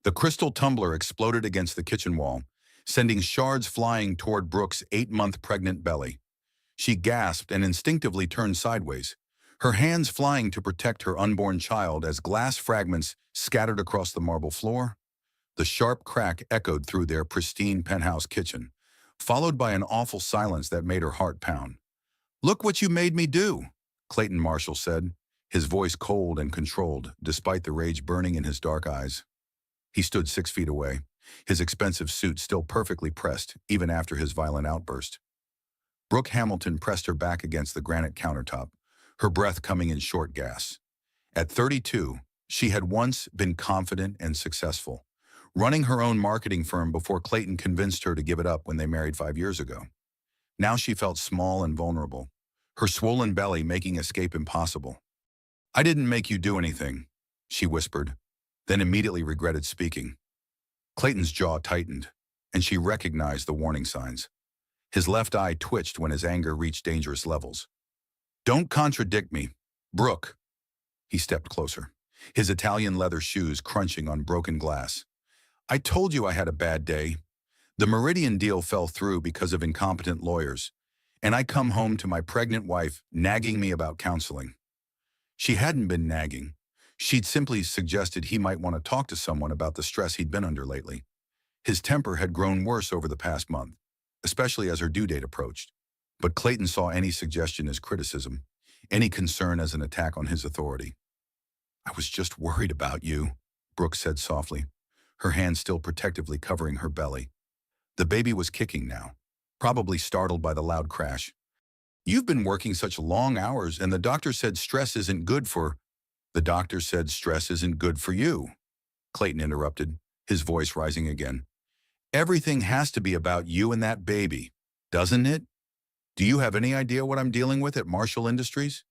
The crystal tumbler exploded against the kitchen wall, sending shards flying toward Brooke's 8-month pregnant belly. She gasped and instinctively turned sideways, her hands flying to protect her unborn child as glass fragments scattered across the marble floor. The sharp crack echoed through their pristine penthouse kitchen, followed by an awful silence that made her heart pound. "Look what you made me do," Clayton Marshall said, his voice cold and controlled, despite the rage burning in his dark eyes. He stood 6 feet away, his expensive suit still perfectly pressed, even after his violent outburst. Brooke Hamilton pressed her back against the granite countertop, her breath coming in short gasps. At 32, she had once been confident and successful, running her own marketing firm before Clayton convinced her to give it up when they married 5 years ago. Now she felt small and vulnerable, her swollen belly making escape impossible. "I didn't make you do anything," she whispered, then immediately regretted speaking. Clayton's jaw tightened, and she recognized the warning signs. His left eye twitched when his anger reached dangerous levels. "Don't contradict me, Brooke." He stepped closer, his Italian leather shoes crunching on broken glass. "I told you I had a bad day. The Meridian deal fell through because of incompetent lawyers, and I come home to my pregnant wife nagging me about counseling." She hadn't been nagging. She'd simply suggested he might want to talk to someone about the stress he'd been under lately. His temper had grown worse over the past month, especially as her due date approached. But Clayton saw any suggestion as criticism, any concern as an attack on his authority. "I was just worried about you," Brooke said softly, her hand still protectively covering her belly. The baby was kicking now, probably startled by the loud crash. "You've been working such long hours, and the doctor said stress isn't good for—" "The doctor said stress isn't good for you," Clayton interrupted, his voice rising again. "Everything has to be about you and that baby, doesn't it? Do you have any idea what I'm dealing with at Marshall Industries?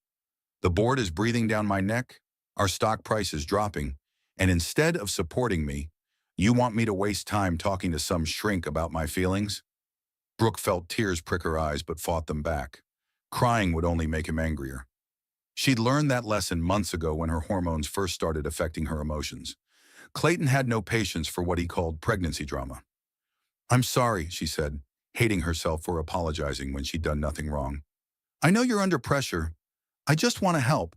The board is breathing down my neck, our stock price is dropping, and instead of supporting me, you want me to waste time talking to some shrink about my feelings?" Brooke felt tears prick her eyes but fought them back. Crying would only make him angrier. She'd learned that lesson months ago when her hormones first started affecting her emotions. Clayton had no patience for what he called pregnancy drama. "I'm sorry," she said, hating herself for apologizing when she'd done nothing wrong. "I know you're under pressure. I just want to help."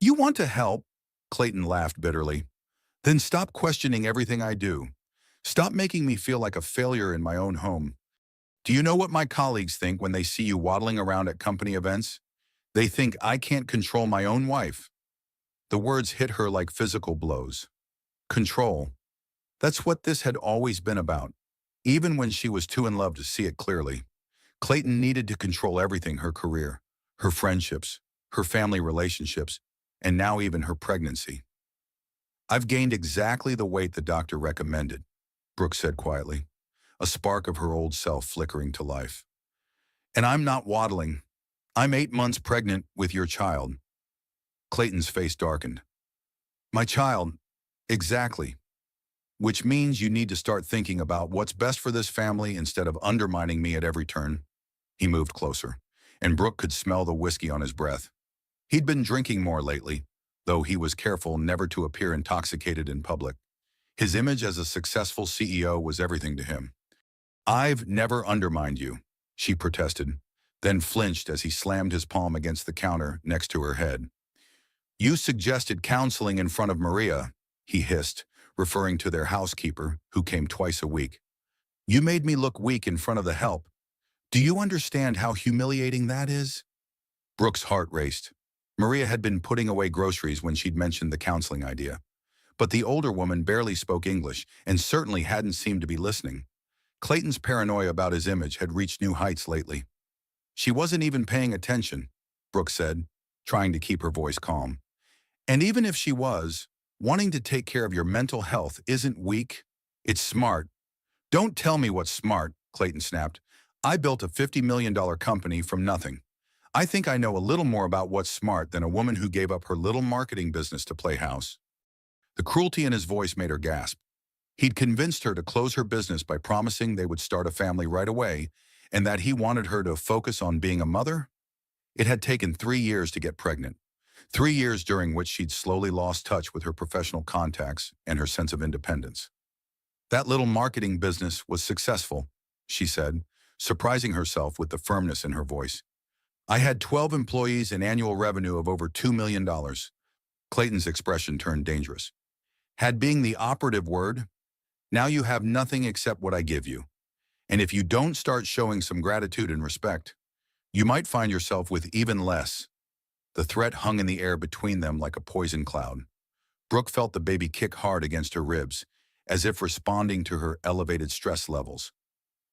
"You want to help?" Clayton laughed bitterly. "Then stop questioning everything I do. Stop making me feel like a failure in my own home. Do you know what my colleagues think when they see you waddling around at company events? They think I can't control my own wife." The words hit her like physical blows. Control. That's what this had always been about, even when she was too in love to see it clearly. Clayton needed to control everything: her career, her friendships, her family relationships, and now even her pregnancy. "I've gained exactly the weight the doctor recommended," Brooke said quietly, a spark of her old self flickering to life. "And I'm not waddling. I'm 8 months pregnant with your child." Clayton's face darkened. "My child, exactly. Which means you need to start thinking about what's best for this family instead of undermining me at every turn." He moved closer, and Brooke could smell the whiskey on his breath. He'd been drinking more lately, though he was careful never to appear intoxicated in public. His image as a successful CEO was everything to him. "I've never undermined you," she protested, then flinched as he slammed his palm against the counter next to her head. "You suggested counseling in front of Maria," he hissed, referring to their housekeeper, who came twice a week. "You made me look weak in front of the help. Do you understand how humiliating that is?" Brooke's heart raced. Maria had been putting away groceries when she'd mentioned the counseling idea. But the older woman barely spoke English and certainly hadn't seemed to be listening. Clayton's paranoia about his image had reached new heights lately. "She wasn't even paying attention," Brooke said, trying to keep her voice calm. "And even if she was, wanting to take care of your mental health isn't weak. It's smart." "Don't tell me what's smart," Clayton snapped. "I built a $50 million company from nothing. I think I know a little more about what's smart than a woman who gave up her little marketing business to play house." The cruelty in his voice made her gasp. He'd convinced her to close her business by promising they would start a family right away, and that he wanted her to focus on being a mother? It had taken 3 years to get pregnant, 3 years during which she'd slowly lost touch with her professional contacts and her sense of independence. That little marketing business was successful, she said, surprising herself with the firmness in her voice. I had 12 employees and annual revenue of over $2 million. Clayton's expression turned dangerous. Had being the operative word, now you have nothing except what I give you. And if you don't start showing some gratitude and respect, you might find yourself with even less. The threat hung in the air between them like a poison cloud. Brooke felt the baby kick hard against her ribs, as if responding to her elevated stress levels.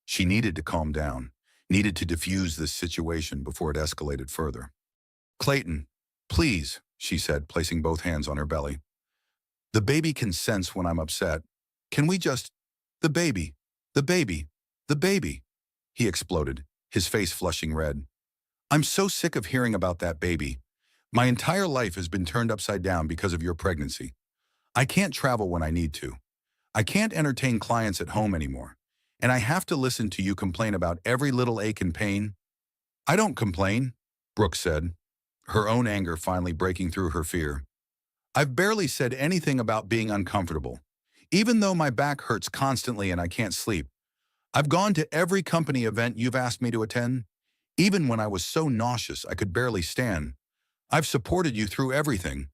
She needed to calm down, needed to diffuse this situation before it escalated further. Clayton, please, she said, placing both hands on her belly. The baby can sense when I'm upset. Can we just... The baby, the baby, the baby, he exploded, his face flushing red. I'm so sick of hearing about that baby. My entire life has been turned upside down because of your pregnancy. I can't travel when I need to. I can't entertain clients at home anymore. And I have to listen to you complain about every little ache and pain. I don't complain, Brooke said, her own anger finally breaking through her fear. I've barely said anything about being uncomfortable. Even though my back hurts constantly and I can't sleep. I've gone to every company event you've asked me to attend, even when I was so nauseous I could barely stand. I've supported you through everything.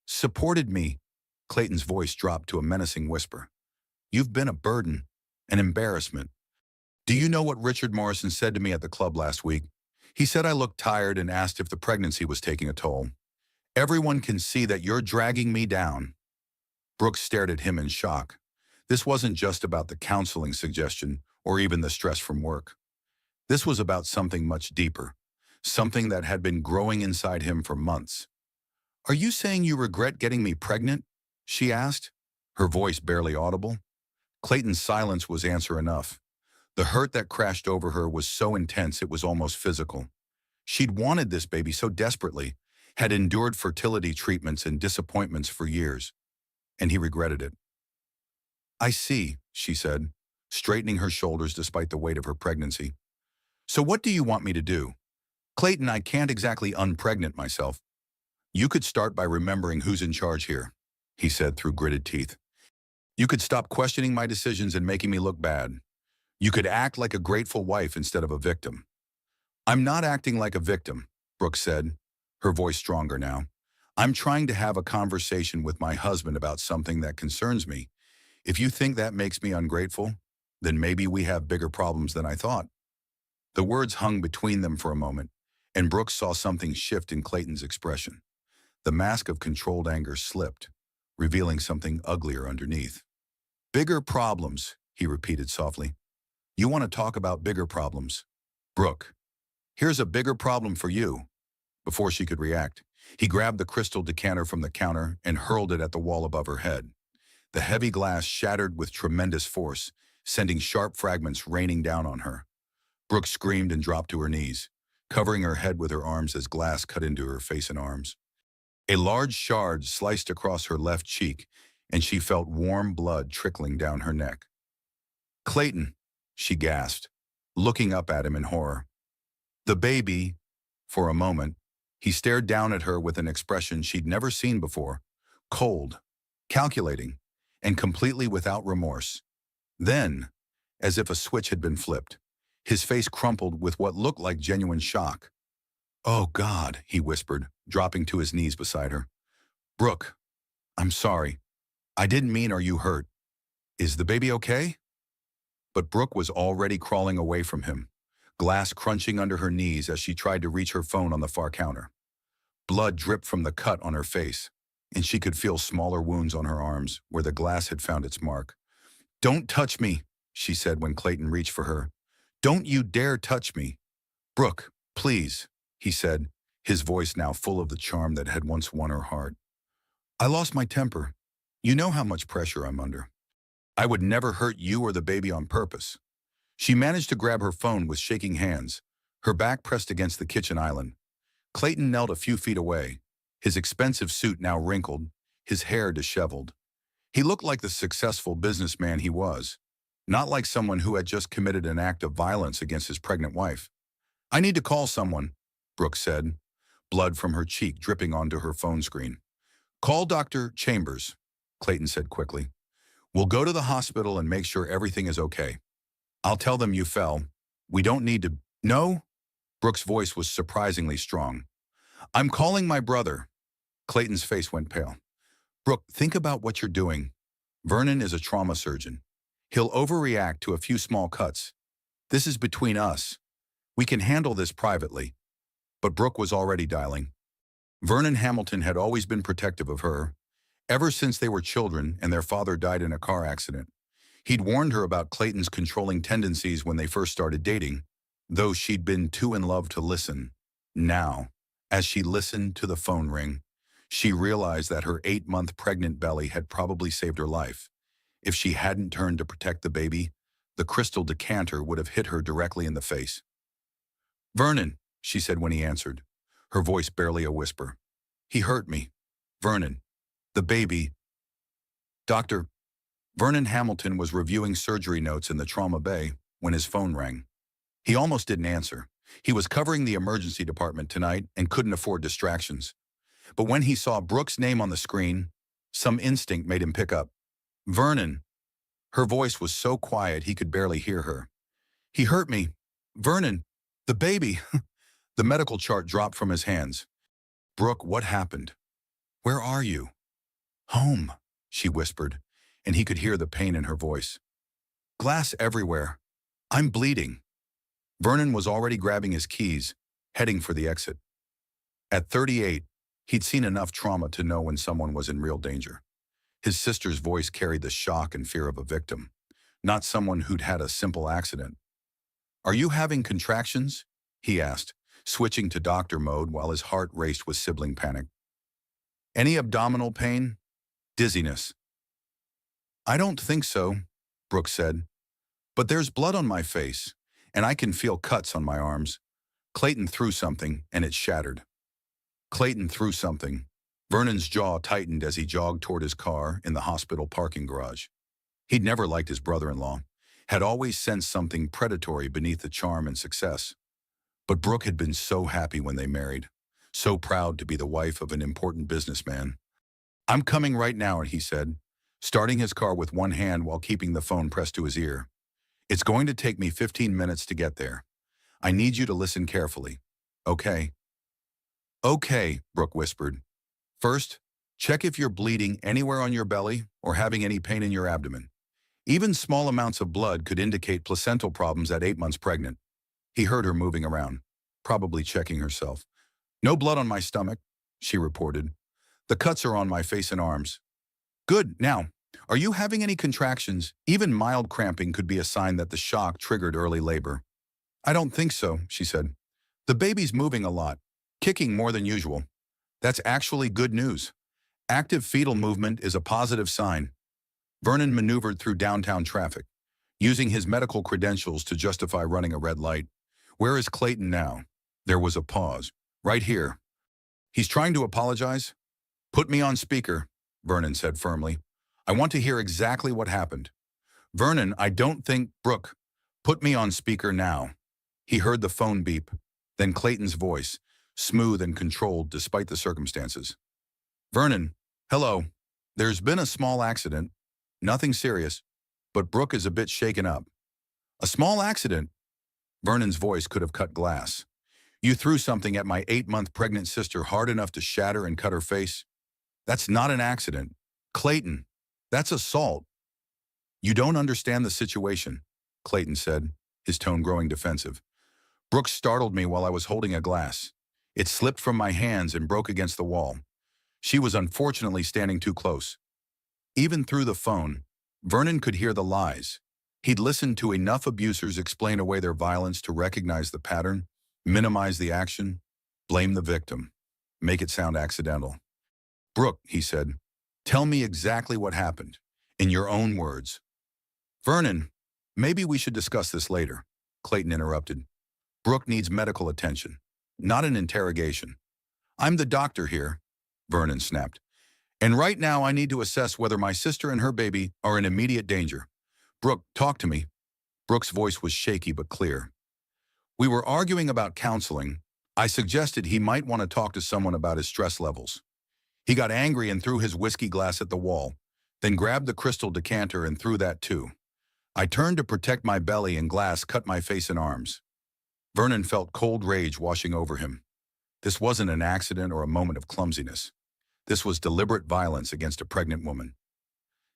Supported me. Clayton's voice dropped to a menacing whisper. You've been a burden, an embarrassment. Do you know what Richard Morrison said to me at the club last week? He said I looked tired and asked if the pregnancy was taking a toll. Everyone can see that you're dragging me down. Brooke stared at him in shock. This wasn't just about the counseling suggestion or even the stress from work. This was about something much deeper, something that had been growing inside him for months. Are you saying you regret getting me pregnant? She asked, her voice barely audible. Clayton's silence was answer enough. The hurt that crashed over her was so intense it was almost physical. She'd wanted this baby so desperately, had endured fertility treatments and disappointments for years, and he regretted it. I see, she said, straightening her shoulders despite the weight of her pregnancy. So what do you want me to do? Clayton, I can't exactly unpregnant myself. You could start by remembering who's in charge here, he said through gritted teeth. You could stop questioning my decisions and making me look bad. You could act like a grateful wife instead of a victim. I'm not acting like a victim, Brooke said, her voice stronger now. I'm trying to have a conversation with my husband about something that concerns me. If you think that makes me ungrateful, then maybe we have bigger problems than I thought. The words hung between them for a moment, and Brooke saw something shift in Clayton's expression. The mask of controlled anger slipped, revealing something uglier underneath. Bigger problems, he repeated softly. You want to talk about bigger problems? Brooke, here's a bigger problem for you. Before she could react, he grabbed the crystal decanter from the counter and hurled it at the wall above her head. The heavy glass shattered with tremendous force, sending sharp fragments raining down on her. Brooke screamed and dropped to her knees, covering her head with her arms as glass cut into her face and arms. A large shard sliced across her left cheek, and she felt warm blood trickling down her neck. Clayton, she gasped, looking up at him in horror. The baby, for a moment, he stared down at her with an expression she'd never seen before, cold, calculating, and completely without remorse. Then, as if a switch had been flipped, his face crumpled with what looked like genuine shock. Oh, God, he whispered, dropping to his knees beside her. Brooke, I'm sorry. I didn't mean are you hurt. Is the baby okay? But Brooke was already crawling away from him, glass crunching under her knees as she tried to reach her phone on the far counter. Blood dripped from the cut on her face, and she could feel smaller wounds on her arms where the glass had found its mark. Don't touch me, she said when Clayton reached for her. Don't you dare touch me. Brooke, please, he said, his voice now full of the charm that had once won her heart. I lost my temper. You know how much pressure I'm under. I would never hurt you or the baby on purpose. She managed to grab her phone with shaking hands, her back pressed against the kitchen island. Clayton knelt a few feet away, his expensive suit now wrinkled, his hair disheveled. He looked like the successful businessman he was, not like someone who had just committed an act of violence against his pregnant wife. I need to call someone, Brooke said, blood from her cheek dripping onto her phone screen. Call Dr. Chambers, Clayton said quickly. We'll go to the hospital and make sure everything is okay. I'll tell them you fell. We don't need to. No? Brooke's voice was surprisingly strong. I'm calling my brother. Clayton's face went pale. Brooke, think about what you're doing. Vernon is a trauma surgeon. He'll overreact to a few small cuts. This is between us. We can handle this privately. But Brooke was already dialing. Vernon Hamilton had always been protective of her, ever since they were children and their father died in a car accident. He'd warned her about Clayton's controlling tendencies when they first started dating, though she'd been too in love to listen. Now, as she listened to the phone ring, she realized that her 8-month pregnant belly had probably saved her life. If she hadn't turned to protect the baby, the crystal decanter would have hit her directly in the face. Vernon, she said when he answered, her voice barely a whisper. He hurt me. Vernon. The baby. Doctor. Vernon Hamilton was reviewing surgery notes in the trauma bay when his phone rang. He almost didn't answer. He was covering the emergency department tonight and couldn't afford distractions. But when he saw Brooke's name on the screen, some instinct made him pick up. Vernon. Her voice was so quiet he could barely hear her. He hurt me. Vernon. The baby. The medical chart dropped from his hands. Brooke, what happened? Where are you? Home, she whispered, and he could hear the pain in her voice. Glass everywhere. I'm bleeding. Vernon was already grabbing his keys, heading for the exit. At 38, he'd seen enough trauma to know when someone was in real danger. His sister's voice carried the shock and fear of a victim, not someone who'd had a simple accident. Are you having contractions? He asked, switching to doctor mode while his heart raced with sibling panic. Any abdominal pain? Dizziness? I don't think so, Brooke said. But there's blood on my face, and I can feel cuts on my arms. Clayton threw something, and it shattered. Clayton threw something. Vernon's jaw tightened as he jogged toward his car in the hospital parking garage. He'd never liked his brother-in-law, had always sensed something predatory beneath the charm and success. But Brooke had been so happy when they married, so proud to be the wife of an important businessman. I'm coming right now, he said, starting his car with one hand while keeping the phone pressed to his ear. It's going to take me 15 minutes to get there. I need you to listen carefully. Okay? Okay, Brooke whispered. First, check if you're bleeding anywhere on your belly or having any pain in your abdomen. Even small amounts of blood could indicate placental problems at 8 months pregnant. He heard her moving around, probably checking herself. No blood on my stomach, she reported. The cuts are on my face and arms. Good. Now, are you having any contractions? Even mild cramping could be a sign that the shock triggered early labor. I don't think so, she said. The baby's moving a lot, kicking more than usual. That's actually good news. Active fetal movement is a positive sign. Vernon maneuvered through downtown traffic, using his medical credentials to justify running a red light. Where is Clayton now? There was a pause. Right here. He's trying to apologize? Put me on speaker, Vernon said firmly. I want to hear exactly what happened. Vernon, I don't think... Brooke, put me on speaker now. He heard the phone beep, then Clayton's voice, smooth and controlled despite the circumstances. Vernon, hello. There's been a small accident. Nothing serious, but Brooke is a bit shaken up. A small accident? Vernon's voice could have cut glass. You threw something at my 8-month pregnant sister hard enough to shatter and cut her face? That's not an accident. Clayton, that's assault. You don't understand the situation, Clayton said, his tone growing defensive. Brooke startled me while I was holding a glass. It slipped from my hands and broke against the wall. She was unfortunately standing too close. Even through the phone, Vernon could hear the lies. He'd listened to enough abusers explain away their violence to recognize the pattern, minimize the action, blame the victim, make it sound accidental. Brooke, he said, tell me exactly what happened, in your own words. Vernon, maybe we should discuss this later, Clayton interrupted. Brooke needs medical attention, not an interrogation. I'm the doctor here, Vernon snapped. And right now I need to assess whether my sister and her baby are in immediate danger. Brooke, talk to me. Brooke's voice was shaky but clear. We were arguing about counseling. I suggested he might want to talk to someone about his stress levels. He got angry and threw his whiskey glass at the wall, then grabbed the crystal decanter and threw that too. I turned to protect my belly and glass cut my face and arms. Vernon felt cold rage washing over him. This wasn't an accident or a moment of clumsiness. This was deliberate violence against a pregnant woman.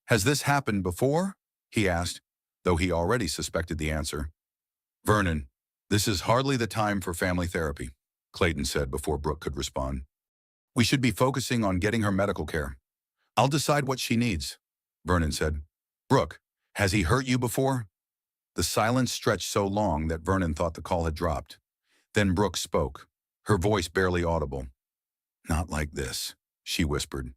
Has this happened before? He asked, though he already suspected the answer. Vernon, this is hardly the time for family therapy, Clayton said before Brooke could respond. We should be focusing on getting her medical care. I'll decide what she needs, Vernon said. Brooke, has he hurt you before? The silence stretched so long that Vernon thought the call had dropped. Then Brooke spoke, her voice barely audible. Not like this, she whispered.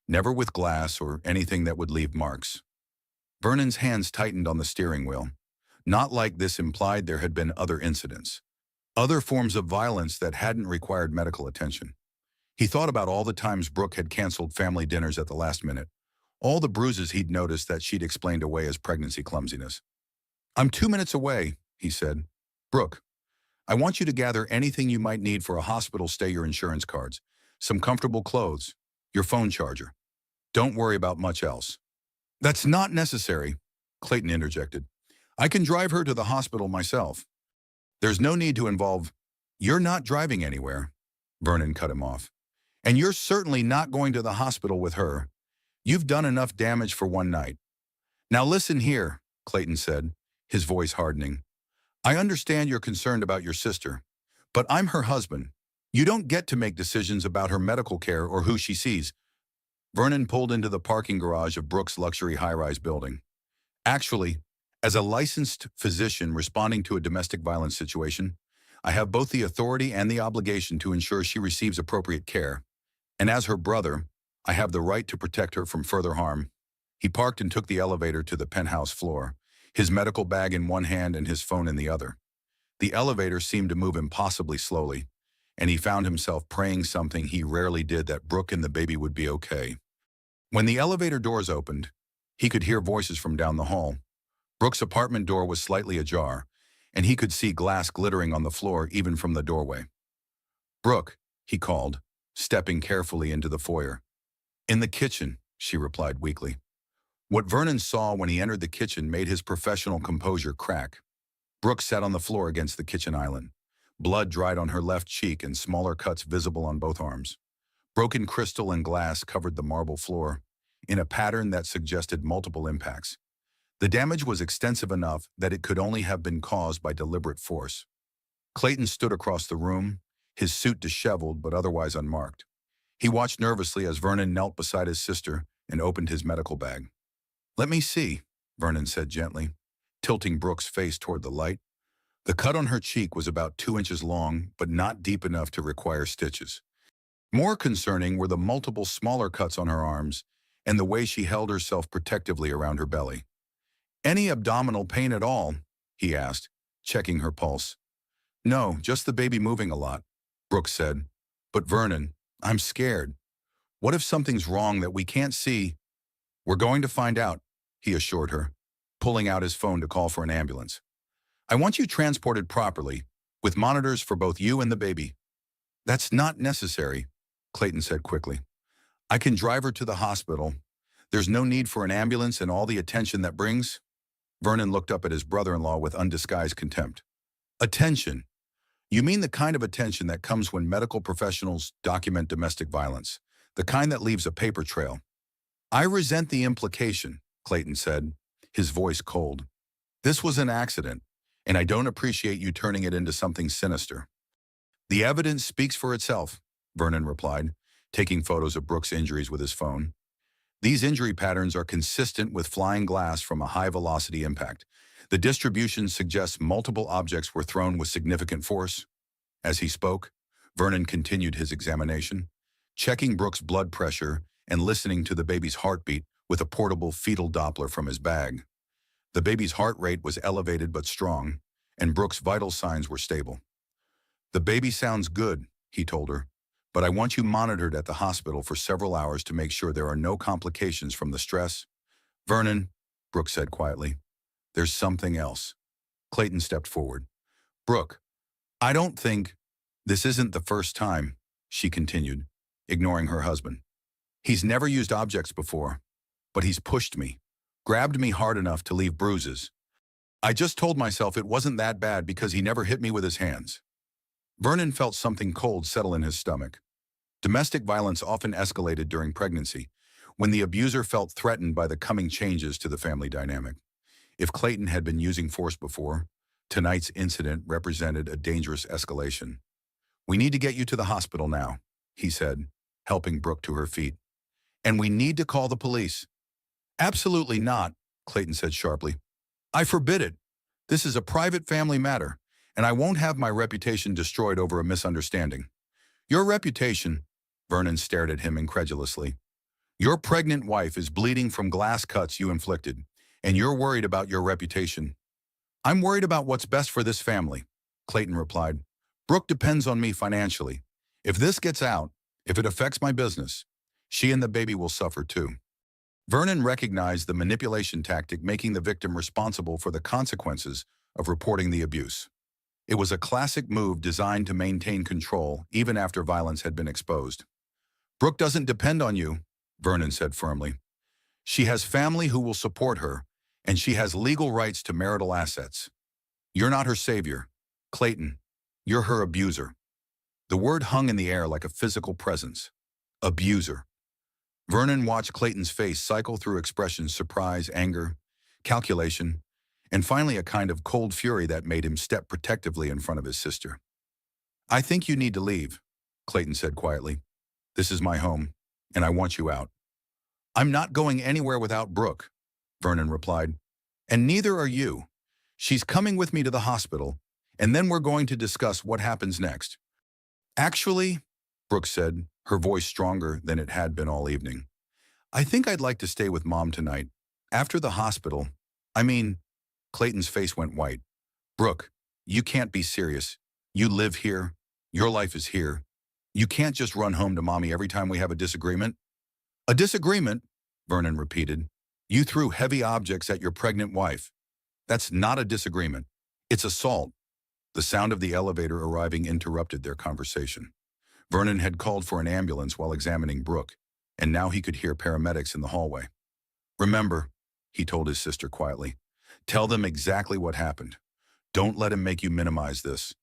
Never with glass or anything that would leave marks. Vernon's hands tightened on the steering wheel. Not like this implied there had been other incidents. Other forms of violence that hadn't required medical attention. He thought about all the times Brooke had canceled family dinners at the last minute. All the bruises he'd noticed that she'd explained away as pregnancy clumsiness. I'm 2 minutes away, he said. Brooke, I want you to gather anything you might need for a hospital stay, your insurance cards, some comfortable clothes, your phone charger. Don't worry about much else. That's not necessary, Clayton interjected. I can drive her to the hospital myself. There's no need to involve. You're not driving anywhere, Vernon cut him off. And you're certainly not going to the hospital with her. You've done enough damage for one night. Now listen here, Clayton said, his voice hardening. I understand you're concerned about your sister, but I'm her husband. You don't get to make decisions about her medical care or who she sees. Vernon pulled into the parking garage of Brooke's luxury high-rise building. Actually, as a licensed physician responding to a domestic violence situation, I have both the authority and the obligation to ensure she receives appropriate care. And as her brother, I have the right to protect her from further harm. He parked and took the elevator to the penthouse floor, his medical bag in one hand and his phone in the other. The elevator seemed to move impossibly slowly, and he found himself praying something he rarely did, that Brooke and the baby would be okay. When the elevator doors opened, he could hear voices from down the hall. Brooke's apartment door was slightly ajar, and he could see glass glittering on the floor even from the doorway. Brooke, he called, stepping carefully into the foyer. In the kitchen, she replied weakly. What Vernon saw when he entered the kitchen made his professional composure crack. Brooke sat on the floor against the kitchen island. Blood dried on her left cheek and smaller cuts visible on both arms. Broken crystal and glass covered the marble floor, in a pattern that suggested multiple impacts. The damage was extensive enough that it could only have been caused by deliberate force. Clayton stood across the room, his suit disheveled but otherwise unmarked. He watched nervously as Vernon knelt beside his sister and opened his medical bag. Let me see, Vernon said gently, tilting Brooke's face toward the light. The cut on her cheek was about 2 inches long, but not deep enough to require stitches. More concerning were the multiple smaller cuts on her arms and the way she held herself protectively around her belly. Any abdominal pain at all? He asked, checking her pulse. No, just the baby moving a lot, Brooke said. But Vernon, I'm scared. What if something's wrong that we can't see? We're going to find out, he assured her, pulling out his phone to call for an ambulance. I want you transported properly, with monitors for both you and the baby. That's not necessary, Clayton said quickly. I can drive her to the hospital. There's no need for an ambulance and all the attention that brings. Vernon looked up at his brother-in-law with undisguised contempt. Attention? You mean the kind of attention that comes when medical professionals document domestic violence, the kind that leaves a paper trail. I resent the implication, Clayton said, his voice cold. This was an accident, and I don't appreciate you turning it into something sinister. The evidence speaks for itself, Vernon replied, taking photos of Brooke's injuries with his phone. These injury patterns are consistent with flying glass from a high-velocity impact. The distribution suggests multiple objects were thrown with significant force. As he spoke, Vernon continued his examination, checking Brooke's blood pressure and listening to the baby's heartbeat with a portable fetal Doppler from his bag. The baby's heart rate was elevated but strong, and Brooke's vital signs were stable. The baby sounds good, he told her, but I want you monitored at the hospital for several hours to make sure there are no complications from the stress. Vernon, Brooke said quietly, there's something else. Clayton stepped forward. Brooke, I don't think this isn't the first time, she continued, ignoring her husband. He's never used objects before. but he's pushed me, grabbed me hard enough to leave bruises. I just told myself it wasn't that bad because he never hit me with his hands. Vernon felt something cold settle in his stomach. Domestic violence often escalated during pregnancy, when the abuser felt threatened by the coming changes to the family dynamic. If Clayton had been using force before, tonight's incident represented a dangerous escalation. "We need to get you to the hospital now," he said, helping Brooke to her feet. "And we need to call the police." "Absolutely not," Clayton said sharply. "I forbid it. This is a private family matter, and I won't have my reputation destroyed over a misunderstanding." "Your reputation?" Vernon stared at him incredulously. "Your pregnant wife is bleeding from glass cuts you inflicted, and you're worried about your reputation." "I'm worried about what's best for this family," Clayton replied. "Brooke depends on me financially. If this gets out, if it affects my business, she and the baby will suffer too." Vernon recognized the manipulation tactic, making the victim responsible for the consequences of reporting the abuse. It was a classic move designed to maintain control even after violence had been exposed. "Brooke doesn't depend on you," Vernon said firmly. "She has family who will support her, and she has legal rights to marital assets. You're not her savior, Clayton. You're her abuser." The word hung in the air like a physical presence. Abuser. Vernon watched Clayton's face cycle through expressions: surprise, anger, calculation, and finally a kind of cold fury that made him step protectively in front of his sister. "I think you need to leave," Clayton said quietly. "This is my home, and I want you out." "I'm not going anywhere without Brooke," Vernon replied. "And neither are you. She's coming with me to the hospital, and then we're going to discuss what happens next." "Actually," Brooke said, her voice stronger than it had been all evening, "I think I'd like to stay with Mom tonight. After the hospital. I mean," Clayton's face went white. "Brooke, you can't be serious. You live here. Your life is here. You can't just run home to Mommy every time we have a disagreement." "A disagreement?" Vernon repeated. "You threw heavy objects at your pregnant wife. That's not a disagreement. It's assault." The sound of the elevator arriving interrupted their conversation. Vernon had called for an ambulance while examining Brooke, and now he could hear paramedics in the hallway. "Remember," he told his sister quietly, "tell them exactly what happened. Don't let him make you minimize this."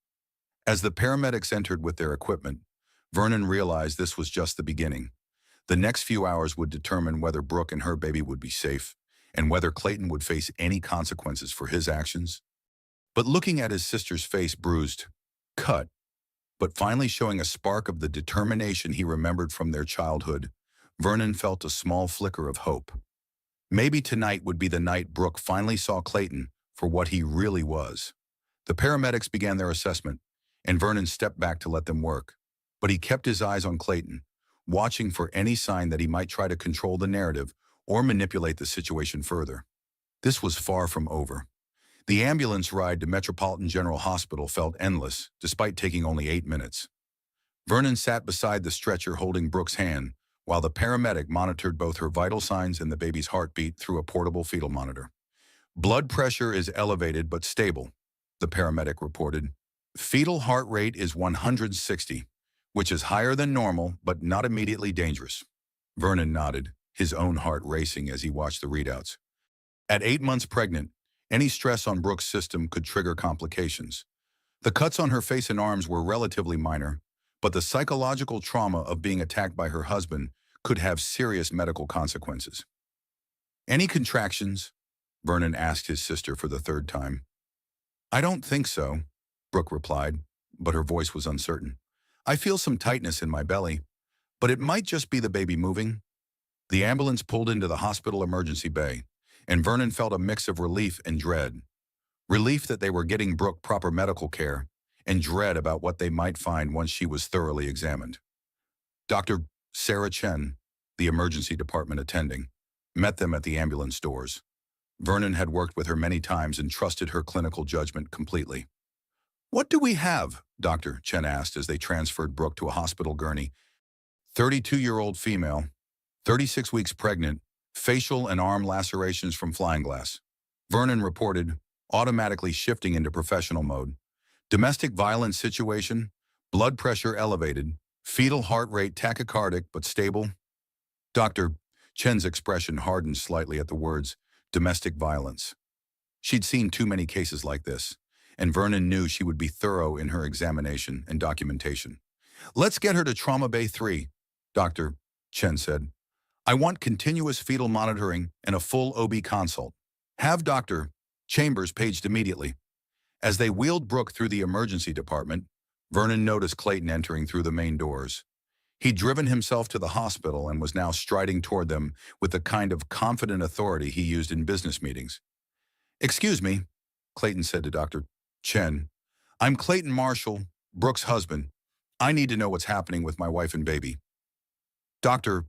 As the paramedics entered with their equipment, Vernon realized this was just the beginning. The next few hours would determine whether Brooke and her baby would be safe, and whether Clayton would face any consequences for his actions. But looking at his sister's face bruised, cut, but finally showing a spark of the determination he remembered from their childhood, Vernon felt a small flicker of hope. Maybe tonight would be the night Brooke finally saw Clayton for what he really was. The paramedics began their assessment, and Vernon stepped back to let them work. But he kept his eyes on Clayton, watching for any sign that he might try to control the narrative or manipulate the situation further. This was far from over. The ambulance ride to Metropolitan General Hospital felt endless, despite taking only 8 minutes. Vernon sat beside the stretcher holding Brooke's hand, while the paramedic monitored both her vital signs and the baby's heartbeat through a portable fetal monitor. "Blood pressure is elevated but stable," the paramedic reported. "Fetal heart rate is 160, which is higher than normal but not immediately dangerous." Vernon nodded, his own heart racing as he watched the readouts. At 8 months pregnant, any stress on Brooke's system could trigger complications. The cuts on her face and arms were relatively minor, but the psychological trauma of being attacked by her husband could have serious medical consequences. "Any contractions?" Vernon asked his sister for the third time. "I don't think so," Brooke replied, but her voice was uncertain. "I feel some tightness in my belly, but it might just be the baby moving." The ambulance pulled into the hospital emergency bay, and Vernon felt a mix of relief and dread. Relief that they were getting Brooke proper medical care, and dread about what they might find once she was thoroughly examined. Dr. Sarah Chen, the emergency department attending, met them at the ambulance doors. Vernon had worked with her many times and trusted her clinical judgment completely. "What do we have?" Dr. Chen asked as they transferred Brooke to a hospital gurney. 32-year-old female, 36 weeks pregnant, facial and arm lacerations from flying glass. Vernon reported, automatically shifting into professional mode. "Domestic violence situation, blood pressure elevated, fetal heart rate tachycardic but stable." Dr. Chen's expression hardened slightly at the words, domestic violence. She'd seen too many cases like this, and Vernon knew she would be thorough in her examination and documentation. Let's get her to Trauma Bay 3, Dr. Chen said. I want continuous fetal monitoring and a full OB consult. Have Dr. Chambers paged immediately. As they wheeled Brooke through the emergency department, Vernon noticed Clayton entering through the main doors. He'd driven himself to the hospital and was now striding toward them with the kind of confident authority he used in business meetings. Excuse me, Clayton said to Dr. Chen. I'm Clayton Marshall, Brooke's husband. I need to know what's happening with my wife and baby. Dr.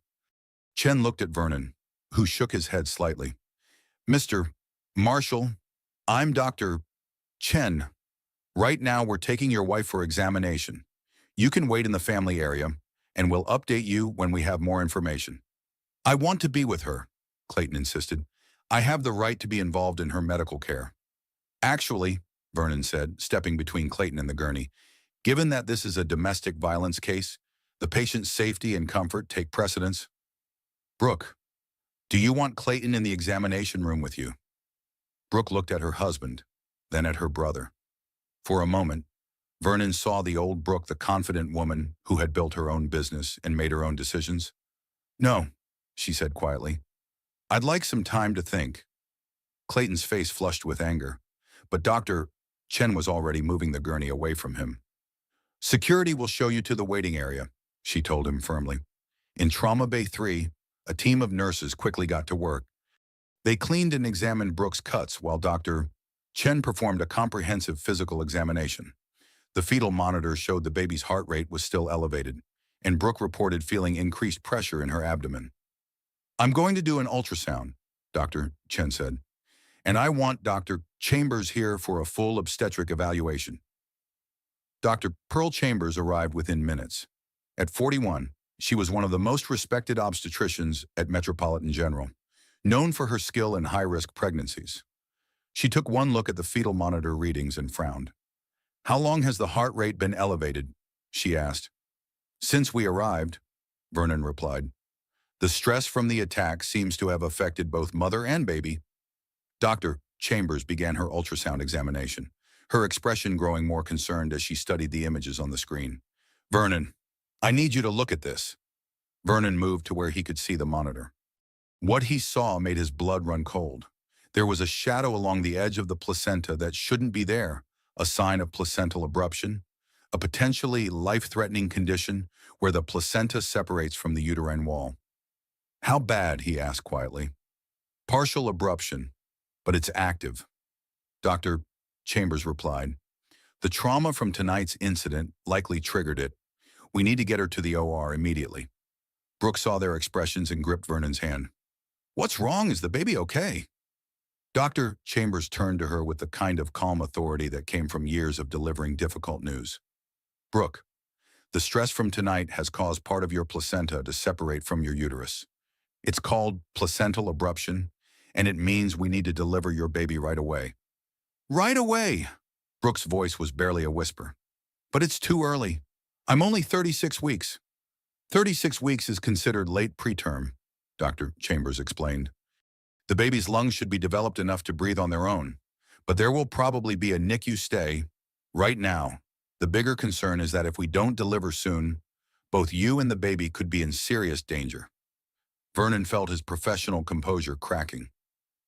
Chen looked at Vernon, who shook his head slightly. Mr. Marshall, I'm Dr. Chen. Right now we're taking your wife for examination. You can wait in the family area, and we'll update you when we have more information. I want to be with her, Clayton insisted. I have the right to be involved in her medical care. Actually, Vernon said, stepping between Clayton and the gurney, given that this is a domestic violence case, the patient's safety and comfort take precedence. Brooke, do you want Clayton in the examination room with you? Brooke looked at her husband, then at her brother. For a moment, Vernon saw the old Brooke, the confident woman who had built her own business and made her own decisions. No, she said quietly. I'd like some time to think. Clayton's face flushed with anger, but Dr. Chen was already moving the gurney away from him. Security will show you to the waiting area, she told him firmly. In Trauma Bay 3, a team of nurses quickly got to work. They cleaned and examined Brooke's cuts while Dr. Chen performed a comprehensive physical examination. The fetal monitor showed the baby's heart rate was still elevated, and Brooke reported feeling increased pressure in her abdomen. I'm going to do an ultrasound, Dr. Chen said, and I want Dr. Chambers here for a full obstetric evaluation. Dr. Pearl Chambers arrived within minutes. At 41, she was one of the most respected obstetricians at Metropolitan General, known for her skill in high-risk pregnancies. She took one look at the fetal monitor readings and frowned. How long has the heart rate been elevated? She asked. Since we arrived, Vernon replied. The stress from the attack seems to have affected both mother and baby. Dr. Chambers began her ultrasound examination, her expression growing more concerned as she studied the images on the screen. Vernon, I need you to look at this. Vernon moved to where he could see the monitor. What he saw made his blood run cold. There was a shadow along the edge of the placenta that shouldn't be there, a sign of placental abruption, a potentially life-threatening condition where the placenta separates from the uterine wall. How bad? He asked quietly. Partial abruption, but it's active. Dr. Chambers replied. The trauma from tonight's incident likely triggered it. We need to get her to the OR immediately. Brooke saw their expressions and gripped Vernon's hand. What's wrong? Is the baby okay? Dr. Chambers turned to her with the kind of calm authority that came from years of delivering difficult news. Brooke, the stress from tonight has caused part of your placenta to separate from your uterus. It's called placental abruption, and it means we need to deliver your baby right away. Right away! Brooke's voice was barely a whisper. But it's too early. I'm only 36 weeks. 36 weeks is considered late preterm, Dr. Chambers explained. The baby's lungs should be developed enough to breathe on their own, but there will probably be a NICU stay. Right now, the bigger concern is that if we don't deliver soon, both you and the baby could be in serious danger. Vernon felt his professional composure cracking.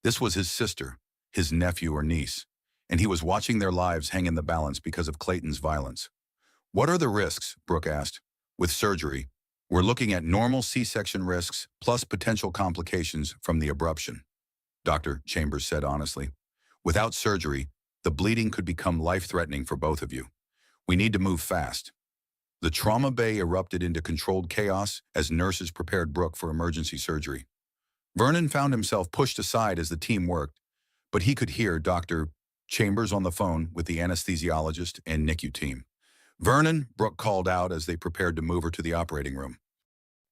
This was his sister, his nephew or niece, and he was watching their lives hang in the balance because of Clayton's violence. What are the risks? Brooke asked. With surgery, we're looking at normal C-section risks plus potential complications from the abruption, Dr. Chambers said honestly. Without surgery, the bleeding could become life-threatening for both of you. We need to move fast. The trauma bay erupted into controlled chaos as nurses prepared Brooke for emergency surgery. Vernon found himself pushed aside as the team worked, but he could hear Dr. Chambers on the phone with the anesthesiologist and NICU team. Vernon, Brooke called out as they prepared to move her to the operating room.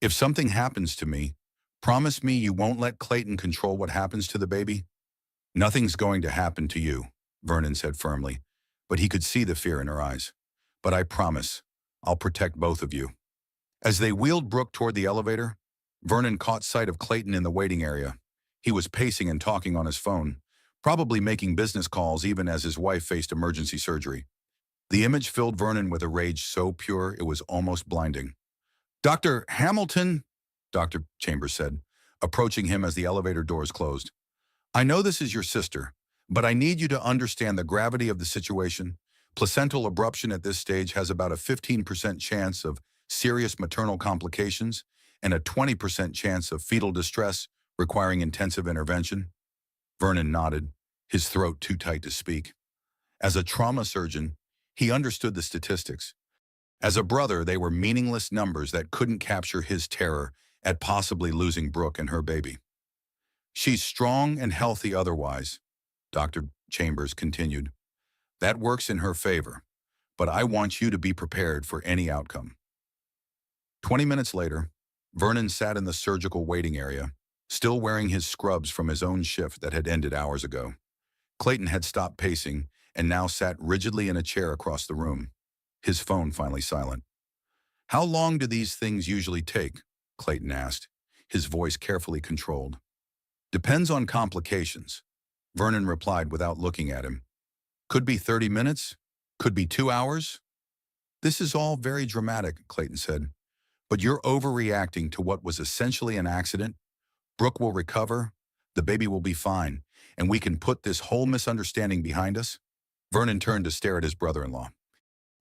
If something happens to me, promise me you won't let Clayton control what happens to the baby? Nothing's going to happen to you, Vernon said firmly, but he could see the fear in her eyes. But I promise, I'll protect both of you. As they wheeled Brooke toward the elevator, Vernon caught sight of Clayton in the waiting area. He was pacing and talking on his phone, probably making business calls even as his wife faced emergency surgery. The image filled Vernon with a rage so pure it was almost blinding. "Dr. Hamilton," Dr. Chambers said, approaching him as the elevator doors closed. "I know this is your sister, but I need you to understand the gravity of the situation. Placental abruption at this stage has about a 15% chance of serious maternal complications and a 20% chance of fetal distress requiring intensive intervention." Vernon nodded, his throat too tight to speak. As a trauma surgeon, he understood the statistics. As a brother, they were meaningless numbers that couldn't capture his terror at possibly losing Brooke and her baby. "She's strong and healthy otherwise," Dr. Chambers continued. "That works in her favor, but I want you to be prepared for any outcome." 20 minutes later, Vernon sat in the surgical waiting area, still wearing his scrubs from his own shift that had ended hours ago. Clayton had stopped pacing and now sat rigidly in a chair across the room, his phone finally silent. "How long do these things usually take?" Clayton asked, his voice carefully controlled. "Depends on complications," Vernon replied without looking at him. "Could be 30 minutes, could be 2 hours." "This is all very dramatic," Clayton said, "but you're overreacting to what was essentially an accident. Brooke will recover, the baby will be fine, and we can put this whole misunderstanding behind us." Vernon turned to stare at his brother-in-law.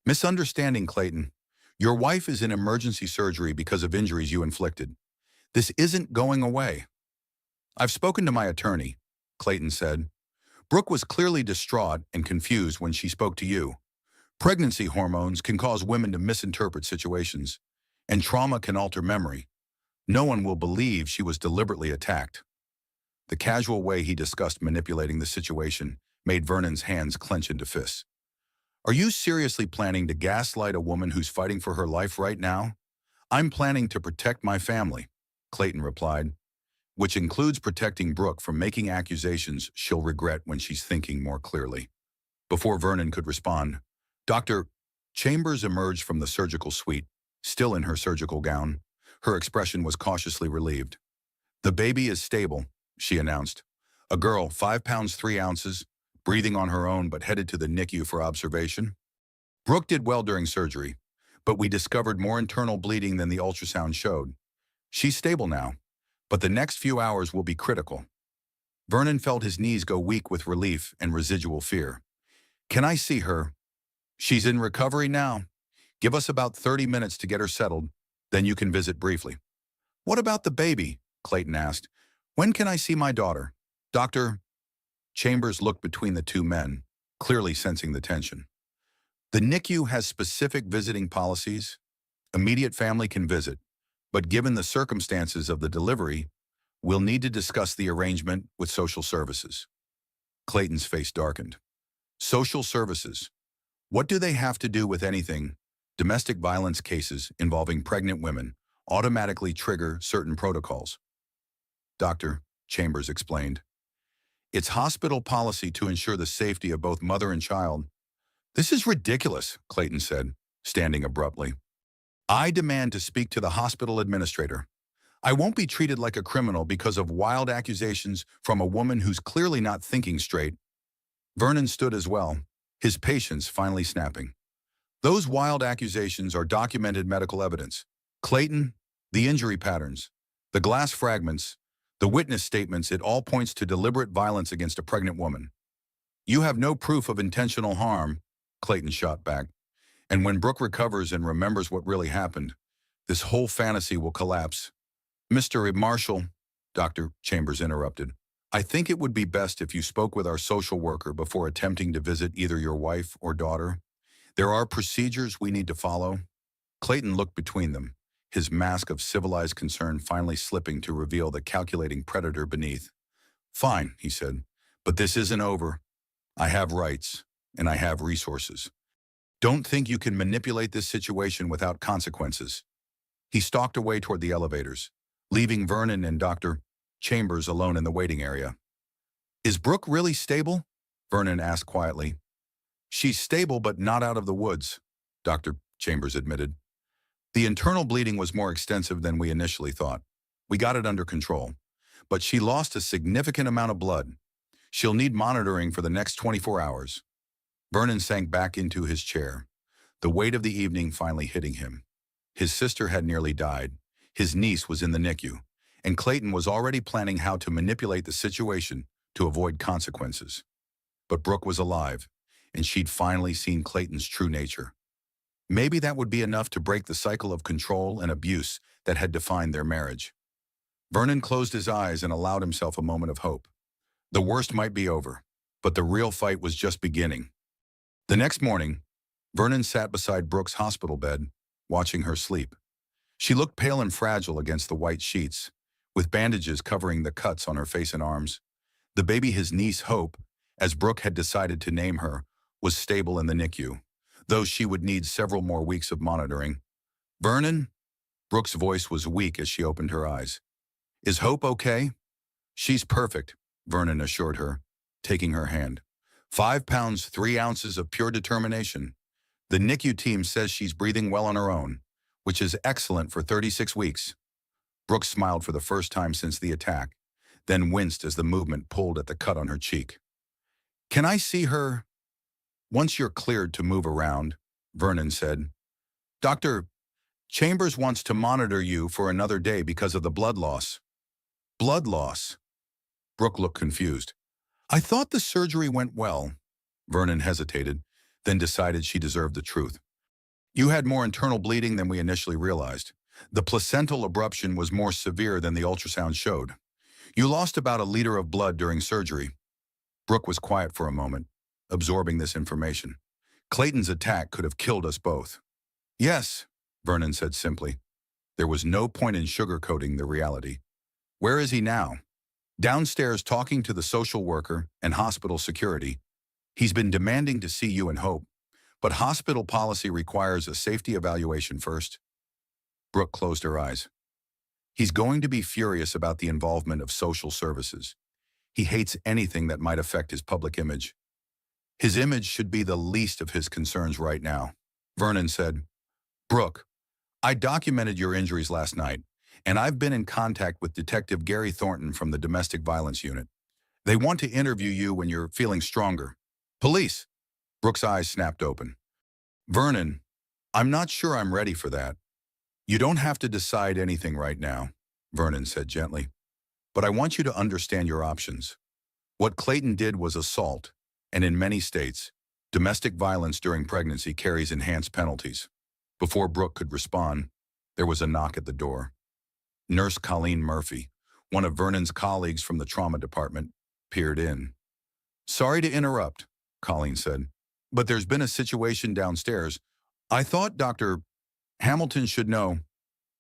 "Misunderstanding, Clayton. Your wife is in emergency surgery because of injuries you inflicted. This isn't going away." "I've spoken to my attorney," Clayton said. "Brooke was clearly distraught and confused when she spoke to you. Pregnancy hormones can cause women to misinterpret situations, and trauma can alter memory. No one will believe she was deliberately attacked." The casual way he discussed manipulating the situation made Vernon's hands clench into fists. "Are you seriously planning to gaslight a woman who's fighting for her life right now?" "I'm planning to protect my family," Clayton replied, "which includes protecting Brooke from making accusations she'll regret when she's thinking more clearly." Before Vernon could respond, Dr. Chambers emerged from the surgical suite, still in her surgical gown. Her expression was cautiously relieved. "The baby is stable," she announced. "A girl, 5 pounds 3 ounces, breathing on her own but headed to the NICU for observation. Brooke did well during surgery, but we discovered more internal bleeding than the ultrasound showed. She's stable now, but the next few hours will be critical." Vernon felt his knees go weak with relief and residual fear. "Can I see her?" "She's in recovery now. Give us about 30 minutes to get her settled, then you can visit briefly." "What about the baby?" Clayton asked. "When can I see my daughter?" Dr. Chambers looked between the two men, clearly sensing the tension. "The NICU has specific visiting policies. Immediate family can visit, but given the circumstances of the delivery, we'll need to discuss the arrangement with social services." Clayton's face darkened. "Social services? What do they have to do with anything?" "Domestic violence cases involving pregnant women automatically trigger certain protocols," Dr. Chambers explained. "It's hospital policy to ensure the safety of both mother and child." "This is ridiculous," Clayton said, standing abruptly. "I demand to speak to the hospital administrator. I won't be treated like a criminal because of wild accusations from a woman who's clearly not thinking straight." Vernon stood as well, his patience finally snapping. "Those wild accusations are documented medical evidence. Clayton, the injury patterns, the glass fragments, the witness statements, it all points to deliberate violence against a pregnant woman." "You have no proof of intentional harm," Clayton shot back. "And when Brooke recovers and remembers what really happened, this whole fantasy will collapse." "Mr. Marshall," Dr. Chambers interrupted, "I think it would be best if you spoke with our social worker before attempting to visit either your wife or daughter. There are procedures we need to follow." Clayton looked between them, his mask of civilized concern finally slipping to reveal the calculating predator beneath. "Fine," he said, "but this isn't over. I have rights, and I have resources. Don't think you can manipulate this situation without consequences." He stalked away toward the elevators, leaving Vernon and Dr. Chambers alone in the waiting area. "Is Brooke really stable?" Vernon asked quietly. "She's stable but not out of the woods," Dr. Chambers admitted. "The internal bleeding was more extensive than we initially thought. We got it under control. But she lost a significant amount of blood. She'll need monitoring for the next 24 hours. Vernon sank back into his chair, the weight of the evening finally hitting him. His sister had nearly died. His niece was in the NICU, and Clayton was already planning how to manipulate the situation to avoid consequences. But Brooke was alive, and she'd finally seen Clayton's true nature. Maybe that would be enough to break the cycle of control and abuse that had defined their marriage. Vernon closed his eyes and allowed himself a moment of hope. The worst might be over, but the real fight was just beginning. The next morning, Vernon sat beside Brooke's hospital bed, watching her sleep. She looked pale and fragile against the white sheets, with bandages covering the cuts on her face and arms. The baby his niece Hope, as Brooke had decided to name her, was stable in the NICU, though she would need several more weeks of monitoring. "Vernon?" Brooke's voice was weak as she opened her eyes. "Is Hope okay?" "She's perfect," Vernon assured her, taking her hand. 5 pounds, 3 ounces of pure determination. The NICU team says she's breathing well on her own, which is excellent for 36 weeks. Brooke smiled for the first time since the attack, then winced as the movement pulled at the cut on her cheek. "Can I see her?" "Once you're cleared to move around," Vernon said. "Dr. Chambers wants to monitor you for another day because of the blood loss." "Blood loss?" Brooke looked confused. "I thought the surgery went well." Vernon hesitated, then decided she deserved the truth. "You had more internal bleeding than we initially realized. The placental abruption was more severe than the ultrasound showed. You lost about a liter of blood during surgery." Brooke was quiet for a moment, absorbing this information. "Clayton's attack could have killed us both." "Yes," Vernon said simply. There was no point in sugarcoating the reality. "Where is he now?" "Downstairs talking to the social worker and hospital security. He's been demanding to see you and Hope, but hospital policy requires a safety evaluation first." Brooke closed her eyes. "He's going to be furious about the involvement of social services. He hates anything that might affect his public image. His image should be the least of his concerns right now." Vernon said, "Brooke, I documented your injuries last night, and I've been in contact with Detective Gary Thornton from the Domestic Violence Unit. They want to interview you when you're feeling stronger." "Police!" Brooke's eyes snapped open. "Vernon, I'm not sure I'm ready for that." "You don't have to decide anything right now," Vernon said gently. "But I want you to understand your options. What Clayton did was assault, and in many states, domestic violence during pregnancy carries enhanced penalties." Before Brooke could respond, there was a knock at the door. Nurse Colleen Murphy, one of Vernon's colleagues from the trauma department, peered in. "Sorry to interrupt," Colleen said, "but there's been a situation downstairs. I thought Dr. Hamilton should know."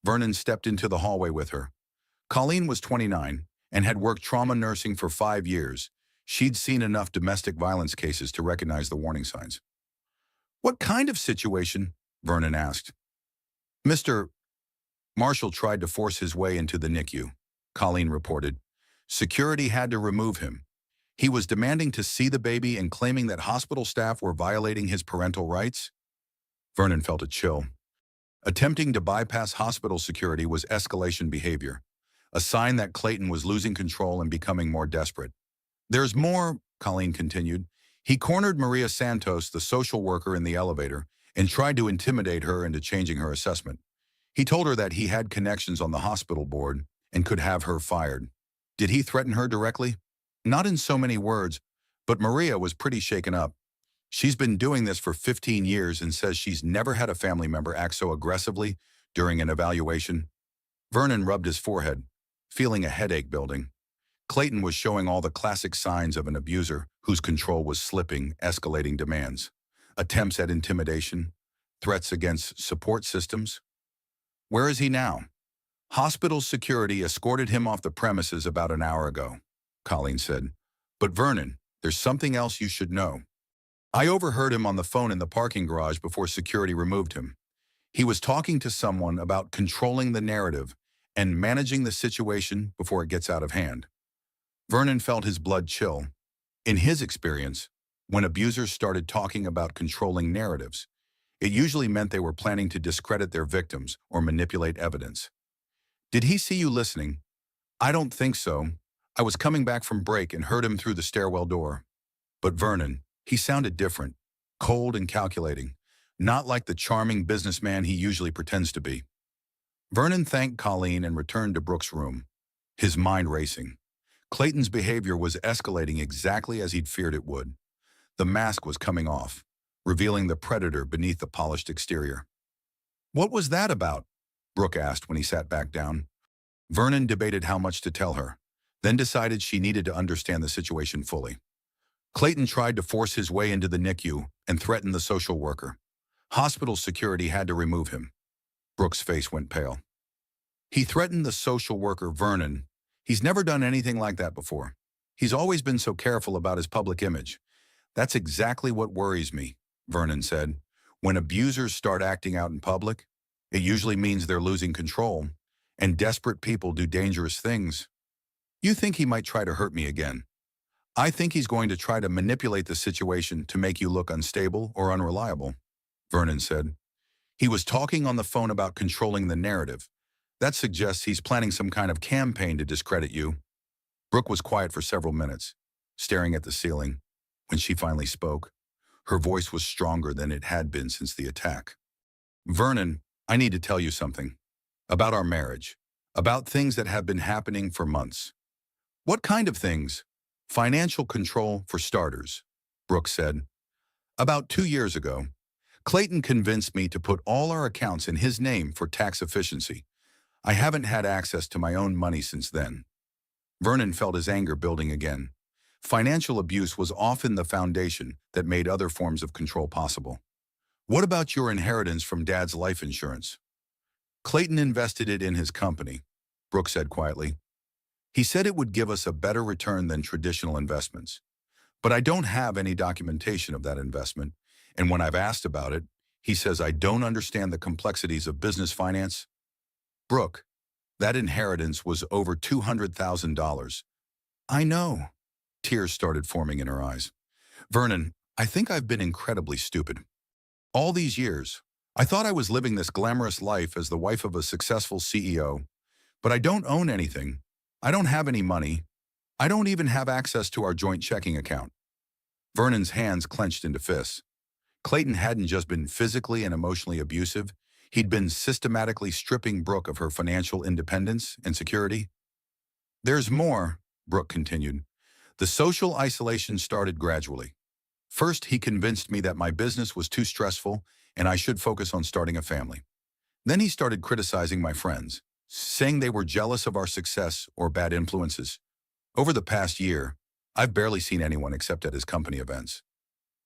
Vernon stepped into the hallway with her. Colleen was 29 and had worked trauma nursing for 5 years. She'd seen enough domestic violence cases to recognize the warning signs. "What kind of situation?" Vernon asked. "Mr. Marshall tried to force his way into the NICU," Colleen reported. "Security had to remove him. He was demanding to see the baby and claiming that hospital staff were violating his parental rights." Vernon felt a chill. Attempting to bypass hospital security was escalation behavior, a sign that Clayton was losing control and becoming more desperate. "There's more," Colleen continued. "He cornered Maria Santos, the social worker, in the elevator and tried to intimidate her into changing her assessment. He told her that he had connections on the hospital board and could have her fired." "Did he threaten her directly?" "Not in so many words, but Maria was pretty shaken up. She's been doing this for 15 years and says she's never had a family member act so aggressively during an evaluation." Vernon rubbed his forehead, feeling a headache building. Clayton was showing all the classic signs of an abuser whose control was slipping, escalating demands, attempts at intimidation, threats against support systems. "Where is he now?" "Hospital security escorted him off the premises about an hour ago," Colleen said. "But Vernon, there's something else you should know. I overheard him on the phone in the parking garage before security removed him. He was talking to someone about controlling the narrative and managing the situation before it gets out of hand." Vernon felt his blood chill. In his experience, when abusers started talking about controlling narratives, it usually meant they were planning to discredit their victims or manipulate evidence. Did he see you listening? I don't think so. I was coming back from break and heard him through the stairwell door. But Vernon, he sounded different, cold and calculating, not like the charming businessman he usually pretends to be. Vernon thanked Colleen and returned to Brooke's room, his mind racing. Clayton's behavior was escalating exactly as he'd feared it would. The mask was coming off, revealing the predator beneath the polished exterior. What was that about? Brooke asked when he sat back down. Vernon debated how much to tell her, then decided she needed to understand the situation fully. Clayton tried to force his way into the NICU and threatened the social worker. Hospital security had to remove him. Brooke's face went pale. He threatened the social worker, Vernon. He's never done anything like that before. He's always been so careful about his public image. That's exactly what worries me, Vernon said. When abusers start acting out in public, it usually means they're losing control, and desperate people do dangerous things. You think he might try to hurt me again? I think he's going to try to manipulate the situation to make you look unstable or unreliable, Vernon said. He was talking on the phone about controlling the narrative. That suggests he's planning some kind of campaign to discredit you. Brooke was quiet for several minutes, staring at the ceiling. When she finally spoke, her voice was stronger than it had been since the attack. Vernon, I need to tell you something. About our marriage. About things that have been happening for months. What kind of things? Financial control, for starters, Brooke said. About 2 years ago, Clayton convinced me to put all our accounts in his name for tax efficiency. I haven't had access to my own money since then. Vernon felt his anger building again. Financial abuse was often the foundation that made other forms of control possible. What about your inheritance from Dad's life insurance? Clayton invested it in his company, Brooke said quietly. He said it would give us a better return than traditional investments. But I don't have any documentation of that investment, and when I've asked about it, he says I don't understand the complexities of business finance. Brooke, that inheritance was over $200,000. I know. Tears started forming in her eyes. Vernon, I think I've been incredibly stupid. All these years, I thought I was living this glamorous life as the wife of a successful CEO, but I don't own anything. I don't have any money. I don't even have access to our joint checking account. Vernon's hands clenched into fists. Clayton hadn't just been physically and emotionally abusive, he'd been systematically stripping Brooke of her financial independence and security. There's more, Brooke continued. The social isolation started gradually. First, he convinced me that my business was too stressful and I should focus on starting a family. Then he started criticizing my friends, saying they were jealous of our success or bad influences. Over the past year, I've barely seen anyone except at his company events.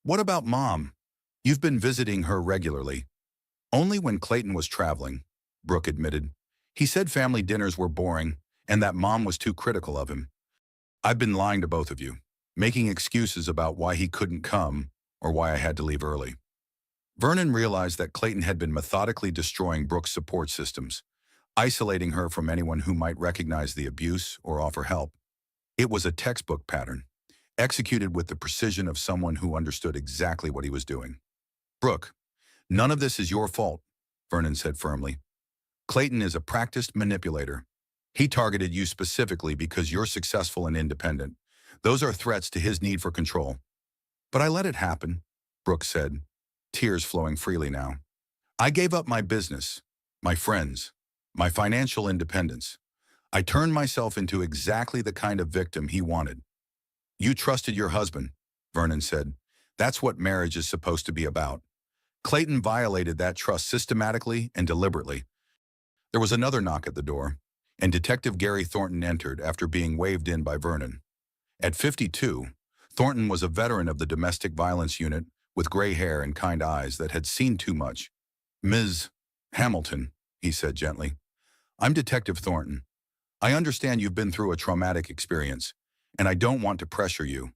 What about Mom? You've been visiting her regularly. Only when Clayton was traveling, Brooke admitted. He said family dinners were boring and that Mom was too critical of him. I've been lying to both of you, making excuses about why he couldn't come or why I had to leave early. Vernon realized that Clayton had been methodically destroying Brooke's support systems, isolating her from anyone who might recognize the abuse or offer help. It was a textbook pattern, executed with the precision of someone who understood exactly what he was doing. Brooke, none of this is your fault, Vernon said firmly. Clayton is a practiced manipulator. He targeted you specifically because you're successful and independent. Those are threats to his need for control. But I let it happen, Brooke said, tears flowing freely now. I gave up my business, my friends, my financial independence. I turned myself into exactly the kind of victim he wanted. You trusted your husband, Vernon said. That's what marriage is supposed to be about. Clayton violated that trust systematically and deliberately. There was another knock at the door, and Detective Gary Thornton entered after being waved in by Vernon. At 52, Thornton was a veteran of the domestic violence unit with gray hair and kind eyes that had seen too much. Ms. Hamilton, he said gently, I'm Detective Thornton. I understand you've been through a traumatic experience, and I don't want to pressure you.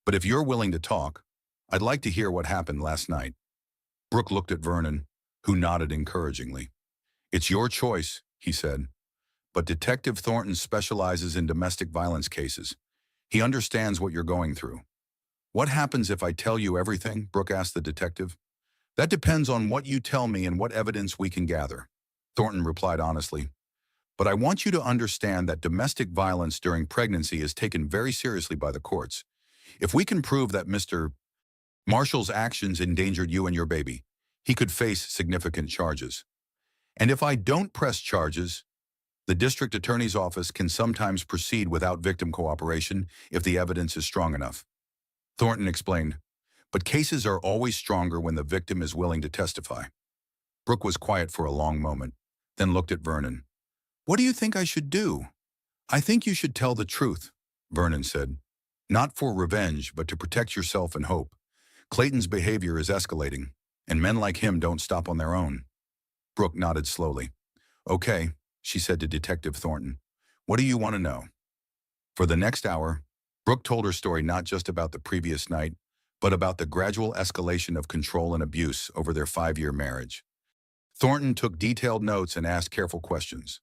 But if you're willing to talk, I'd like to hear what happened last night. Brooke looked at Vernon, who nodded encouragingly. It's your choice, he said. But Detective Thornton specializes in domestic violence cases. He understands what you're going through. What happens if I tell you everything? Brooke asked the detective. That depends on what you tell me and what evidence we can gather, Thornton replied honestly. But I want you to understand that domestic violence during pregnancy is taken very seriously by the courts. If we can prove that Mr. Marshall's actions endangered you and your baby, he could face significant charges. And if I don't press charges, the district attorney's office can sometimes proceed without victim cooperation if the evidence is strong enough. Thornton explained, but cases are always stronger when the victim is willing to testify. Brooke was quiet for a long moment, then looked at Vernon. What do you think I should do? I think you should tell the truth, Vernon said. Not for revenge, but to protect yourself and Hope. Clayton's behavior is escalating, and men like him don't stop on their own. Brooke nodded slowly. Okay, she said to Detective Thornton. What do you want to know? For the next hour, Brooke told her story not just about the previous night, but about the gradual escalation of control and abuse over their 5-year marriage. Thornton took detailed notes and asked careful questions,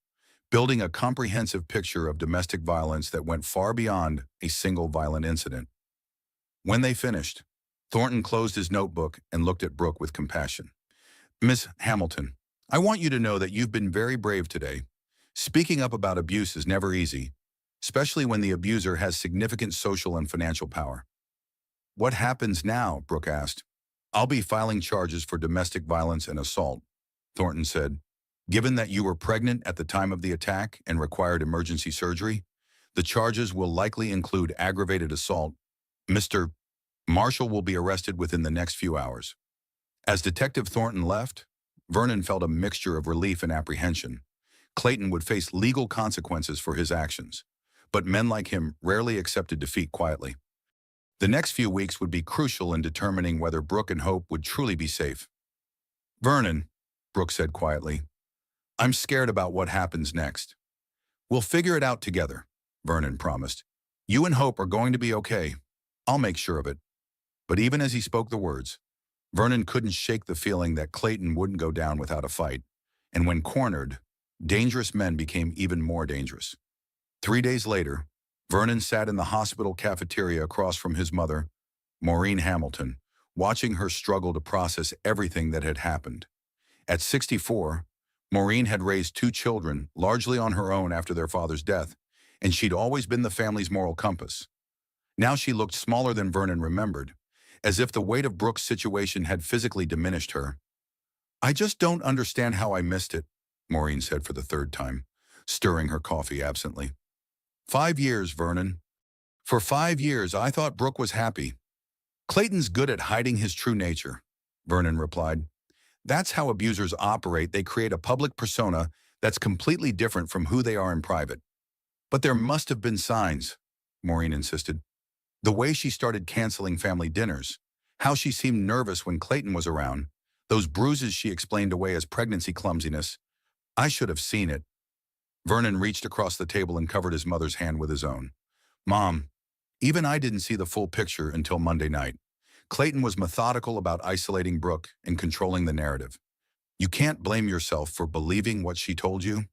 building a comprehensive picture of domestic violence that went far beyond a single violent incident. When they finished, Thornton closed his notebook and looked at Brooke with compassion. Miss Hamilton, I want you to know that you've been very brave today. Speaking up about abuse is never easy, especially when the abuser has significant social and financial power. What happens now? Brooke asked. I'll be filing charges for domestic violence and assault, Thornton said. Given that you were pregnant at the time of the attack and required emergency surgery, the charges will likely include aggravated assault. Mr. Marshall will be arrested within the next few hours. As Detective Thornton left, Vernon felt a mixture of relief and apprehension. Clayton would face legal consequences for his actions, but men like him rarely accepted defeat quietly. The next few weeks would be crucial in determining whether Brooke and Hope would truly be safe. Vernon, Brooke said quietly, I'm scared about what happens next. We'll figure it out together, Vernon promised. You and Hope are going to be okay. I'll make sure of it. But even as he spoke the words, Vernon couldn't shake the feeling that Clayton wouldn't go down without a fight, and when cornered, dangerous men became even more dangerous. 3 days later, Vernon sat in the hospital cafeteria across from his mother, Maureen Hamilton, watching her struggle to process everything that had happened. At 64, Maureen had raised 2 children, largely on her own after their father's death, and she'd always been the family's moral compass. Now she looked smaller than Vernon remembered, as if the weight of Brooke's situation had physically diminished her. I just don't understand how I missed it, Maureen said for the 3rd time, stirring her coffee absently. 5 years, Vernon. For 5 years, I thought Brooke was happy. Clayton's good at hiding his true nature, Vernon replied. That's how abusers operate. They create a public persona that's completely different from who they are in private. But there must have been signs, Maureen insisted. The way she started canceling family dinners, how she seemed nervous when Clayton was around, those bruises she explained away as pregnancy clumsiness. I should have seen it. Vernon reached across the table and covered his mother's hand with his own. Mom, even I didn't see the full picture until Monday night. Clayton was methodical about isolating Brooke and controlling the narrative. You can't blame yourself for believing what she told you.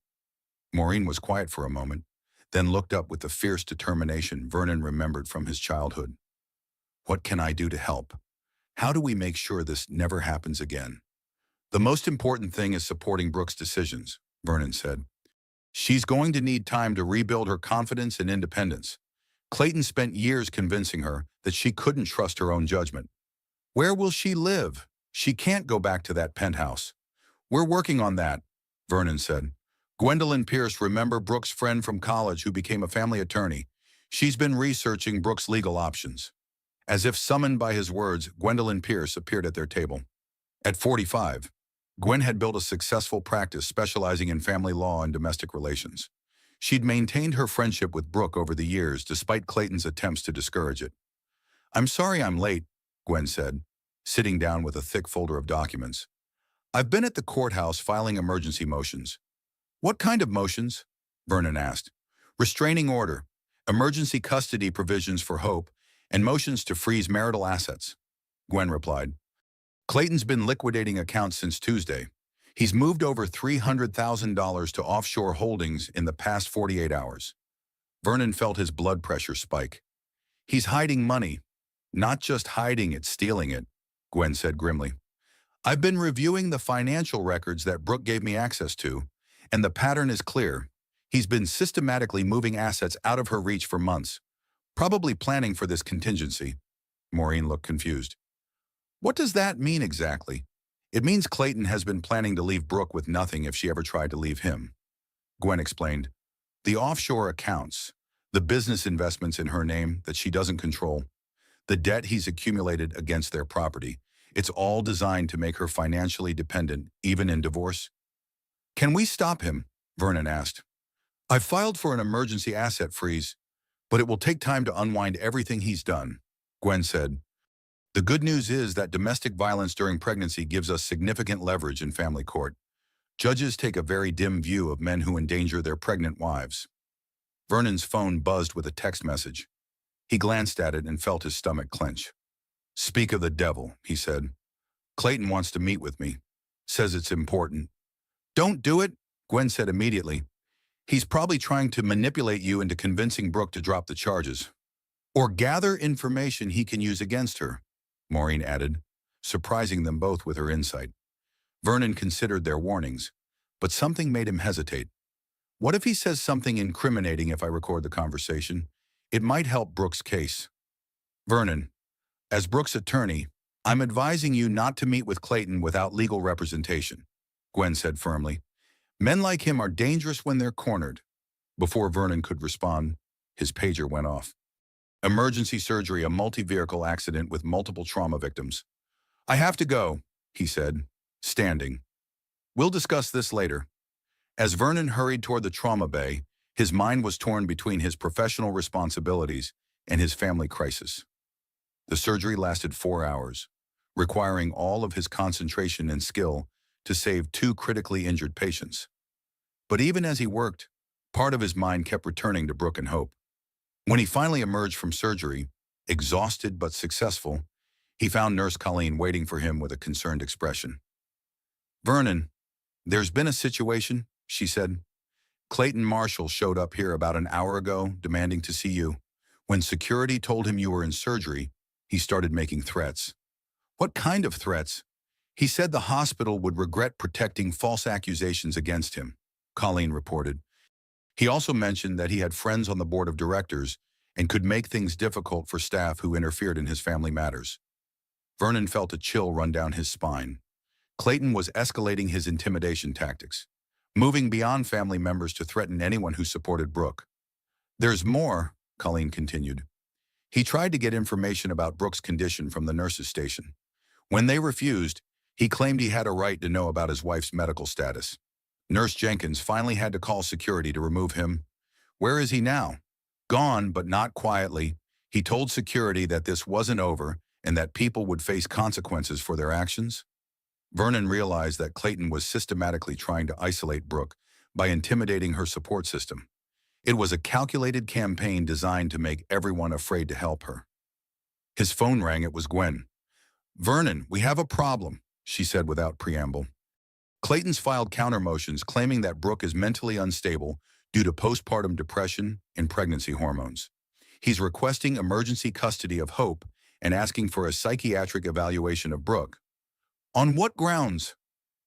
Maureen was quiet for a moment, then looked up with the fierce determination Vernon remembered from his childhood. What can I do to help? How do we make sure this never happens again? The most important thing is supporting Brooke's decisions, Vernon said. She's going to need time to rebuild her confidence and independence. Clayton spent years convincing her that she couldn't trust her own judgment. Where will she live? She can't go back to that penthouse. We're working on that, Vernon said. Gwendolyn Pierce, remember Brooke's friend from college who became a family attorney? She's been researching Brooke's legal options. As if summoned by his words, Gwendolyn Pierce appeared at their table. At 45, Gwen had built a successful practice specializing in family law and domestic relations. She'd maintained her friendship with Brooke over the years despite Clayton's attempts to discourage it. I'm sorry I'm late, Gwen said, sitting down with a thick folder of documents. I've been at the courthouse filing emergency motions. What kind of motions? Vernon asked. Restraining order, emergency custody provisions for Hope, and motions to freeze marital assets, Gwen replied. Clayton's been liquidating accounts since Tuesday. He's moved over $300,000 to offshore holdings in the past 48 hours. Vernon felt his blood pressure spike. He's hiding money. Not just hiding it, stealing it, Gwen said grimly. I've been reviewing the financial records that Brooke gave me access to, and the pattern is clear. He's been systematically moving assets out of her reach for months, probably planning for this contingency. Maureen looked confused. What does that mean exactly? It means Clayton has been planning to leave Brooke with nothing if she ever tried to leave him. Gwen explained. The offshore accounts, the business investments in her name that she doesn't control, the debt he's accumulated against their property, it's all designed to make her financially dependent, even in divorce. Can we stop him? Vernon asked. I've filed for an emergency asset freeze, but it will take time to unwind everything he's done, Gwen said. The good news is that domestic violence during pregnancy gives us significant leverage in family court. Judges take a very dim view of men who endanger their pregnant wives. Vernon's phone buzzed with a text message. He glanced at it and felt his stomach clench. Speak of the devil, he said. Clayton wants to meet with me. Says it's important. Don't do it, Gwen said immediately. He's probably trying to manipulate you into convincing Brooke to drop the charges. Or gather information he can use against her, Maureen added, surprising them both with her insight. Vernon considered their warnings, but something made him hesitate. What if he says something incriminating if I record the conversation? It might help Brooke's case. Vernon, as Brooke's attorney, I'm advising you not to meet with Clayton without legal representation, Gwen said firmly. Men like him are dangerous when they're cornered. Before Vernon could respond, his pager went off. Emergency surgery, a multi-vehicle accident with multiple trauma victims. I have to go, he said, standing. We'll discuss this later. As Vernon hurried toward the trauma bay, his mind was torn between his professional responsibilities and his family crisis. The surgery lasted 4 hours, requiring all of his concentration and skill to save 2 critically injured patients. But even as he worked, part of his mind kept returning to Brooke and Hope. When he finally emerged from surgery, exhausted but successful, he found Nurse Colleen waiting for him with a concerned expression. Vernon, there's been a situation, she said. Clayton Marshall showed up here about an hour ago, demanding to see you. When security told him you were in surgery, he started making threats. What kind of threats? He said the hospital would regret protecting false accusations against him, Colleen reported. He also mentioned that he had friends on the board of directors and could make things difficult for staff who interfered in his family matters. Vernon felt a chill run down his spine. Clayton was escalating his intimidation tactics, moving beyond family members to threaten anyone who supported Brooke. There's more, Colleen continued. He tried to get information about Brooke's condition from the nurses' station. When they refused, he claimed he had a right to know about his wife's medical status. Nurse Jenkins finally had to call security to remove him. Where is he now? Gone, but not quietly. He told security that this wasn't over and that people would face consequences for their actions. Vernon realized that Clayton was systematically trying to isolate Brooke by intimidating her support system. It was a calculated campaign designed to make everyone afraid to help her. His phone rang. It was Gwen. Vernon, we have a problem, she said without preamble. Clayton's filed countermotions claiming that Brooke is mentally unstable due to postpartum depression and pregnancy hormones. He's requesting emergency custody of Hope and asking for a psychiatric evaluation of Brooke. On what grounds?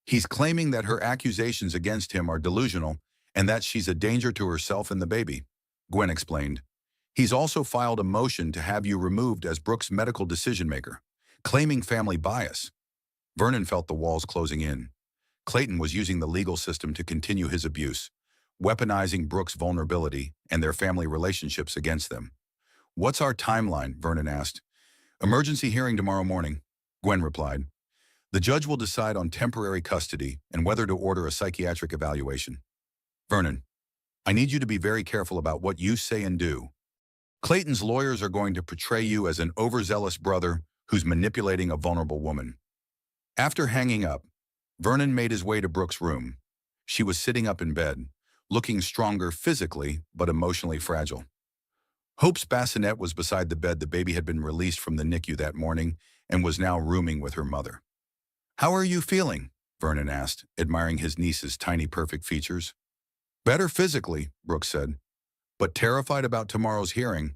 He's claiming that her accusations against him are delusional and that she's a danger to herself and the baby, Gwen explained. He's also filed a motion to have you removed as Brooke's medical decision-maker, claiming family bias. Vernon felt the walls closing in. Clayton was using the legal system to continue his abuse, weaponizing Brooke's vulnerability and their family relationships against them. What's our timeline? Vernon asked. Emergency hearing tomorrow morning, Gwen replied. The judge will decide on temporary custody and whether to order a psychiatric evaluation. Vernon, I need you to be very careful about what you say and do. Clayton's lawyers are going to portray you as an overzealous brother who's manipulating a vulnerable woman. After hanging up, Vernon made his way to Brooke's room. She was sitting up in bed, looking stronger physically but emotionally fragile. Hope's bassinet was beside the bed. The baby had been released from the NICU that morning and was now rooming with her mother. How are you feeling? Vernon asked, admiring his niece's tiny, perfect features. Better physically, Brooke said, but terrified about tomorrow's hearing.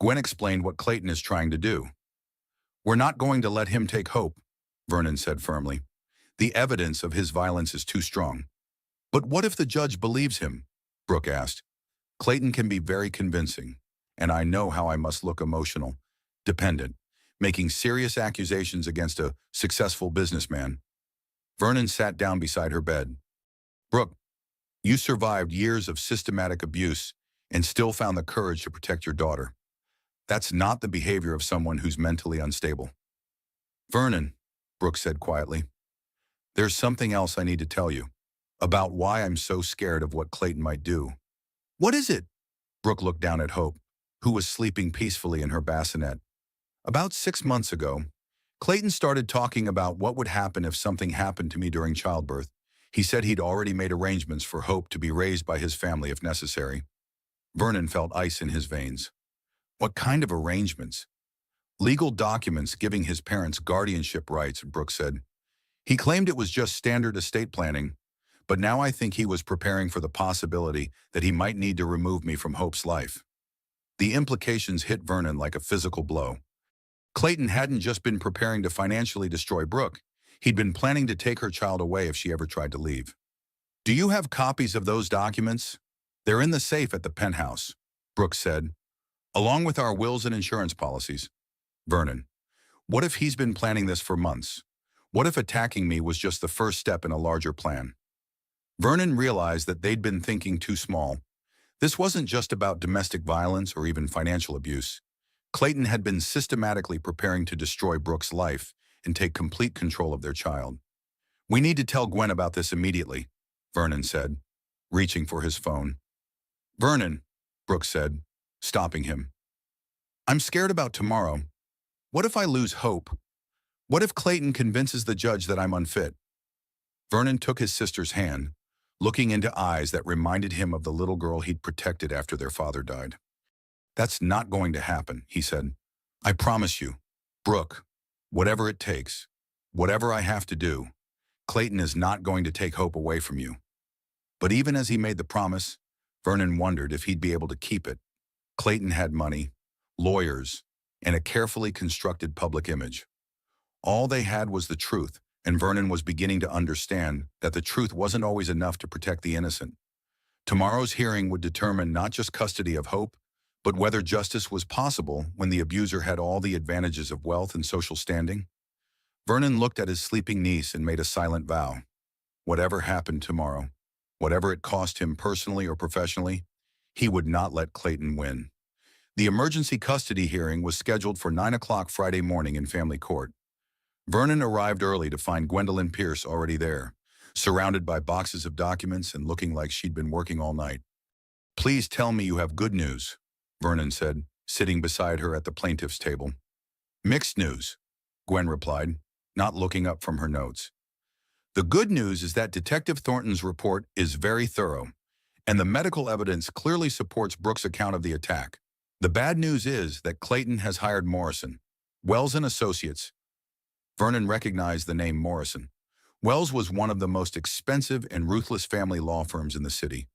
Gwen explained what Clayton is trying to do. We're not going to let him take Hope, Vernon said firmly. The evidence of his violence is too strong. But what if the judge believes him? Brooke asked. Clayton can be very convincing, and I know how I must look emotional, dependent, making serious accusations against a successful businessman. Vernon sat down beside her bed. Brooke, you survived years of systematic abuse and still found the courage to protect your daughter. That's not the behavior of someone who's mentally unstable. Vernon, Brooke said quietly, there's something else I need to tell you about why I'm so scared of what Clayton might do. What is it? Brooke looked down at Hope, who was sleeping peacefully in her bassinet. About 6 months ago, Clayton started talking about what would happen if something happened to me during childbirth. He said he'd already made arrangements for Hope to be raised by his family if necessary. Vernon felt ice in his veins. What kind of arrangements? Legal documents giving his parents guardianship rights, Brooke said. He claimed it was just standard estate planning, but now I think he was preparing for the possibility that he might need to remove me from Hope's life. The implications hit Vernon like a physical blow. Clayton hadn't just been preparing to financially destroy Brooke. He'd been planning to take her child away if she ever tried to leave. Do you have copies of those documents? They're in the safe at the penthouse, Brooke said, along with our wills and insurance policies. Vernon, what if he's been planning this for months? What if attacking me was just the first step in a larger plan? Vernon realized that they'd been thinking too small. This wasn't just about domestic violence or even financial abuse. Clayton had been systematically preparing to destroy Brooke's life and take complete control of their child. We need to tell Gwen about this immediately, Vernon said, reaching for his phone. Vernon, Brooke said, stopping him. I'm scared about tomorrow. What if I lose hope? What if Clayton convinces the judge that I'm unfit? Vernon took his sister's hand, looking into eyes that reminded him of the little girl he'd protected after their father died. That's not going to happen, he said. I promise you, Brooke, whatever it takes, whatever I have to do, Clayton is not going to take hope away from you. But even as he made the promise, Vernon wondered if he'd be able to keep it. Clayton had money, lawyers, and a carefully constructed public image. All they had was the truth, and Vernon was beginning to understand that the truth wasn't always enough to protect the innocent. Tomorrow's hearing would determine not just custody of Hope, but whether justice was possible when the abuser had all the advantages of wealth and social standing. Vernon looked at his sleeping niece and made a silent vow. Whatever happened tomorrow, whatever it cost him personally or professionally, he would not let Clayton win. The emergency custody hearing was scheduled for 9 o'clock Friday morning in family court. Vernon arrived early to find Gwendolyn Pierce already there, surrounded by boxes of documents and looking like she'd been working all night. Please tell me you have good news, Vernon said, sitting beside her at the plaintiff's table. Mixed news, Gwen replied, not looking up from her notes. The good news is that Detective Thornton's report is very thorough, and the medical evidence clearly supports Brooke's account of the attack. The bad news is that Clayton has hired Morrison, Wells and Associates. Vernon recognized the name Morrison. Wells was one of the most expensive and ruthless family law firms in the city.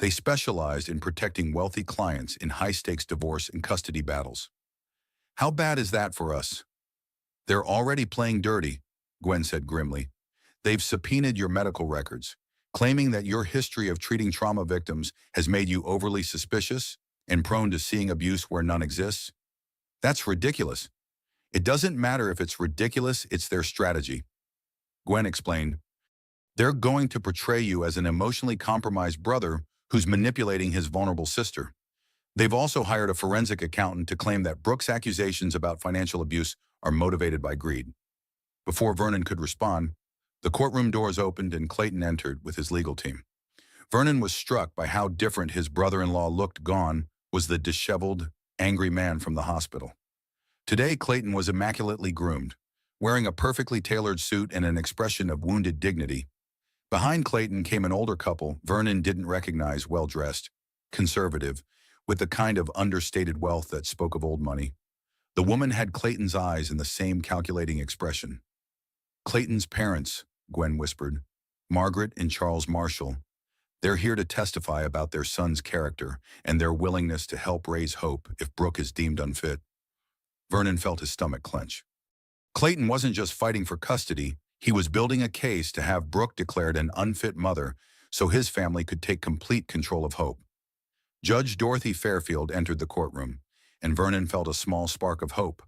They specialized in protecting wealthy clients in high-stakes divorce and custody battles. How bad is that for us? They're already playing dirty, Gwen said grimly. They've subpoenaed your medical records, claiming that your history of treating trauma victims has made you overly suspicious and prone to seeing abuse where none exists. That's ridiculous. It doesn't matter if it's ridiculous, it's their strategy. Gwen explained, they're going to portray you as an emotionally compromised brother who's manipulating his vulnerable sister. They've also hired a forensic accountant to claim that Brooke's accusations about financial abuse are motivated by greed. Before Vernon could respond, the courtroom doors opened and Clayton entered with his legal team. Vernon was struck by how different his brother-in-law looked. Gone was the disheveled, angry man from the hospital. Today, Clayton was immaculately groomed, wearing a perfectly tailored suit and an expression of wounded dignity. Behind Clayton came an older couple Vernon didn't recognize, well-dressed, conservative, with the kind of understated wealth that spoke of old money. The woman had Clayton's eyes and the same calculating expression. Clayton's parents, Gwen whispered, Margaret and Charles Marshall. They're here to testify about their son's character and their willingness to help raise Hope if Brooke is deemed unfit. Vernon felt his stomach clench. Clayton wasn't just fighting for custody, he was building a case to have Brooke declared an unfit mother so his family could take complete control of Hope. Judge Dorothy Fairfield entered the courtroom, and Vernon felt a small spark of hope.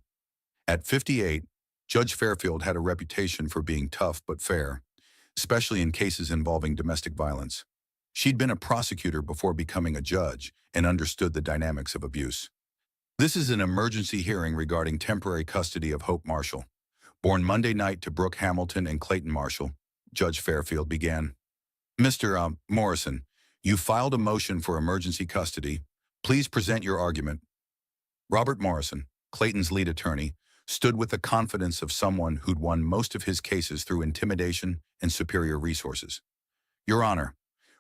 At 58, Judge Fairfield had a reputation for being tough but fair, especially in cases involving domestic violence. She'd been a prosecutor before becoming a judge and understood the dynamics of abuse. This is an emergency hearing regarding temporary custody of Hope Marshall. Born Monday night to Brooke Hamilton and Clayton Marshall, Judge Fairfield began. Mr. Morrison, you filed a motion for emergency custody. Please present your argument. Robert Morrison, Clayton's lead attorney, stood with the confidence of someone who'd won most of his cases through intimidation and superior resources. Your Honor,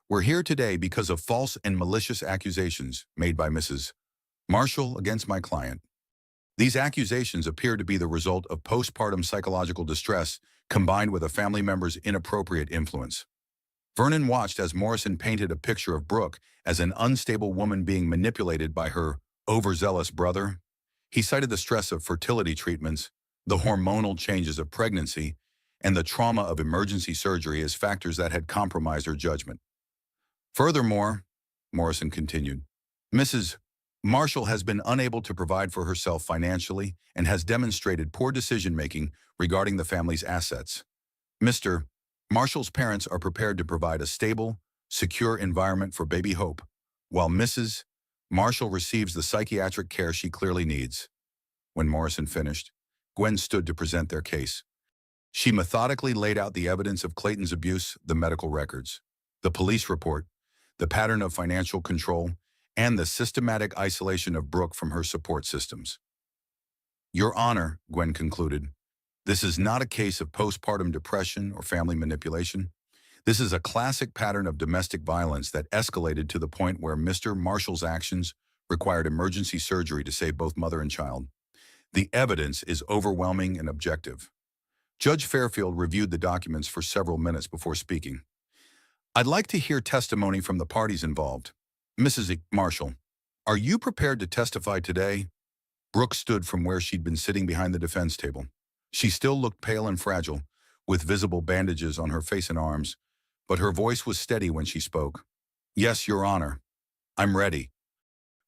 we're here today because of false and malicious accusations made by Mrs. Marshall against my client. These accusations appear to be the result of postpartum psychological distress combined with a family member's inappropriate influence. Vernon watched as Morrison painted a picture of Brooke as an unstable woman being manipulated by her overzealous brother. He cited the stress of fertility treatments, the hormonal changes of pregnancy, and the trauma of emergency surgery as factors that had compromised her judgment. Furthermore, Morrison continued, Mrs. Marshall has been unable to provide for herself financially and has demonstrated poor decision-making regarding the family's assets. Mr. Marshall's parents are prepared to provide a stable, secure environment for baby Hope, while Mrs. Marshall receives the psychiatric care she clearly needs. When Morrison finished, Gwen stood to present their case. She methodically laid out the evidence of Clayton's abuse, the medical records, the police report, the pattern of financial control, and the systematic isolation of Brooke from her support systems. Your Honor, Gwen concluded, this is not a case of postpartum depression or family manipulation. This is a classic pattern of domestic violence that escalated to the point where Mr. Marshall's actions required emergency surgery to save both mother and child. The evidence is overwhelming and objective. Judge Fairfield reviewed the documents for several minutes before speaking. I'd like to hear testimony from the parties involved. Mrs. Marshall, are you prepared to testify today? Brooke stood from where she'd been sitting behind the defense table. She still looked pale and fragile, with visible bandages on her face and arms, but her voice was steady when she spoke. Yes, Your Honor. I'm ready.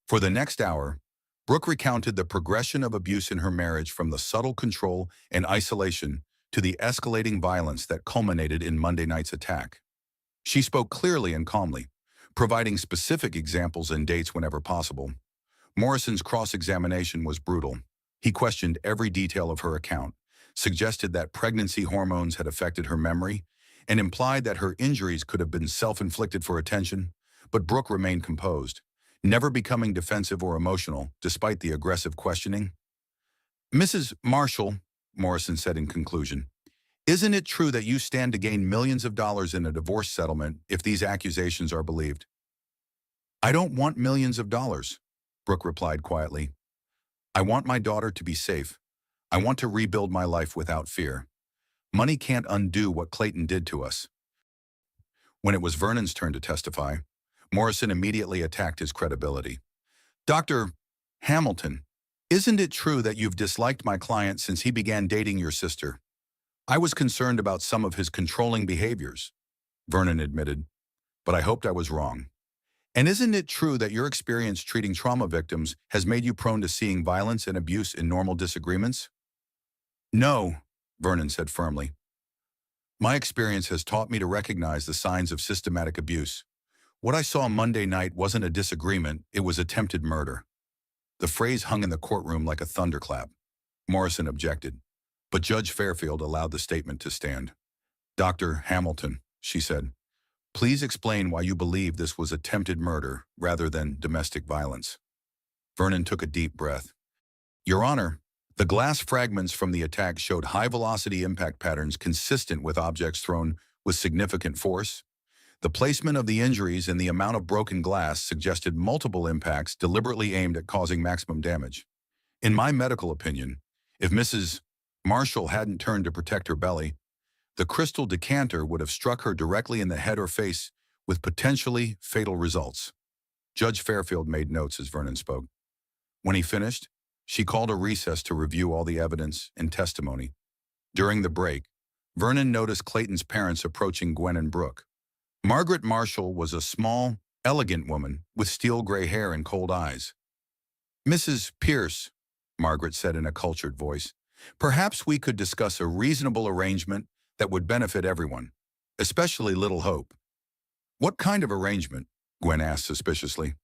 For the next hour, Brooke recounted the progression of abuse in her marriage from the subtle control and isolation to the escalating violence that culminated in Monday night's attack. She spoke clearly and calmly, providing specific examples and dates whenever possible. Morrison's cross-examination was brutal. He questioned every detail of her account, suggested that pregnancy hormones had affected her memory, and implied that her injuries could have been self-inflicted for attention, but Brooke remained composed, never becoming defensive or emotional despite the aggressive questioning. Mrs. Marshall, Morrison said in conclusion, isn't it true that you stand to gain millions of dollars in a divorce settlement if these accusations are believed? I don't want millions of dollars, Brooke replied quietly. I want my daughter to be safe. I want to rebuild my life without fear. Money can't undo what Clayton did to us. When it was Vernon's turn to testify, Morrison immediately attacked his credibility. Dr. Hamilton, isn't it true that you've disliked my client since he began dating your sister? I was concerned about some of his controlling behaviors, Vernon admitted, but I hoped I was wrong. And isn't it true that your experience treating trauma victims has made you prone to seeing violence and abuse in normal disagreements? No, Vernon said firmly. My experience has taught me to recognize the signs of systematic abuse. What I saw Monday night wasn't a disagreement, it was attempted murder. The phrase hung in the courtroom like a thunderclap. Morrison objected, but Judge Fairfield allowed the statement to stand. Dr. Hamilton, she said, please explain why you believe this was attempted murder rather than domestic violence. Vernon took a deep breath. Your Honor, the glass fragments from the attack showed high-velocity impact patterns consistent with objects thrown with significant force. The placement of the injuries and the amount of broken glass suggested multiple impacts deliberately aimed at causing maximum damage. In my medical opinion, if Mrs. Marshall hadn't turned to protect her belly, the crystal decanter would have struck her directly in the head or face with potentially fatal results. Judge Fairfield made notes as Vernon spoke. When he finished, she called a recess to review all the evidence and testimony. During the break, Vernon noticed Clayton's parents approaching Gwen and Brooke. Margaret Marshall was a small, elegant woman with steel gray hair and cold eyes. "Mrs. Pierce," Margaret said in a cultured voice, "perhaps we could discuss a reasonable arrangement that would benefit everyone, especially little Hope." "What kind of arrangement?" Gwen asked suspiciously.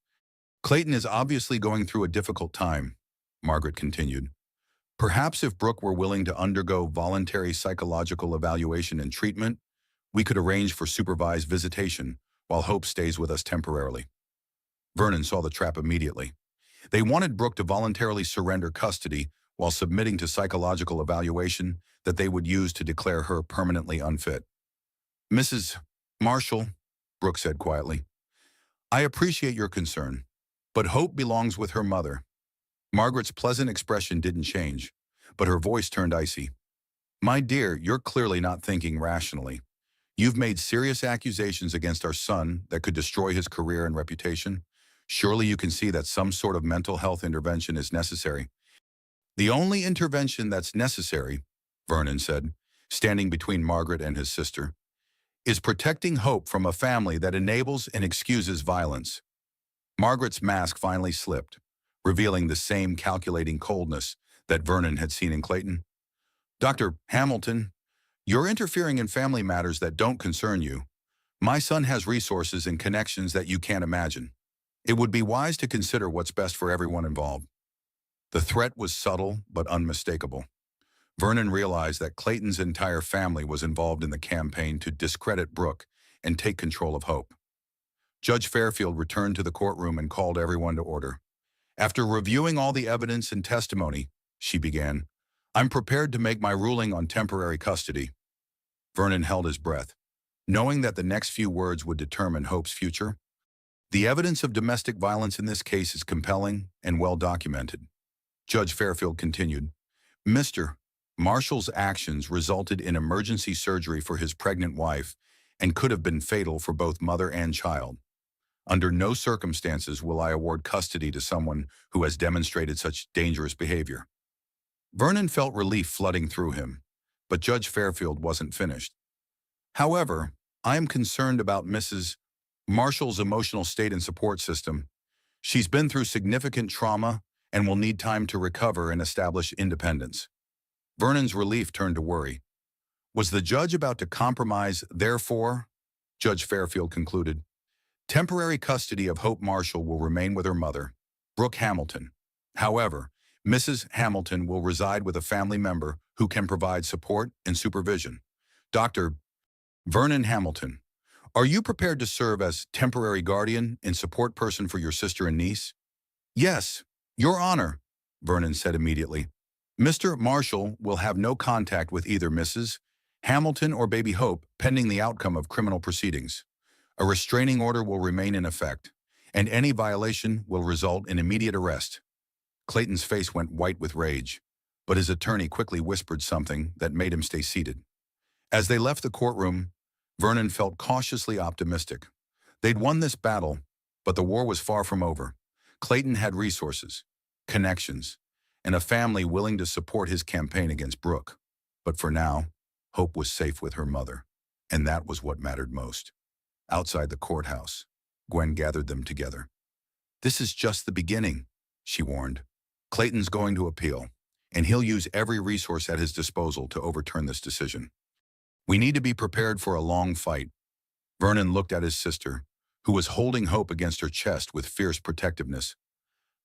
"Clayton is obviously going through a difficult time," Margaret continued. "Perhaps if Brooke were willing to undergo voluntary psychological evaluation and treatment, we could arrange for supervised visitation while Hope stays with us temporarily." Vernon saw the trap immediately. They wanted Brooke to voluntarily surrender custody while submitting to psychological evaluation that they would use to declare her permanently unfit. "Mrs. Marshall," Brooke said quietly, "I appreciate your concern, but Hope belongs with her mother." Margaret's pleasant expression didn't change, but her voice turned icy. "My dear, you're clearly not thinking rationally. You've made serious accusations against our son that could destroy his career and reputation. Surely you can see that some sort of mental health intervention is necessary." "The only intervention that's necessary," Vernon said, standing between Margaret and his sister, "is protecting Hope from a family that enables and excuses violence." Margaret's mask finally slipped, revealing the same calculating coldness that Vernon had seen in Clayton. "Dr. Hamilton, you're interfering in family matters that don't concern you. My son has resources and connections that you can't imagine. It would be wise to consider what's best for everyone involved." The threat was subtle but unmistakable. Vernon realized that Clayton's entire family was involved in the campaign to discredit Brooke and take control of Hope. Judge Fairfield returned to the courtroom and called everyone to order. "After reviewing all the evidence and testimony," she began, "I'm prepared to make my ruling on temporary custody." Vernon held his breath, knowing that the next few words would determine Hope's future. "The evidence of domestic violence in this case is compelling and well documented." Judge Fairfield continued, "Mr. Marshall's actions resulted in emergency surgery for his pregnant wife and could have been fatal for both mother and child. Under no circumstances will I award custody to someone who has demonstrated such dangerous behavior." Vernon felt relief flooding through him, but Judge Fairfield wasn't finished. "However, I am concerned about Mrs. Marshall's emotional state and support system. She's been through significant trauma and will need time to recover and establish independence." Vernon's relief turned to worry. Was the judge about to compromise, therefore? Judge Fairfield concluded, "Temporary custody of Hope Marshall will remain with her mother, Brooke Hamilton. However, Mrs. Hamilton will reside with a family member who can provide support and supervision. Dr. Vernon Hamilton, are you prepared to serve as temporary guardian and support person for your sister and niece?" "Yes, Your Honor," Vernon said immediately. "Mr. Marshall will have no contact with either Mrs. Hamilton or baby Hope pending the outcome of criminal proceedings. A restraining order will remain in effect, and any violation will result in immediate arrest." Clayton's face went white with rage, but his attorney quickly whispered something that made him stay seated. As they left the courtroom, Vernon felt cautiously optimistic. They'd won this battle, but the war was far from over. Clayton had resources, connections, and a family willing to support his campaign against Brooke. But for now, Hope was safe with her mother, and that was what mattered most. Outside the courthouse, Gwen gathered them together. "This is just the beginning," she warned. "Clayton's going to appeal, and he'll use every resource at his disposal to overturn this decision. We need to be prepared for a long fight." Vernon looked at his sister, who was holding Hope against her chest with fierce protectiveness.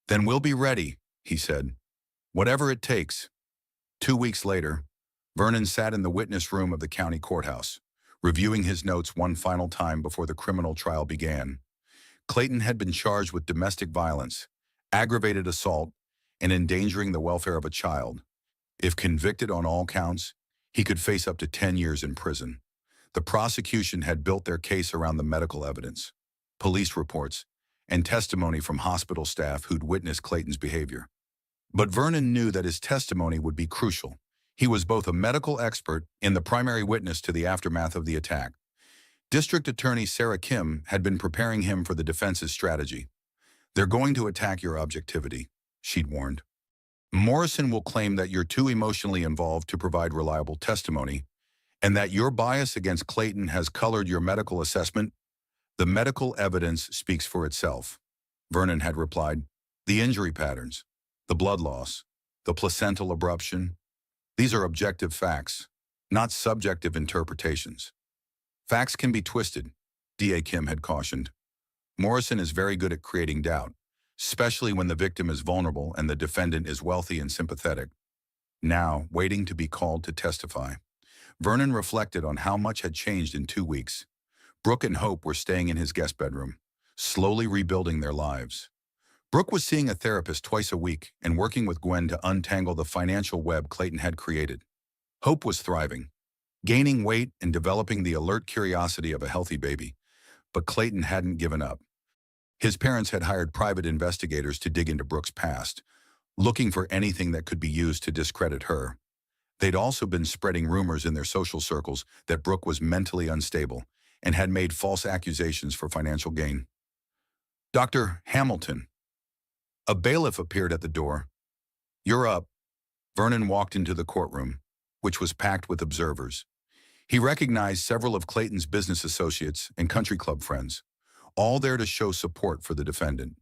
"Then we'll be ready," he said. "Whatever it takes." 2 weeks later, Vernon sat in the witness room of the county courthouse, reviewing his notes one final time before the criminal trial began. Clayton had been charged with domestic violence, aggravated assault, and endangering the welfare of a child. If convicted on all counts, he could face up to 10 years in prison. The prosecution had built their case around the medical evidence, police reports, and testimony from hospital staff who'd witnessed Clayton's behavior. But Vernon knew that his testimony would be crucial. He was both a medical expert and the primary witness to the aftermath of the attack. District Attorney Sarah Kim had been preparing him for the defense's strategy. "They're going to attack your objectivity," she'd warned. "Morrison will claim that you're too emotionally involved to provide reliable testimony, and that your bias against Clayton has colored your medical assessment The medical evidence speaks for itself. Vernon had replied, the injury patterns, the blood loss, the placental abruption, these are objective facts, not subjective interpretations. Facts can be twisted, D.A. Kim had cautioned. Morrison is very good at creating doubt, especially when the victim is vulnerable and the defendant is wealthy and sympathetic. Now, waiting to be called to testify, Vernon reflected on how much had changed in 2 weeks. Brooke and Hope were staying in his guest bedroom, slowly rebuilding their lives. Brooke was seeing a therapist twice a week and working with Gwen to untangle the financial web Clayton had created. Hope was thriving, gaining weight and developing the alert curiosity of a healthy baby. But Clayton hadn't given up. His parents had hired private investigators to dig into Brooke's past, looking for anything that could be used to discredit her. They'd also been spreading rumors in their social circles that Brooke was mentally unstable and had made false accusations for financial gain. Dr. Hamilton. A bailiff appeared at the door. You're up. Vernon walked into the courtroom, which was packed with observers. He recognized several of Clayton's business associates and country club friends, all there to show support for the defendant.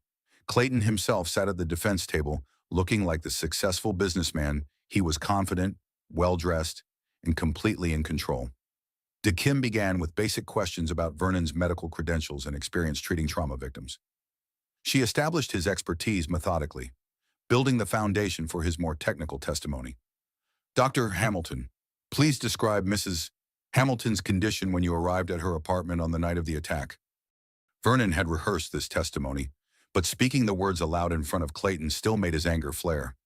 Clayton himself sat at the defense table, looking like the successful businessman. He was confident, well-dressed, and completely in control. Kim began with basic questions about Vernon's medical credentials and experience treating trauma victims. She established his expertise methodically, building the foundation for his more technical testimony. Dr. Hamilton, please describe Mrs. Hamilton's condition when you arrived at her apartment on the night of the attack. Vernon had rehearsed this testimony, but speaking the words aloud in front of Clayton still made his anger flare.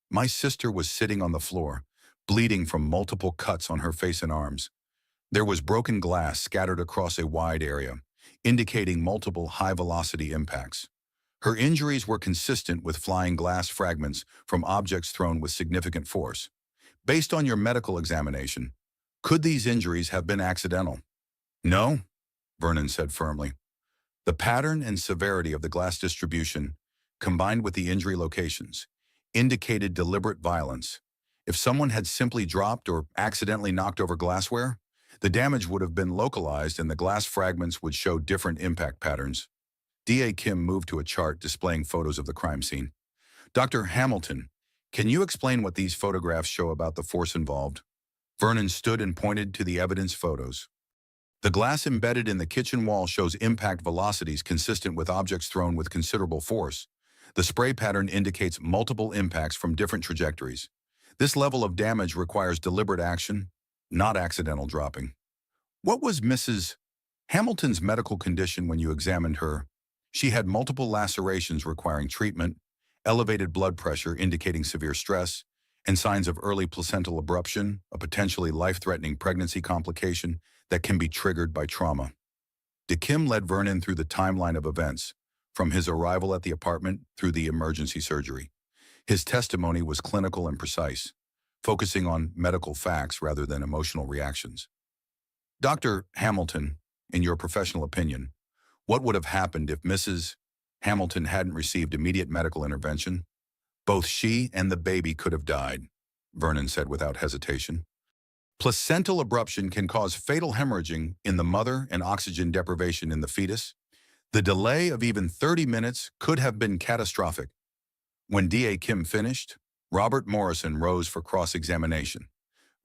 My sister was sitting on the floor, bleeding from multiple cuts on her face and arms. There was broken glass scattered across a wide area, indicating multiple high-velocity impacts. Her injuries were consistent with flying glass fragments from objects thrown with significant force. Based on your medical examination, could these injuries have been accidental? No, Vernon said firmly. The pattern and severity of the glass distribution, combined with the injury locations, indicated deliberate violence. If someone had simply dropped or accidentally knocked over glassware, the damage would have been localized and the glass fragments would show different impact patterns. D.A. Kim moved to a chart displaying photos of the crime scene. Dr. Hamilton, can you explain what these photographs show about the force involved? Vernon stood and pointed to the evidence photos. The glass embedded in the kitchen wall shows impact velocities consistent with objects thrown with considerable force. The spray pattern indicates multiple impacts from different trajectories. This level of damage requires deliberate action, not accidental dropping. What was Mrs. Hamilton's medical condition when you examined her? She had multiple lacerations requiring treatment, elevated blood pressure indicating severe stress, and signs of early placental abruption, a potentially life-threatening pregnancy complication that can be triggered by trauma. Kim led Vernon through the timeline of events, from his arrival at the apartment through the emergency surgery. His testimony was clinical and precise, focusing on medical facts rather than emotional reactions. Dr. Hamilton, in your professional opinion, what would have happened if Mrs. Hamilton hadn't received immediate medical intervention? Both she and the baby could have died, Vernon said without hesitation. Placental abruption can cause fatal hemorrhaging in the mother and oxygen deprivation in the fetus. The delay of even 30 minutes could have been catastrophic. When D.A. Kim finished, Robert Morrison rose for cross-examination.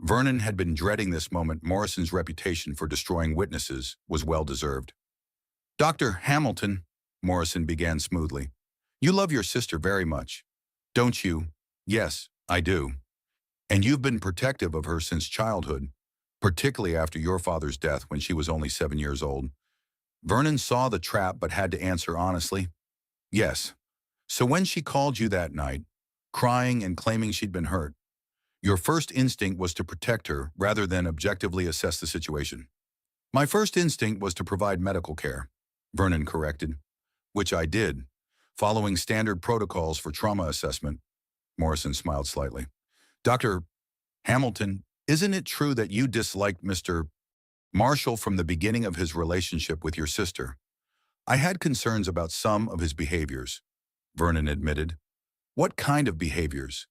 Vernon had been dreading this moment. Morrison's reputation for destroying witnesses was well-deserved. Dr. Hamilton, Morrison began smoothly, you love your sister very much, don't you? Yes, I do. And you've been protective of her since childhood, particularly after your father's death when she was only 7 years old. Vernon saw the trap but had to answer honestly. Yes. So when she called you that night, crying and claiming she'd been hurt, your first instinct was to protect her rather than objectively assess the situation. My first instinct was to provide medical care, Vernon corrected, which I did, following standard protocols for trauma assessment. Morrison smiled slightly. Dr. Hamilton, isn't it true that you disliked Mr. Marshall from the beginning of his relationship with your sister? I had concerns about some of his behaviors, Vernon admitted. What kind of behaviors?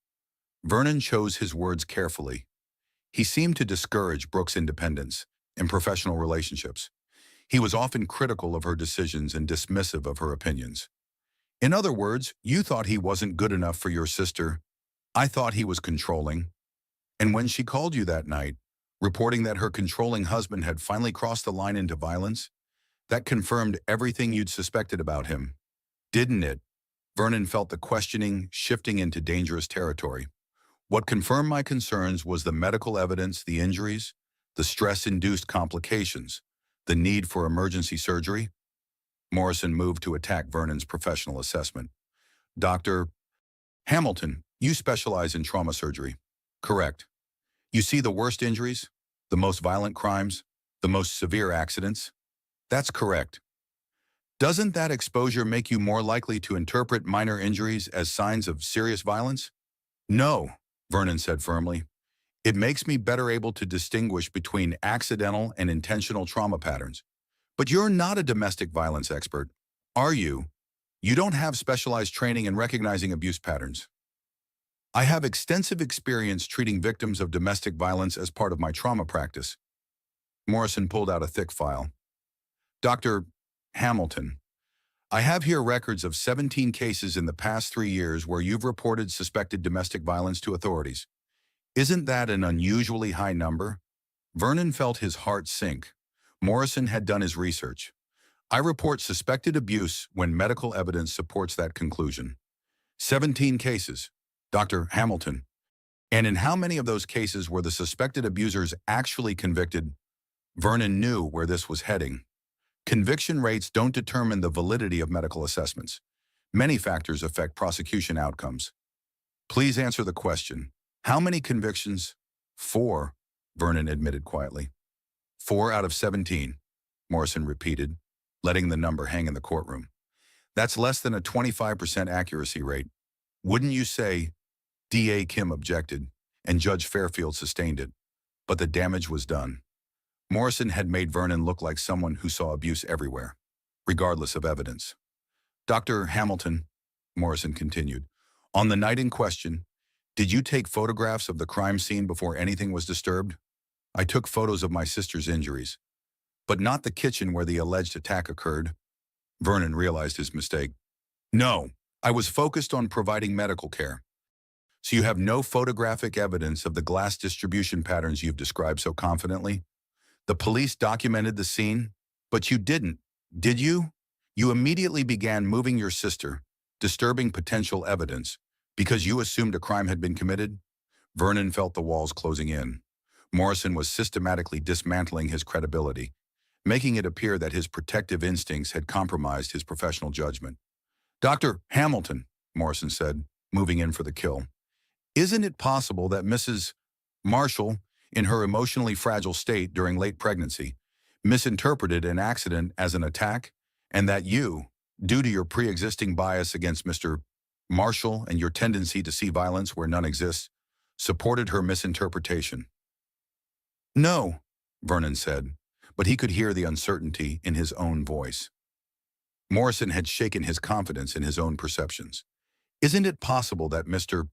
Vernon chose his words carefully. He seemed to discourage Brooke's independence in professional relationships. He was often critical of her decisions and dismissive of her opinions. In other words, you thought he wasn't good enough for your sister. I thought he was controlling. And when she called you that night, reporting that her controlling husband had finally crossed the line into violence, that confirmed everything you'd suspected about him, didn't it? Vernon felt the questioning shifting into dangerous territory. What confirmed my concerns was the medical evidence, the injuries, the stress-induced complications, the need for emergency surgery. Morrison moved to attack Vernon's professional assessment. Dr. Hamilton, you specialize in trauma surgery. Correct. You see the worst injuries, the most violent crimes, the most severe accidents? That's correct. Doesn't that exposure make you more likely to interpret minor injuries as signs of serious violence? No, Vernon said firmly. It makes me better able to distinguish between accidental and intentional trauma patterns. But you're not a domestic violence expert, are you? You don't have specialized training in recognizing abuse patterns. I have extensive experience treating victims of domestic violence as part of my trauma practice. Morrison pulled out a thick file. Dr. Hamilton, I have here records of 17 cases in the past 3 years where you've reported suspected domestic violence to authorities. Isn't that an unusually high number? Vernon felt his heart sink. Morrison had done his research. I report suspected abuse when medical evidence supports that conclusion. 17 cases, Dr. Hamilton. And in how many of those cases were the suspected abusers actually convicted? Vernon knew where this was heading. Conviction rates don't determine the validity of medical assessments. Many factors affect prosecution outcomes. Please answer the question. How many convictions? 4, Vernon admitted quietly. 4 out of 17, Morrison repeated, letting the number hang in the courtroom. That's less than a 25% accuracy rate. Wouldn't you say? D.A. Kim objected, and Judge Fairfield sustained it. But the damage was done. Morrison had made Vernon look like someone who saw abuse everywhere, regardless of evidence. Dr. Hamilton, Morrison continued, on the night in question, did you take photographs of the crime scene before anything was disturbed? I took photos of my sister's injuries, but not the kitchen where the alleged attack occurred. Vernon realized his mistake. No, I was focused on providing medical care. So you have no photographic evidence of the glass distribution patterns you've described so confidently? The police documented the scene, but you didn't, did you? You immediately began moving your sister, disturbing potential evidence, because you assumed a crime had been committed? Vernon felt the walls closing in. Morrison was systematically dismantling his credibility, making it appear that his protective instincts had compromised his professional judgment. Dr. Hamilton, Morrison said, moving in for the kill. Isn't it possible that Mrs. Marshall, in her emotionally fragile state during late pregnancy, misinterpreted an accident as an attack, and that you, due to your pre-existing bias against Mr. Marshall and your tendency to see violence where none exists, supported her misinterpretation? No, Vernon said, but he could hear the uncertainty in his own voice. Morrison had shaken his confidence in his own perceptions. Isn't it possible that Mr.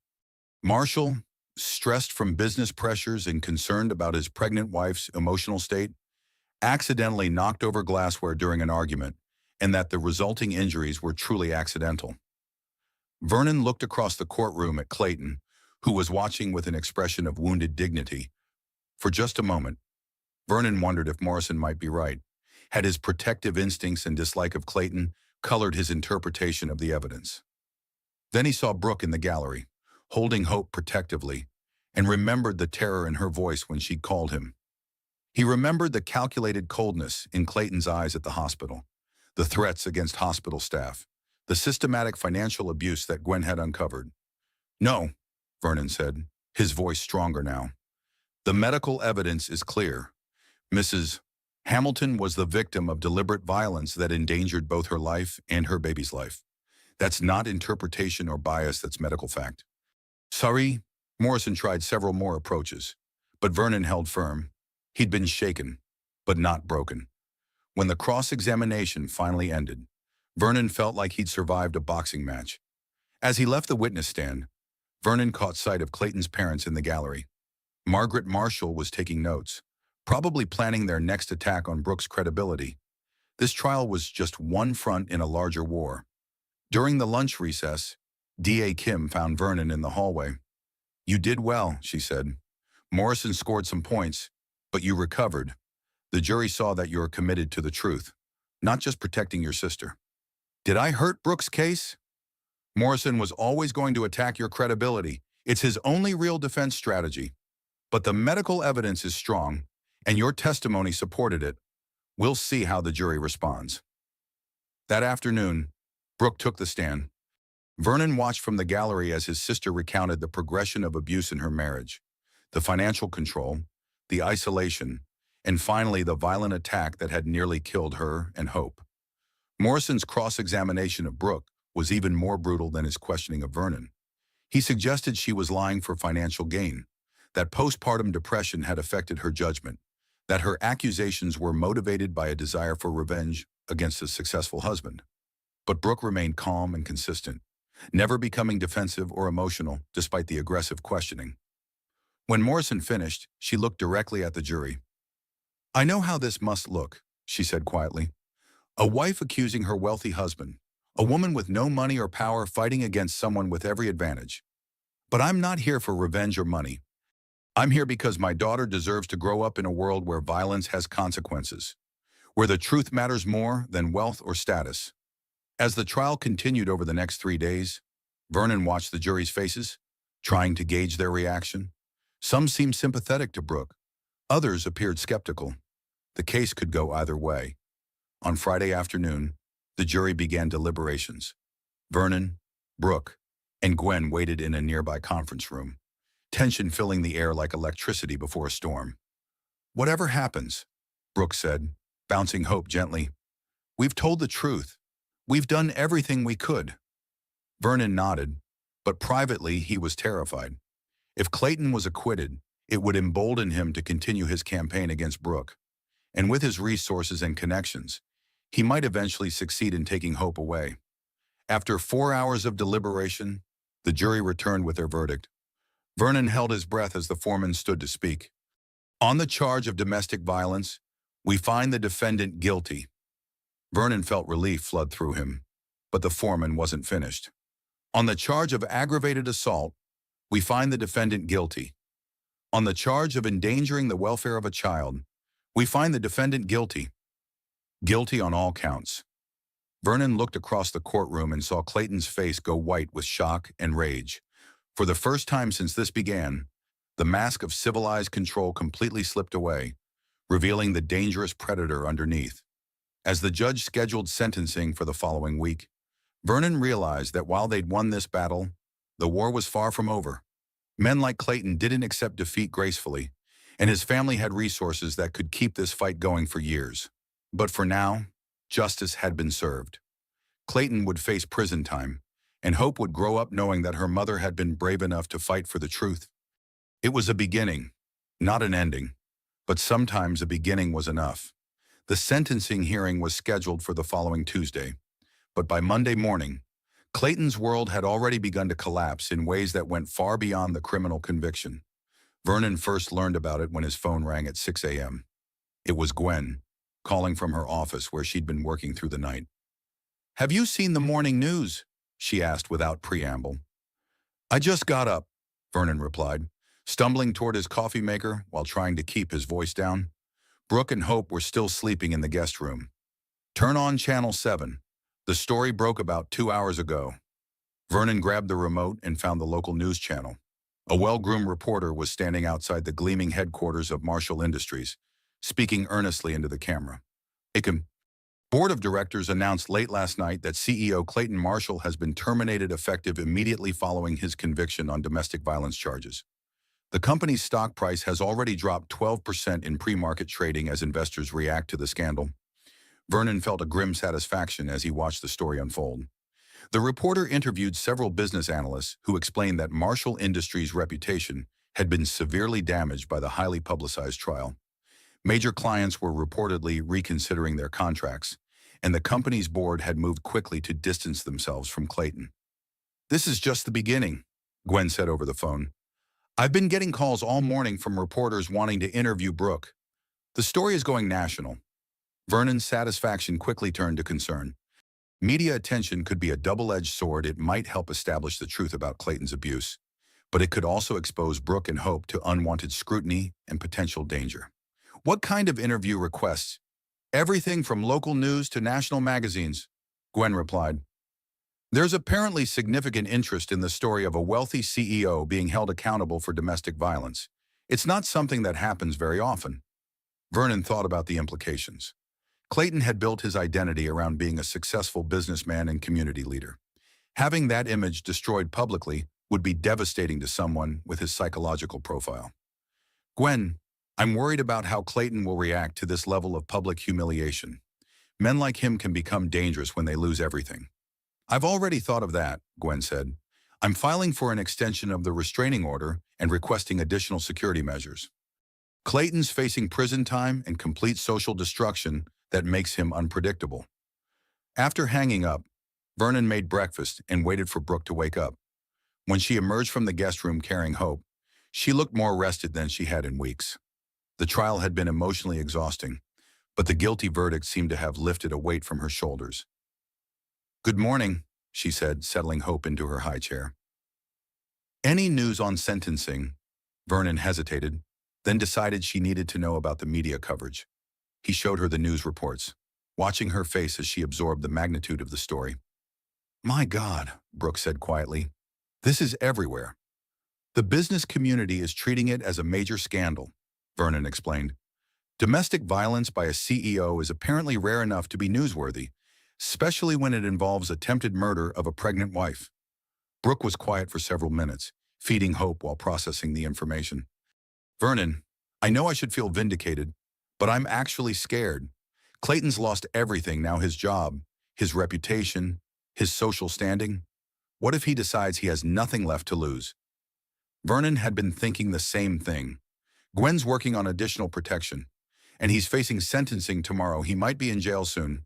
Marshall, stressed from business pressures and concerned about his pregnant wife's emotional state, accidentally knocked over glassware during an argument, and that the resulting injuries were truly accidental? Vernon looked across the courtroom at Clayton, who was watching with an expression of wounded dignity. For just a moment, Vernon wondered if Morrison might be right. Had his protective instincts and dislike of Clayton colored his interpretation of the evidence? Then he saw Brooke in the gallery, holding Hope protectively, and remembered the terror in her voice when she called him. He remembered the calculated coldness in Clayton's eyes at the hospital, the threats against hospital staff, the systematic financial abuse that Gwen had uncovered. No, Vernon said, his voice stronger now. The medical evidence is clear. Mrs. Hamilton was the victim of deliberate violence that endangered both her life and her baby's life. That's not interpretation or bias, that's medical fact. Sorry, Morrison tried several more approaches, but Vernon held firm. He'd been shaken, but not broken. When the cross-examination finally ended, Vernon felt like he'd survived a boxing match. As he left the witness stand, Vernon caught sight of Clayton's parents in the gallery. Margaret Marshall was taking notes, probably planning their next attack on Brooke's credibility. This trial was just one front in a larger war. During the lunch recess, D.A. Kim found Vernon in the hallway. "You did well," she said. "Morrison scored some points, but you recovered. The jury saw that you're committed to the truth, not just protecting your sister." "Did I hurt Brooks' case?" "Morrison was always going to attack your credibility. It's his only real defense strategy. But the medical evidence is strong, and your testimony supported it. We'll see how the jury responds." That afternoon, Brooke took the stand. Vernon watched from the gallery as his sister recounted the progression of abuse in her marriage, the financial control, the isolation, and finally the violent attack that had nearly killed her and Hope. Morrison's cross-examination of Brooke was even more brutal than his questioning of Vernon. He suggested she was lying for financial gain, that postpartum depression had affected her judgment, that her accusations were motivated by a desire for revenge against a successful husband. But Brooke remained calm and consistent, never becoming defensive or emotional despite the aggressive questioning. When Morrison finished, she looked directly at the jury. "I know how this must look," she said quietly. "A wife accusing her wealthy husband, a woman with no money or power fighting against someone with every advantage. But I'm not here for revenge or money. I'm here because my daughter deserves to grow up in a world where violence has consequences, where the truth matters more than wealth or status." As the trial continued over the next 3 days, Vernon watched the jury's faces, trying to gauge their reaction. Some seemed sympathetic to Brooke. Others appeared skeptical. The case could go either way. On Friday afternoon, the jury began deliberations. Vernon, Brooke, and Gwen waited in a nearby conference room, tension filling the air like electricity before a storm. "Whatever happens," Brooke said, bouncing Hope gently, "we've told the truth. We've done everything we could." Vernon nodded, but privately he was terrified. If Clayton was acquitted, it would embolden him to continue his campaign against Brooke. And with his resources and connections, he might eventually succeed in taking Hope away. After 4 hours of deliberation, the jury returned with their verdict. Vernon held his breath as the foreman stood to speak. "On the charge of domestic violence, we find the defendant guilty." Vernon felt relief flood through him, but the foreman wasn't finished. "On the charge of aggravated assault, we find the defendant guilty. On the charge of endangering the welfare of a child, we find the defendant guilty." Guilty on all counts. Vernon looked across the courtroom and saw Clayton's face go white with shock and rage. For the first time since this began, the mask of civilized control completely slipped away, revealing the dangerous predator underneath. As the judge scheduled sentencing for the following week, Vernon realized that while they'd won this battle, the war was far from over. Men like Clayton didn't accept defeat gracefully, and his family had resources that could keep this fight going for years. But for now, justice had been served. Clayton would face prison time, and Hope would grow up knowing that her mother had been brave enough to fight for the truth. It was a beginning, not an ending, but sometimes a beginning was enough. The sentencing hearing was scheduled for the following Tuesday, but by Monday morning, Clayton's world had already begun to collapse in ways that went far beyond the criminal conviction. Vernon first learned about it when his phone rang at 6 a.m. It was Gwen, calling from her office where she'd been working through the night. "Have you seen the morning news?" she asked without preamble. "I just got up," Vernon replied, stumbling toward his coffee maker while trying to keep his voice down. Brooke and Hope were still sleeping in the guest room. "Turn on Channel 7. The story broke about 2 hours ago." Vernon grabbed the remote and found the local news channel. A well-groomed reporter was standing outside the gleaming headquarters of Marshall Industries, speaking earnestly into the camera. "The board of directors announced late last night that CEO Clayton Marshall has been terminated effective immediately following his conviction on domestic violence charges. The company's stock price has already dropped 12% in pre-market trading as investors react to the scandal." Vernon felt a grim satisfaction as he watched the story unfold. The reporter interviewed several business analysts who explained that Marshall Industries' reputation had been severely damaged by the highly publicized trial. Major clients were reportedly reconsidering their contracts, and the company's board had moved quickly to distance themselves from Clayton. "This is just the beginning," Gwen said over the phone. "I've been getting calls all morning from reporters wanting to interview Brooke. The story is going national." Vernon's satisfaction quickly turned to concern. Media attention could be a double-edged sword. It might help establish the truth about Clayton's abuse, but it could also expose Brooke and Hope to unwanted scrutiny and potential danger. What kind of interview requests? Everything from local news to national magazines, Gwen replied. There's apparently significant interest in the story of a wealthy CEO being held accountable for domestic violence. It's not something that happens very often. Vernon thought about the implications. Clayton had built his identity around being a successful businessman and community leader. Having that image destroyed publicly would be devastating to someone with his psychological profile. Gwen, I'm worried about how Clayton will react to this level of public humiliation. Men like him can become dangerous when they lose everything. I've already thought of that, Gwen said. I'm filing for an extension of the restraining order and requesting additional security measures. Clayton's facing prison time and complete social destruction that makes him unpredictable. After hanging up, Vernon made breakfast and waited for Brooke to wake up. When she emerged from the guest room carrying Hope, she looked more rested than she had in weeks. The trial had been emotionally exhausting, but the guilty verdict seemed to have lifted a weight from her shoulders. Good morning, she said, settling Hope into her high chair. Any news on sentencing? Vernon hesitated, then decided she needed to know about the media coverage. He showed her the news reports, watching her face as she absorbed the magnitude of the story. My God, Brooke said quietly, this is everywhere. The business community is treating it as a major scandal, Vernon explained. Domestic violence by a CEO is apparently rare enough to be newsworthy, especially when it involves attempted murder of a pregnant wife. Brooke was quiet for several minutes, feeding Hope while processing the information. Vernon, I know I should feel vindicated, but I'm actually scared. Clayton's lost everything now, his job, his reputation, his social standing. What if he decides he has nothing left to lose? Vernon had been thinking the same thing. Gwen's working on additional protection, and he's facing sentencing tomorrow. He might be in jail soon.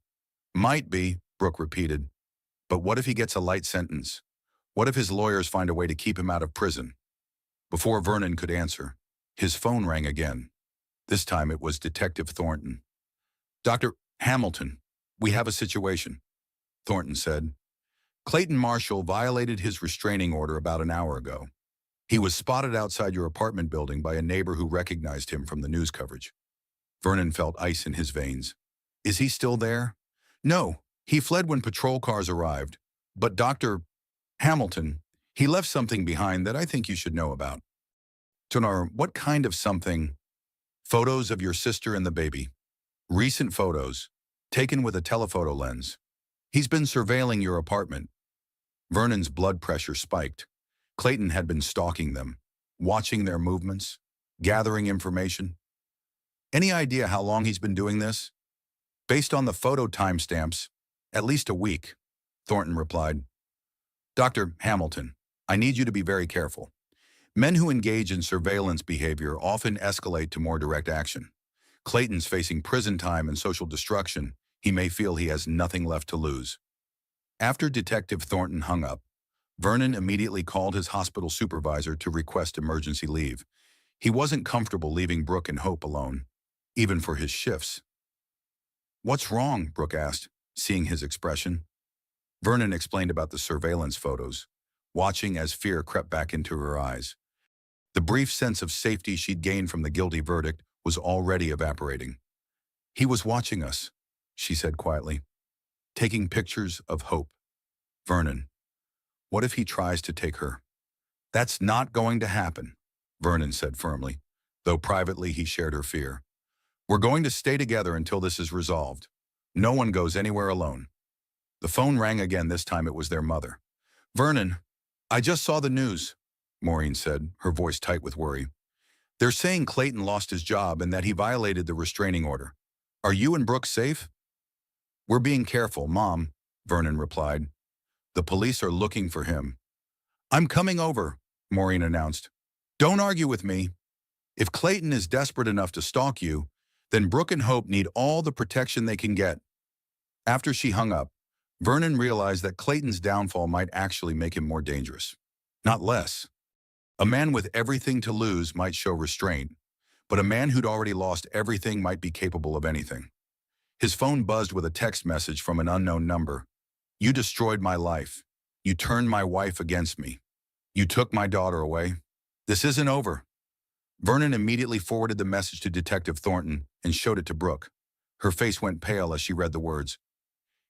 Might be, Brooke repeated. But what if he gets a light sentence? What if his lawyers find a way to keep him out of prison? Before Vernon could answer, his phone rang again. This time it was Detective Thornton. Dr. Hamilton, we have a situation, Thornton said. Clayton Marshall violated his restraining order about an hour ago. He was spotted outside your apartment building by a neighbor who recognized him from the news coverage. Vernon felt ice in his veins. Is he still there? No, he fled when patrol cars arrived. But Dr. Hamilton, he left something behind that I think you should know about. Tonar, what kind of something? Photos of your sister and the baby. Recent photos, taken with a telephoto lens. He's been surveilling your apartment. Vernon's blood pressure spiked. Clayton had been stalking them, watching their movements, gathering information. Any idea how long he's been doing this? Based on the photo timestamps, at least a week, Thornton replied. Dr. Hamilton, I need you to be very careful. Men who engage in surveillance behavior often escalate to more direct action. Clayton's facing prison time and social destruction. He may feel he has nothing left to lose. After Detective Thornton hung up, Vernon immediately called his hospital supervisor to request emergency leave. He wasn't comfortable leaving Brooke and Hope alone, even for his shifts. What's wrong? Brooke asked, seeing his expression. Vernon explained about the surveillance photos, watching as fear crept back into her eyes. The brief sense of safety she'd gained from the guilty verdict was already evaporating. He was watching us, she said quietly, taking pictures of Hope. Vernon, what if he tries to take her? That's not going to happen, Vernon said firmly, though privately he shared her fear. We're going to stay together until this is resolved. No one goes anywhere alone. The phone rang again. This time it was their mother. Vernon, I just saw the news, Maureen said, her voice tight with worry. They're saying Clayton lost his job and that he violated the restraining order. Are you and Brooke safe? We're being careful, Mom, Vernon replied. The police are looking for him. I'm coming over, Maureen announced. Don't argue with me. If Clayton is desperate enough to stalk you, then Brooke and Hope need all the protection they can get. After she hung up, Vernon realized that Clayton's downfall might actually make him more dangerous, not less. A man with everything to lose might show restraint, but a man who'd already lost everything might be capable of anything. His phone buzzed with a text message from an unknown number. "You destroyed my life. You turned my wife against me. You took my daughter away. This isn't over." Vernon immediately forwarded the message to Detective Thornton and showed it to Brooke. Her face went pale as she read the words.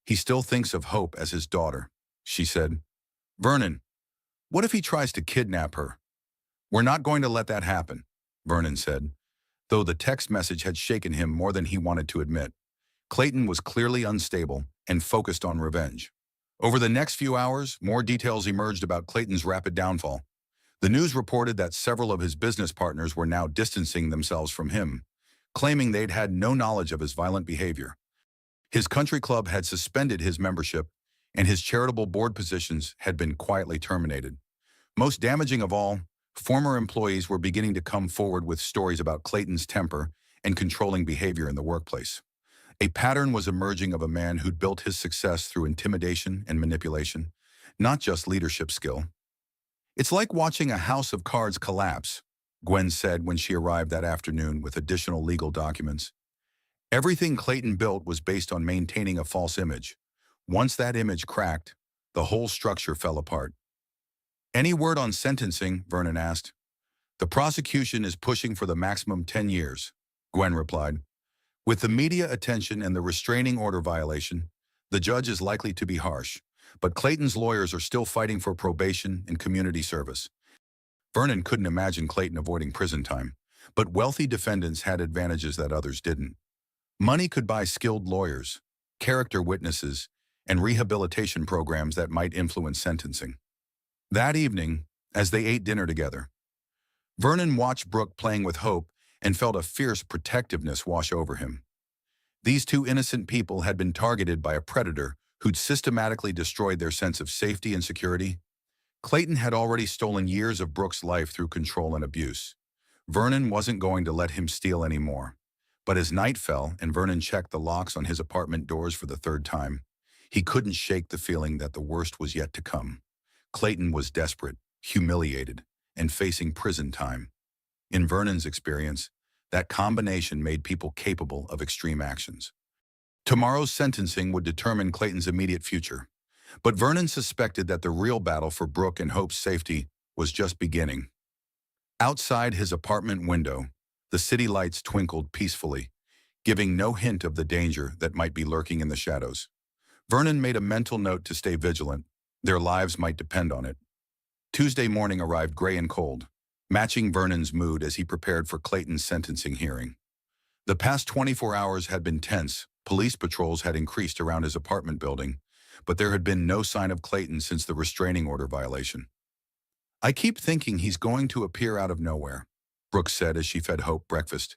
"He still thinks of Hope as his daughter," she said. "Vernon, what if he tries to kidnap her?" "We're not going to let that happen," Vernon said, though the text message had shaken him more than he wanted to admit. Clayton was clearly unstable and focused on revenge. Over the next few hours, more details emerged about Clayton's rapid downfall. The news reported that several of his business partners were now distancing themselves from him, claiming they'd had no knowledge of his violent behavior. His country club had suspended his membership, and his charitable board positions had been quietly terminated. Most damaging of all, former employees were beginning to come forward with stories about Clayton's temper and controlling behavior in the workplace. A pattern was emerging of a man who'd built his success through intimidation and manipulation, not just leadership skill. "It's like watching a house of cards collapse," Gwen said when she arrived that afternoon with additional legal documents. Everything Clayton built was based on maintaining a false image. Once that image cracked, the whole structure fell apart. "Any word on sentencing?" Vernon asked. "The prosecution is pushing for the maximum 10 years, Gwen replied. "With the media attention and the restraining order violation, the judge is likely to be harsh, but Clayton's lawyers are still fighting for probation and community service." Vernon couldn't imagine Clayton avoiding prison time, but wealthy defendants had advantages that others didn't. Money could buy skilled lawyers, character witnesses, and rehabilitation programs that might influence sentencing. That evening, as they ate dinner together, Vernon watched Brooke playing with Hope and felt a fierce protectiveness wash over him. These two innocent people had been targeted by a predator who'd systematically destroyed their sense of safety and security. Clayton had already stolen years of Brooke's life through control and abuse. Vernon wasn't going to let him steal anymore. But as night fell and Vernon checked the locks on his apartment doors for the third time, he couldn't shake the feeling that the worst was yet to come. Clayton was desperate, humiliated, and facing prison time. In Vernon's experience, that combination made people capable of extreme actions. Tomorrow's sentencing would determine Clayton's immediate future, but Vernon suspected that the real battle for Brooke and Hope's safety was just beginning. Outside his apartment window, the city lights twinkled peacefully, giving no hint of the danger that might be lurking in the shadows. Vernon made a mental note to stay vigilant. Their lives might depend on it. Tuesday morning arrived gray and cold, matching Vernon's mood as he prepared for Clayton's sentencing hearing. The past 24 hours had been tense. Police patrols had increased around his apartment building, but there had been no sign of Clayton since the restraining order violation. "I keep thinking he's going to appear out of nowhere," Brooke said as she fed Hope breakfast.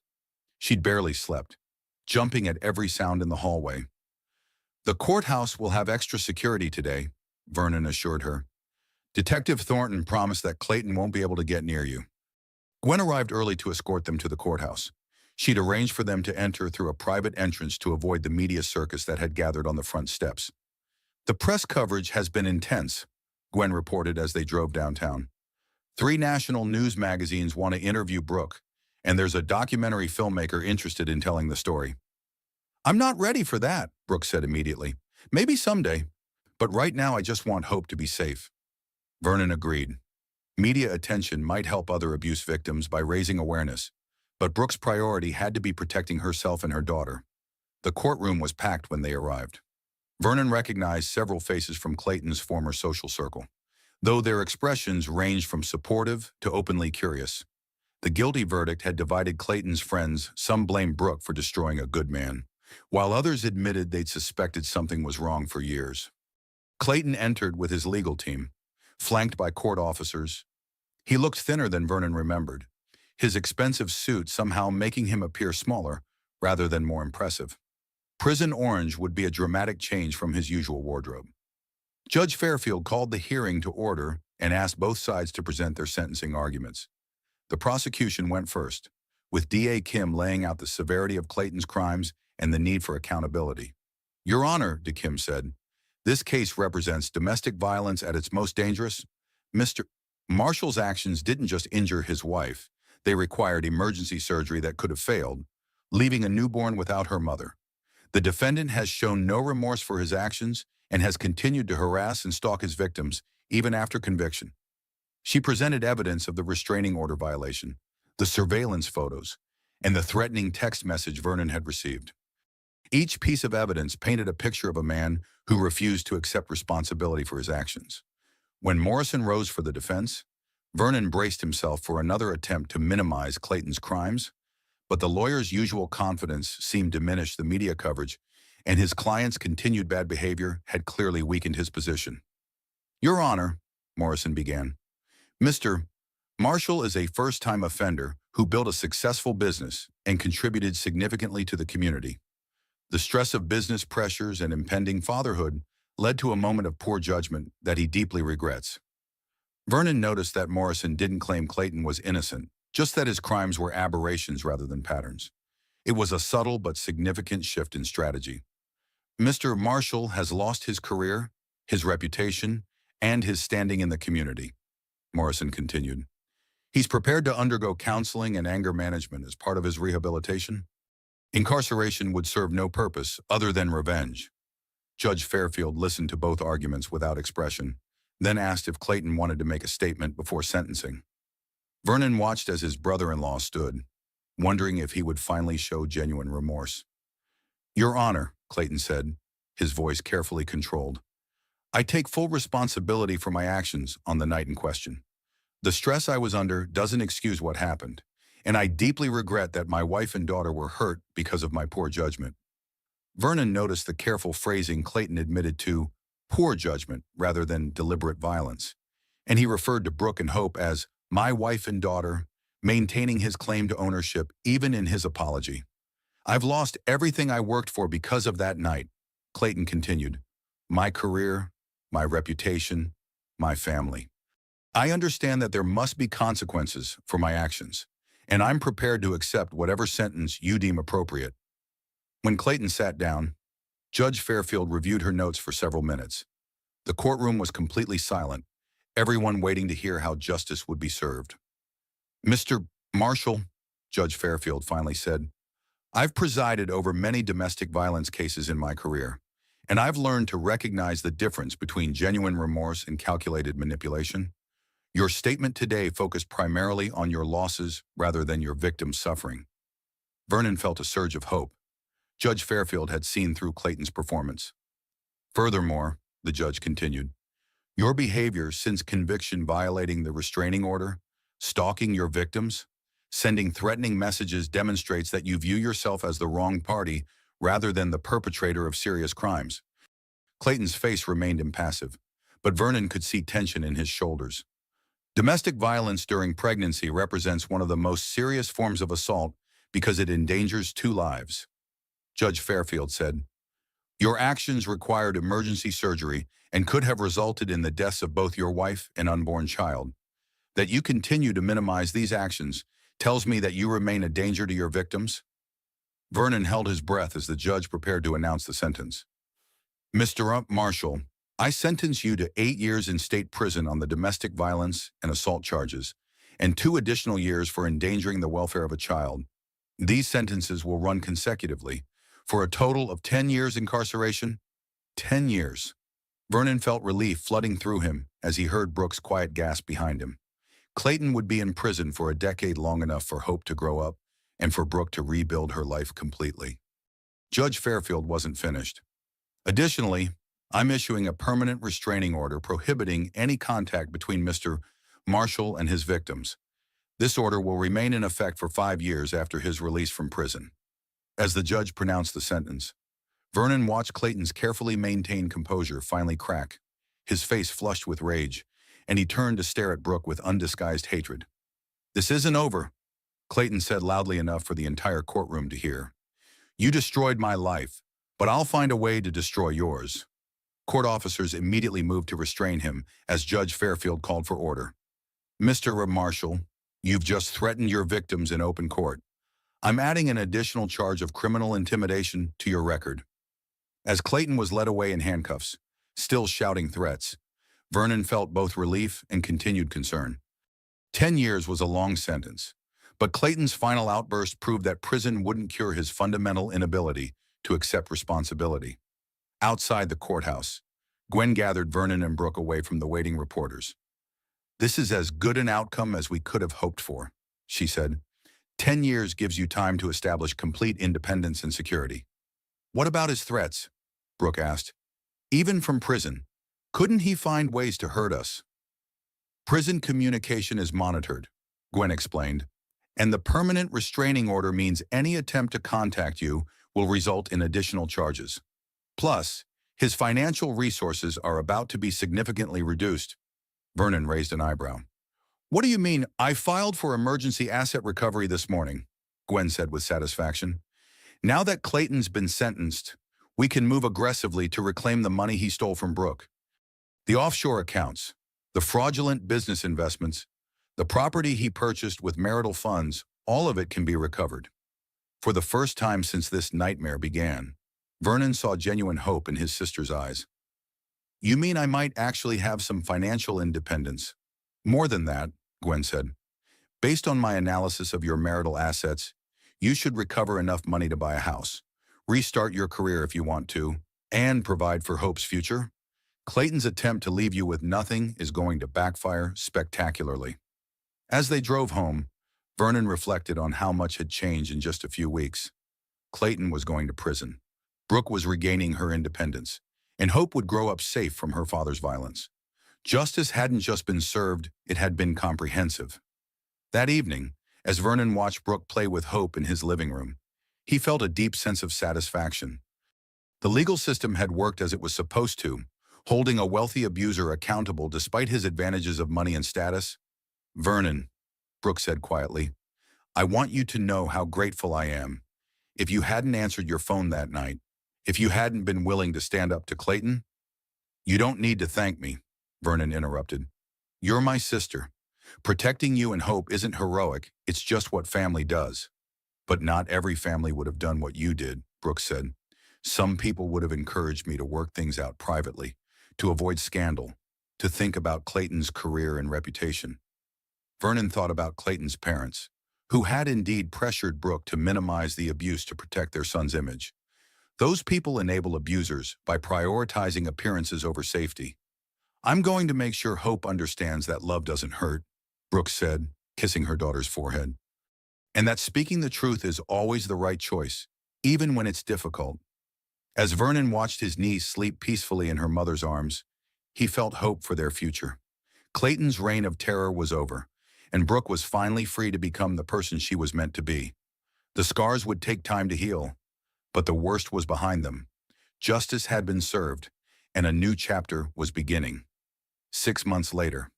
She'd barely slept, jumping at every sound in the hallway. "The courthouse will have extra security today," Vernon assured her. "Detective Thornton promised that Clayton won't be able to get near you." Gwen arrived early to escort them to the courthouse. She'd arranged for them to enter through a private entrance to avoid the media circus that had gathered on the front steps. "The press coverage has been intense," Gwen reported as they drove downtown. 3 national news magazines want to interview Brooke, and there's a documentary filmmaker interested in telling the story. "I'm not ready for that," Brooke said immediately. "Maybe someday, but right now I just want Hope to be safe." Vernon agreed. Media attention might help other abuse victims by raising awareness, but Brooke's priority had to be protecting herself and her daughter. The courtroom was packed when they arrived. Vernon recognized several faces from Clayton's former social circle, though their expressions ranged from supportive to openly curious. The guilty verdict had divided Clayton's friends. Some blamed Brooke for destroying a good man, while others admitted they'd suspected something was wrong for years. Clayton entered with his legal team, flanked by court officers. He looked thinner than Vernon remembered, his expensive suit somehow making him appear smaller rather than more impressive. Prison orange would be a dramatic change from his usual wardrobe. Judge Fairfield called the hearing to order and asked both sides to present their sentencing arguments. The prosecution went first, with D.A. Kim laying out the severity of Clayton's crimes and the need for accountability. "Your Honor," De Kim said, "this case represents domestic violence at its most dangerous. Mr. Marshall's actions didn't just injure his wife, they required emergency surgery that could have failed, leaving a newborn without her mother. The defendant has shown no remorse for his actions and has continued to harass and stalk his victims, even after conviction. She presented evidence of the restraining order violation, the surveillance photos, and the threatening text message Vernon had received. Each piece of evidence painted a picture of a man who refused to accept responsibility for his actions. When Morrison rose for the defense, Vernon braced himself for another attempt to minimize Clayton's crimes, but the lawyer's usual confidence seemed to diminish the media coverage, and his client's continued bad behavior had clearly weakened his position. "Your Honor," Morrison began, "Mr. Marshall is a first-time offender who built a successful business and contributed significantly to the community. The stress of business pressures and impending fatherhood led to a moment of poor judgment that he deeply regrets." Vernon noticed that Morrison didn't claim Clayton was innocent, just that his crimes were aberrations rather than patterns. It was a subtle but significant shift in strategy. "Mr. Marshall has lost his career, his reputation, and his standing in the community," Morrison continued. "He's prepared to undergo counseling and anger management as part of his rehabilitation. Incarceration would serve no purpose other than revenge." Judge Fairfield listened to both arguments without expression, then asked if Clayton wanted to make a statement before sentencing. Vernon watched as his brother-in-law stood, wondering if he would finally show genuine remorse. "Your Honor," Clayton said, his voice carefully controlled, "I take full responsibility for my actions on the night in question. The stress I was under doesn't excuse what happened, and I deeply regret that my wife and daughter were hurt because of my poor judgment." Vernon noticed the careful phrasing Clayton admitted to poor judgment rather than deliberate violence, and he referred to Brooke and Hope as my wife and daughter, maintaining his claim to ownership even in his apology. "I've lost everything I worked for because of that night," Clayton continued. "My career, my reputation, my family. I understand that there must be consequences for my actions, and I'm prepared to accept whatever sentence you deem appropriate." When Clayton sat down, Judge Fairfield reviewed her notes for several minutes. The courtroom was completely silent, everyone waiting to hear how justice would be served. "Mr. Marshall," Judge Fairfield finally said, "I've presided over many domestic violence cases in my career, and I've learned to recognize the difference between genuine remorse and calculated manipulation. Your statement today focused primarily on your losses rather than your victim's suffering." Vernon felt a surge of hope. Judge Fairfield had seen through Clayton's performance. "Furthermore," the judge continued, "your behavior since conviction violating the restraining order, stalking your victims, sending threatening messages demonstrates that you view yourself as the wrong party rather than the perpetrator of serious crimes." Clayton's face remained impassive, but Vernon could see tension in his shoulders. Domestic violence during pregnancy represents one of the most serious forms of assault because it endangers two lives. Judge Fairfield said, "Your actions required emergency surgery and could have resulted in the deaths of both your wife and unborn child. That you continue to minimize these actions tells me that you remain a danger to your victims." Vernon held his breath as the judge prepared to announce the sentence. "Mr. Marshall, I sentence you to 8 years in state prison on the domestic violence and assault charges, and 2 additional years for endangering the welfare of a child. These sentences will run consecutively, for a total of 10 years incarceration." 10 years. Vernon felt relief flooding through him as he heard Brooke's quiet gasp behind him. Clayton would be in prison for a decade, long enough for Hope to grow up and for Brooke to rebuild her life completely. Judge Fairfield wasn't finished. "Additionally, I'm issuing a permanent restraining order prohibiting any contact between Mr. Marshall and his victims. This order will remain in effect for 5 years after his release from prison." As the judge pronounced the sentence, Vernon watched Clayton's carefully maintained composure finally crack. His face flushed with rage, and he turned to stare at Brooke with undisguised hatred. "This isn't over," Clayton said loudly enough for the entire courtroom to hear. "You destroyed my life, but I'll find a way to destroy yours." Court officers immediately moved to restrain him as Judge Fairfield called for order. "Mr. Marshall, you've just threatened your victims in open court. I'm adding an additional charge of criminal intimidation to your record." As Clayton was led away in handcuffs, still shouting threats, Vernon felt both relief and continued concern. 10 years was a long sentence, but Clayton's final outburst proved that prison wouldn't cure his fundamental inability to accept responsibility. Outside the courthouse, Gwen gathered Vernon and Brooke away from the waiting reporters. "This is as good an outcome as we could have hoped for," she said. 10 years gives you time to establish complete independence and security." "What about his threats?" Brooke asked. "Even from prison, couldn't he find ways to hurt us?" "Prison communication is monitored," Gwen explained, "and the permanent restraining order means any attempt to contact you will result in additional charges. Plus, his financial resources are about to be significantly reduced." Vernon raised an eyebrow. "What do you mean? I filed for emergency asset recovery this morning," Gwen said with satisfaction. "Now that Clayton's been sentenced, we can move aggressively to reclaim the money he stole from Brooke. The offshore accounts, the fraudulent business investments, the property he purchased with marital funds, all of it can be recovered." For the first time since this nightmare began, Vernon saw genuine hope in his sister's eyes. "You mean I might actually have some financial independence?" "More than that," Gwen said. "Based on my analysis of your marital assets, you should recover enough money to buy a house, restart your career if you want to, and provide for Hope's future. Clayton's attempt to leave you with nothing is going to backfire spectacularly." As they drove home, Vernon reflected on how much had changed in just a few weeks. Clayton was going to prison. Brooke was regaining her independence, and Hope would grow up safe from her father's violence. Justice hadn't just been served, it had been comprehensive. That evening, as Vernon watched Brooke play with Hope in his living room, he felt a deep sense of satisfaction. The legal system had worked as it was supposed to, holding a wealthy abuser accountable despite his advantages of money and status. "Vernon," Brooke said quietly, "I want you to know how grateful I am. If you hadn't answered your phone that night, if you hadn't been willing to stand up to Clayton—" "You don't need to thank me," Vernon interrupted. "You're my sister. Protecting you and Hope isn't heroic, it's just what family does." "But not every family would have done what you did," Brooke said. "Some people would have encouraged me to work things out privately, to avoid scandal, to think about Clayton's career and reputation." Vernon thought about Clayton's parents, who had indeed pressured Brooke to minimize the abuse to protect their son's image. Those people enable abusers by prioritizing appearances over safety. "I'm going to make sure Hope understands that love doesn't hurt," Brooke said, kissing her daughter's forehead. "And that speaking the truth is always the right choice, even when it's difficult." As Vernon watched his niece sleep peacefully in her mother's arms, he felt hope for their future. Clayton's reign of terror was over, and Brooke was finally free to become the person she was meant to be. The scars would take time to heal, but the worst was behind them. Justice had been served, and a new chapter was beginning. 6 months later,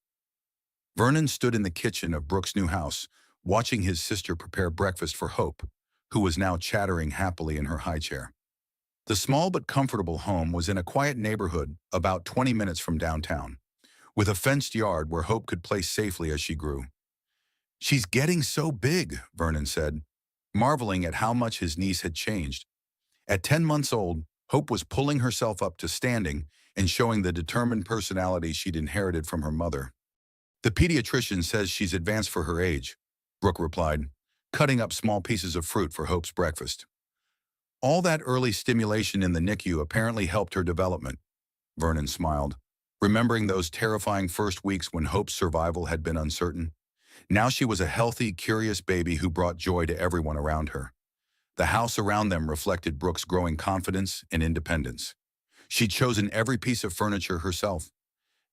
Vernon stood in the kitchen of Brooke's new house, watching his sister prepare breakfast for Hope, who was now chattering happily in her high chair. The small but comfortable home was in a quiet neighborhood about 20 minutes from downtown, with a fenced yard where Hope could play safely as she grew. "She's getting so big," Vernon said, marveling at how much his niece had changed. At 10 months old, Hope was pulling herself up to standing and showing the determined personality she'd inherited from her mother. "The pediatrician says she's advanced for her age," Brooke replied, cutting up small pieces of fruit for Hope's breakfast. "All that early stimulation in the NICU apparently helped her development," Vernon smiled, remembering those terrifying first weeks when Hope's survival had been uncertain. Now she was a healthy, curious baby who brought joy to everyone around her. The house around them reflected Brooke's growing confidence and independence. She'd chosen every piece of furniture herself,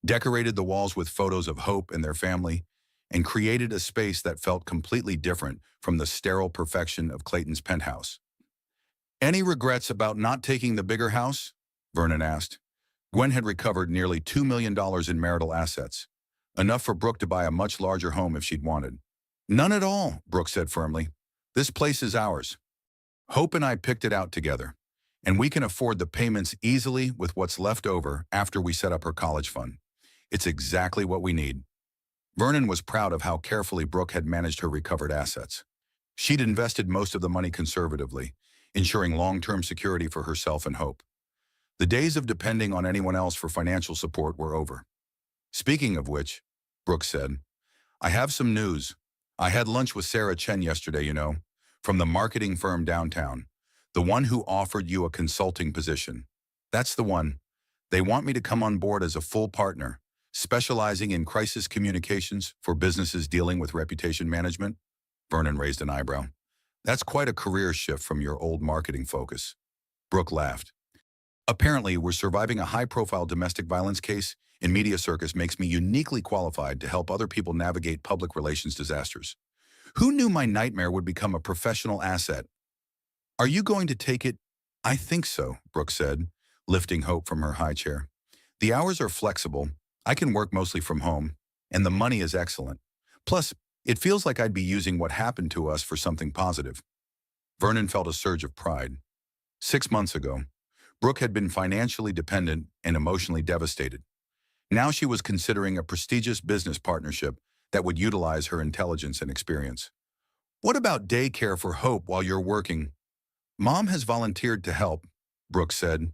decorated the walls with photos of Hope and their family, and created a space that felt completely different from the sterile perfection of Clayton's penthouse. "Any regrets about not taking the bigger house?" Vernon asked. Gwen had recovered nearly $2 million in marital assets, enough for Brooke to buy a much larger home if she'd wanted. "None at all," Brooke said firmly. "This place is ours. Hope and I picked it out together, and we can afford the payments easily with what's left over after we set up her college fund. It's exactly what we need." Vernon was proud of how carefully Brooke had managed her recovered assets. She'd invested most of the money conservatively, ensuring long-term security for herself and Hope. The days of depending on anyone else for financial support were over. "Speaking of which," Brooke said, "I have some news. I had lunch with Sarah Chen yesterday, from the marketing firm downtown. The one who offered you a consulting position. That's the one. They want me to come on board as a full partner, specializing in crisis communications for businesses dealing with reputation management. Vernon raised an eyebrow. That's quite a career shift from your old marketing focus. Brooke laughed. Apparently, we're surviving a high-profile domestic violence case, and Media Circus makes me uniquely qualified to help other people navigate public relations disasters. Who knew my nightmare would become a professional asset? Are you going to take it? I think so, Brooke said, lifting Hope from her high chair. The hours are flexible, I can work mostly from home, and the money is excellent. Plus, it feels like I'd be using what happened to us for something positive. Vernon felt a surge of pride. 6 months ago, Brooke had been financially dependent and emotionally devastated. Now she was considering a prestigious business partnership that would utilize her intelligence and experience. What about daycare for Hope while you're working? Mom has volunteered to help, Brooke said.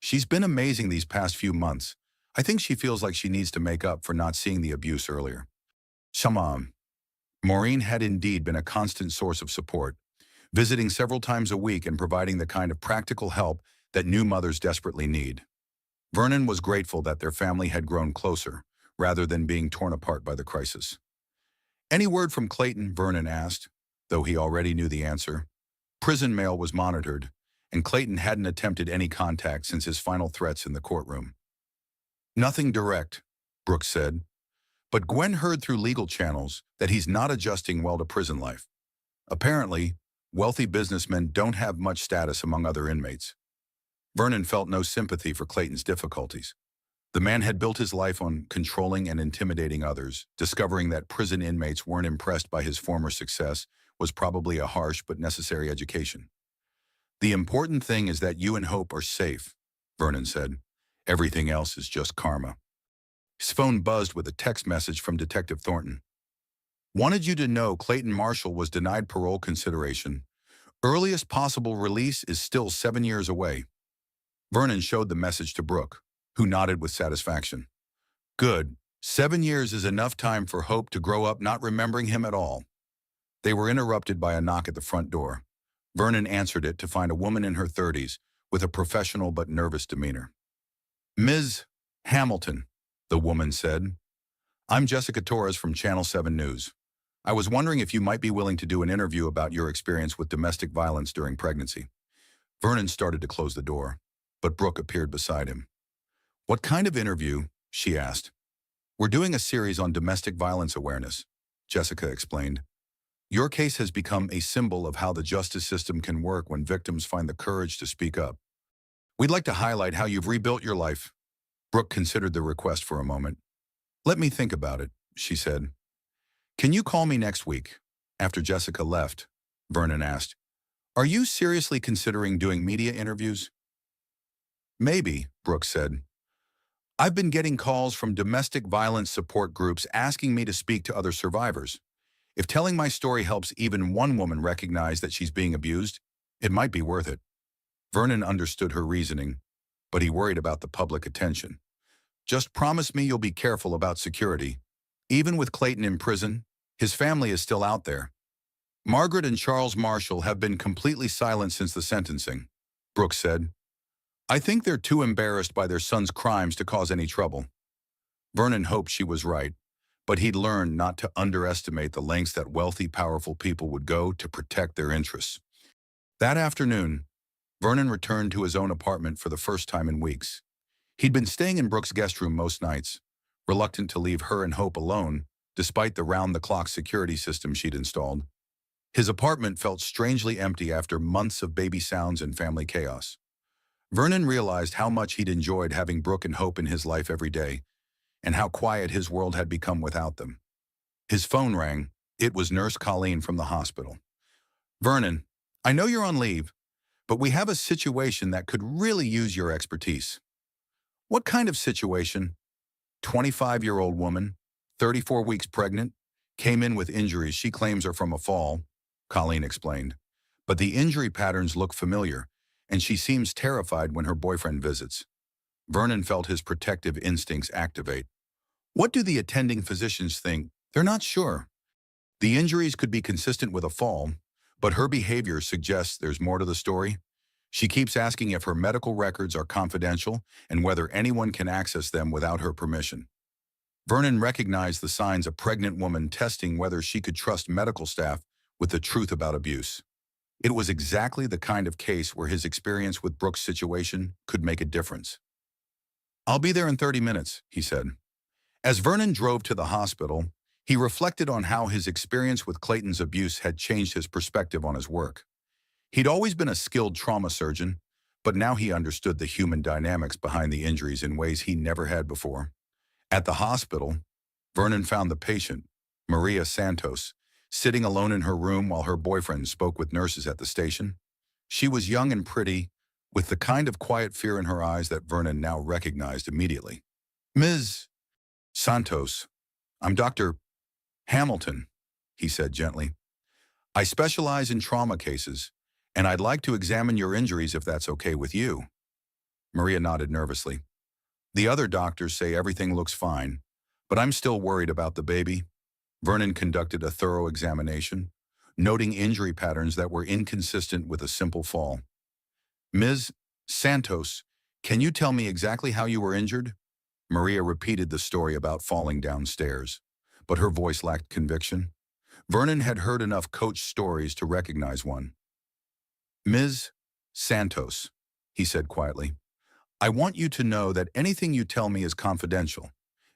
She's been amazing these past few months. I think she feels like she needs to make up for not seeing the abuse earlier. Shamam. Maureen had indeed been a constant source of support, visiting several times a week and providing the kind of practical help that new mothers desperately need. Vernon was grateful that their family had grown closer, rather than being torn apart by the crisis. Any word from Clayton? Vernon asked, though he already knew the answer. Prison mail was monitored, and Clayton hadn't attempted any contact since his final threats in the courtroom. Nothing direct, Brooks said, but Gwen heard through legal channels that he's not adjusting well to prison life. Apparently, wealthy businessmen don't have much status among other inmates. Vernon felt no sympathy for Clayton's difficulties. The man had built his life on controlling and intimidating others. Discovering that prison inmates weren't impressed by his former success was probably a harsh but necessary education. The important thing is that you and Hope are safe, Vernon said. Everything else is just karma. His phone buzzed with a text message from Detective Thornton. Wanted you to know Clayton Marshall was denied parole consideration. Earliest possible release is still 7 years away. Vernon showed the message to Brooke, who nodded with satisfaction. Good. 7 years is enough time for Hope to grow up not remembering him at all. They were interrupted by a knock at the front door. Vernon answered it to find a woman in her 30s with a professional but nervous demeanor. Ms. Hamilton, the woman said. I'm Jessica Torres from Channel 7 News. I was wondering if you might be willing to do an interview about your experience with domestic violence during pregnancy. Vernon started to close the door, but Brooke appeared beside him. What kind of interview? She asked. We're doing a series on domestic violence awareness, Jessica explained. Your case has become a symbol of how the justice system can work when victims find the courage to speak up. We'd like to highlight how you've rebuilt your life. Brooke considered the request for a moment. Let me think about it, she said. Can you call me next week? After Jessica left, Vernon asked, Are you seriously considering doing media interviews? Maybe, Brooke said. I've been getting calls from domestic violence support groups asking me to speak to other survivors. If telling my story helps even one woman recognize that she's being abused, it might be worth it. Vernon understood her reasoning, but he worried about the public attention. Just promise me you'll be careful about security. Even with Clayton in prison, his family is still out there. Margaret and Charles Marshall have been completely silent since the sentencing, Brooke said. I think they're too embarrassed by their son's crimes to cause any trouble. Vernon hoped she was right, but he'd learned not to underestimate the lengths that wealthy, powerful people would go to protect their interests. That afternoon, Vernon returned to his own apartment for the first time in weeks. He'd been staying in Brooke's guest room most nights, reluctant to leave her and Hope alone, despite the round-the-clock security system she'd installed. His apartment felt strangely empty after months of baby sounds and family chaos. Vernon realized how much he'd enjoyed having Brooke and Hope in his life every day, and how quiet his world had become without them. His phone rang. It was Nurse Colleen from the hospital. Vernon, I know you're on leave, but we have a situation that could really use your expertise. What kind of situation? 25-year-old woman, 34 weeks pregnant, came in with injuries she claims are from a fall, Colleen explained. But the injury patterns look familiar, and she seems terrified when her boyfriend visits. Vernon felt his protective instincts activate. What do the attending physicians think? They're not sure. The injuries could be consistent with a fall, but her behavior suggests there's more to the story. She keeps asking if her medical records are confidential and whether anyone can access them without her permission. Vernon recognized the signs a pregnant woman testing whether she could trust medical staff with the truth about abuse. It was exactly the kind of case where his experience with Brooke's situation could make a difference. "I'll be there in 30 minutes, he said. As Vernon drove to the hospital, he reflected on how his experience with Clayton's abuse had changed his perspective on his work. He'd always been a skilled trauma surgeon, but now he understood the human dynamics behind the injuries in ways he never had before. At the hospital, Vernon found the patient, Maria Santos, sitting alone in her room while her boyfriend spoke with nurses at the station. She was young and pretty, with the kind of quiet fear in her eyes that Vernon now recognized immediately. "Ms. Santos, I'm Dr. Hamilton," he said gently. "I specialize in trauma cases, and I'd like to examine your injuries if that's okay with you." Maria nodded nervously. "The other doctors say everything looks fine, but I'm still worried about the baby." Vernon conducted a thorough examination, noting injury patterns that were inconsistent with a simple fall. "Ms. Santos, can you tell me exactly how you were injured?" Maria repeated the story about falling downstairs, but her voice lacked conviction. Vernon had heard enough coach stories to recognize one. "Ms. Santos," he said quietly, "I want you to know that anything you tell me is confidential.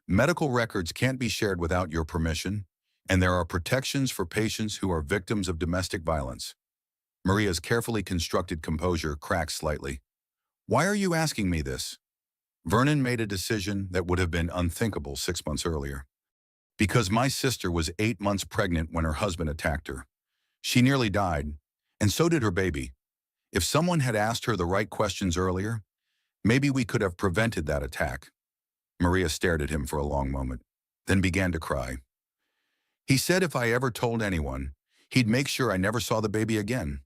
Medical records can't be shared without your permission, and there are protections for patients who are victims of domestic violence." Maria's carefully constructed composure cracked slightly. "Why are you asking me this?" Vernon made a decision that would have been unthinkable 6 months earlier. "Because my sister was 8 months pregnant when her husband attacked her. She nearly died, and so did her baby. If someone had asked her the right questions earlier, maybe we could have prevented that attack." Maria stared at him for a long moment, then began to cry. "He said if I ever told anyone, he'd make sure I never saw the baby again.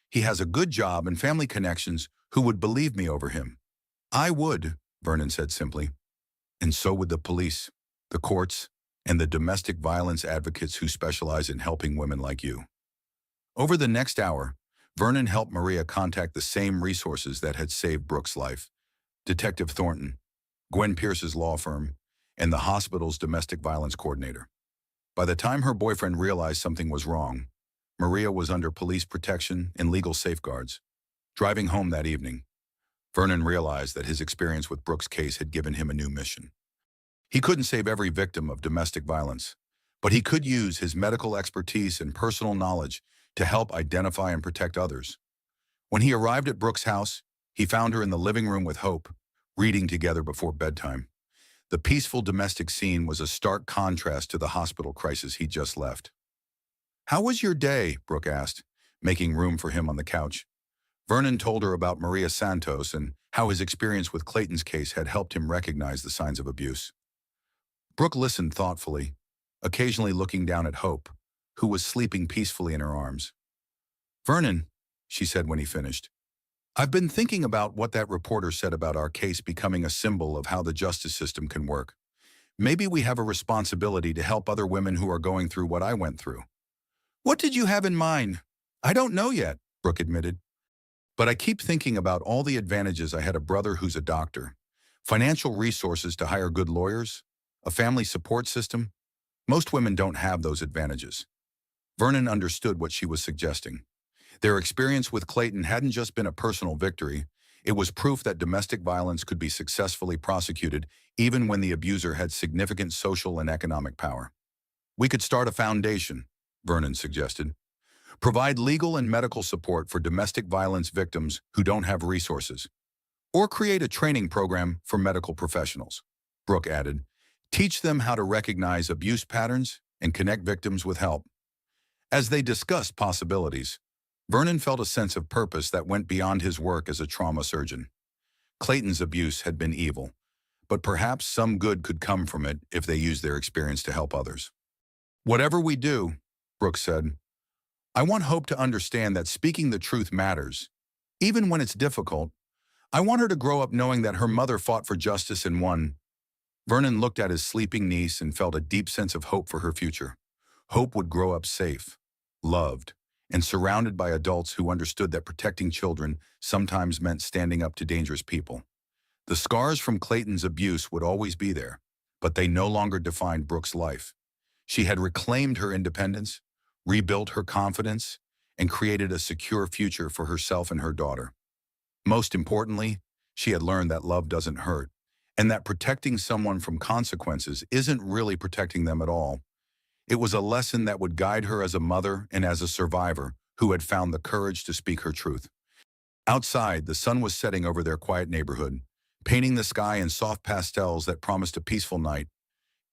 He has a good job and family connections who would believe me over him." "I would," Vernon said simply. "And so would the police, the courts, and the domestic violence advocates who specialize in helping women like you." Over the next hour, Vernon helped Maria contact the same resources that had saved Brooke's life: Detective Thornton, Gwen Pierce's law firm, and the hospital's domestic violence coordinator. By the time her boyfriend realized something was wrong, Maria was under police protection and legal safeguards. Driving home that evening, Vernon realized that his experience with Brooke's case had given him a new mission. He couldn't save every victim of domestic violence, but he could use his medical expertise and personal knowledge to help identify and protect others. When he arrived at Brooke's house, he found her in the living room with Hope, reading together before bedtime. The peaceful domestic scene was a stark contrast to the hospital crisis he'd just left. "How was your day?" Brooke asked, making room for him on the couch. Vernon told her about Maria Santos and how his experience with Clayton's case had helped him recognize the signs of abuse. Brooke listened thoughtfully, occasionally looking down at Hope, who was sleeping peacefully in her arms. "Vernon," she said when he finished, "I've been thinking about what that reporter said about our case becoming a symbol of how the justice system can work. Maybe we have a responsibility to help other women who are going through what I went through." "What did you have in mind?" "I don't know yet," Brooke admitted. "But I keep thinking about all the advantages. I had a brother who's a doctor, financial resources to hire good lawyers, a family support system. Most women don't have those advantages." Vernon understood what she was suggesting. Their experience with Clayton hadn't just been a personal victory. It was proof that domestic violence could be successfully prosecuted even when the abuser had significant social and economic power. "We could start a foundation," Vernon suggested. "Provide legal and medical support for domestic violence victims who don't have resources. Or create a training program for medical professionals," Brooke added. "Teach them how to recognize abuse patterns and connect victims with help." As they discussed possibilities, Vernon felt a sense of purpose that went beyond his work as a trauma surgeon. Clayton's abuse had been evil, but perhaps some good could come from it if they used their experience to help others. "Whatever we do," Brooke said, "I want Hope to understand that speaking the truth matters. Even when it's difficult, I want her to grow up knowing that her mother fought for justice and won." Vernon looked at his sleeping niece and felt a deep sense of hope for her future. Hope would grow up safe, loved, and surrounded by adults who understood that protecting children sometimes meant standing up to dangerous people. The scars from Clayton's abuse would always be there, but they no longer defined Brooke's life. She had reclaimed her independence, rebuilt her confidence, and created a secure future for herself and her daughter. Most importantly, she had learned that love doesn't hurt, and that protecting someone from consequences isn't really protecting them at all. It was a lesson that would guide her as a mother and as a survivor who had found the courage to speak her truth. Outside, the sun was setting over their quiet neighborhood, painting the sky in soft pastels that promised a peaceful night.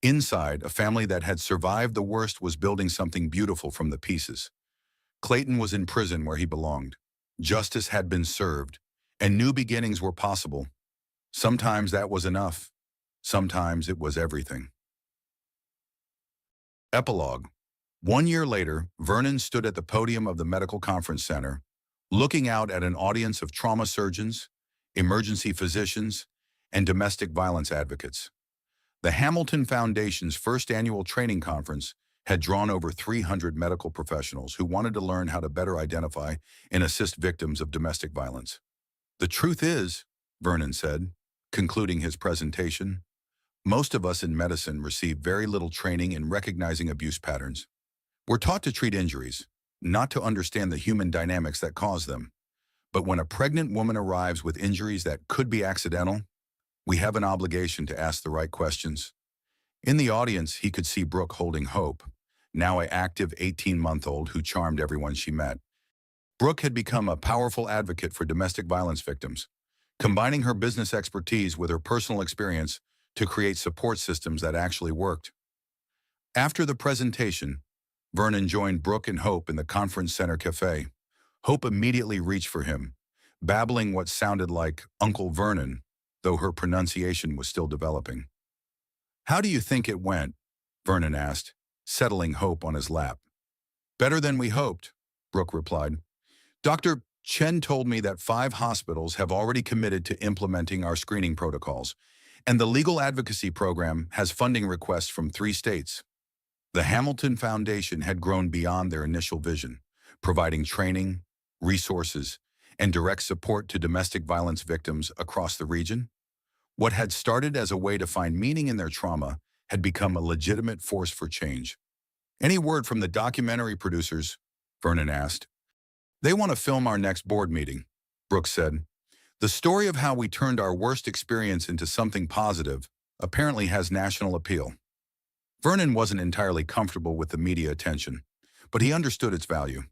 Inside, a family that had survived the worst was building something beautiful from the pieces. Clayton was in prison where he belonged. Justice had been served, and new beginnings were possible. Sometimes that was enough. Sometimes it was everything. Epilogue. 1 year later, Vernon stood at the podium of the medical conference center, looking out at an audience of trauma surgeons, emergency physicians, and domestic violence advocates. The Hamilton Foundation's first annual training conference had drawn over 300 medical professionals who wanted to learn how to better identify and assist victims of domestic violence. "The truth is," Vernon said, concluding his presentation, "most of us in medicine receive very little training in recognizing abuse patterns. We're taught to treat injuries, not to understand the human dynamics that cause them. But when a pregnant woman arrives with injuries that could be accidental, we have an obligation to ask the right questions." In the audience, he could see Brooke holding Hope, now an active 18-month-old who charmed everyone she met. Brooke had become a powerful advocate for domestic violence victims, combining her business expertise with her personal experience to create support systems that actually worked. After the presentation, Vernon joined Brooke and Hope in the conference center cafe. Hope immediately reached for him, babbling what sounded like Uncle Vernon, though her pronunciation was still developing. "How do you think it went?" Vernon asked, settling Hope on his lap. "Better than we hoped," Brooke replied. "Dr. Chen told me that 5 hospitals have already committed to implementing our screening protocols, and the legal advocacy program has funding requests from 3 states. The Hamilton Foundation had grown beyond their initial vision, providing training, resources, and direct support to domestic violence victims across the region. What had started as a way to find meaning in their trauma had become a legitimate force for change. "Any word from the documentary producers?" Vernon asked. "They want to film our next board meeting," Brooke said. "The story of how we turned our worst experience into something positive apparently has national appeal." Vernon wasn't entirely comfortable with the media attention, but he understood its value.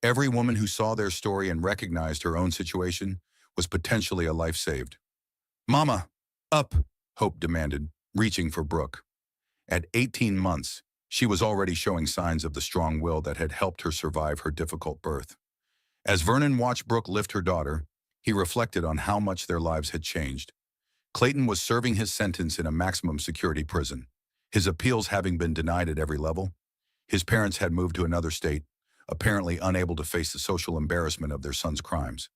Every woman who saw their story and recognized her own situation was potentially a life saved. "Mama, up," Hope demanded, reaching for Brooke. At 18 months, she was already showing signs of the strong will that had helped her survive her difficult birth. As Vernon watched Brooke lift her daughter, he reflected on how much their lives had changed. Clayton was serving his sentence in a maximum security prison, his appeals having been denied at every level. His parents had moved to another state, apparently unable to face the social embarrassment of their son's crimes.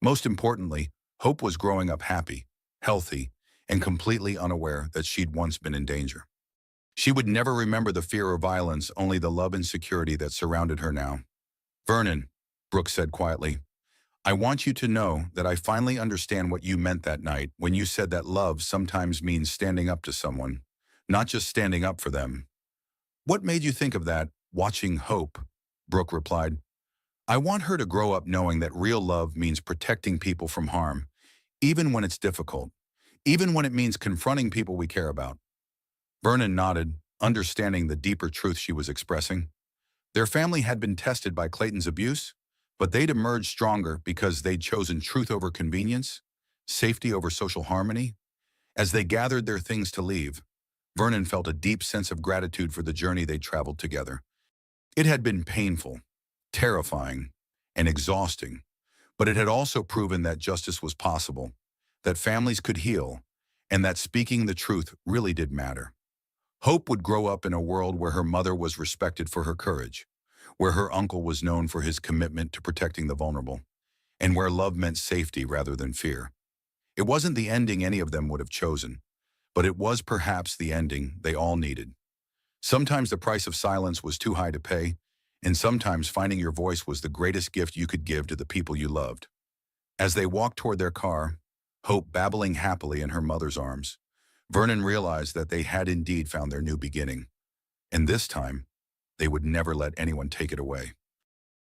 Most importantly, Hope was growing up happy, healthy, and completely unaware that she'd once been in danger. She would never remember the fear or violence, only the love and security that surrounded her now. "Vernon," Brooke said quietly, "I want you to know that I finally understand what you meant that night when you said that love sometimes means standing up to someone, not just standing up for them." "What made you think of that?" "Watching Hope," Brooke replied. "I want her to grow up knowing that real love means protecting people from harm, even when it's difficult, even when it means confronting people we care about." Vernon nodded, understanding the deeper truth she was expressing. Their family had been tested by Clayton's abuse, but they'd emerged stronger because they'd chosen truth over convenience, safety over social harmony. As they gathered their things to leave, Vernon felt a deep sense of gratitude for the journey they'd traveled together. It had been painful, terrifying, and exhausting, but it had also proven that justice was possible, that families could heal, and that speaking the truth really did matter. Hope would grow up in a world where her mother was respected for her courage, where her uncle was known for his commitment to protecting the vulnerable, and where love meant safety rather than fear. It wasn't the ending any of them would have chosen, but it was perhaps the ending they all needed. Sometimes the price of silence was too high to pay, And sometimes finding your voice was the greatest gift you could give to the people you loved. As they walked toward their car, Hope babbling happily in her mother's arms, Vernon realized that they had indeed found their new beginning. And this time, they would never let anyone take it away.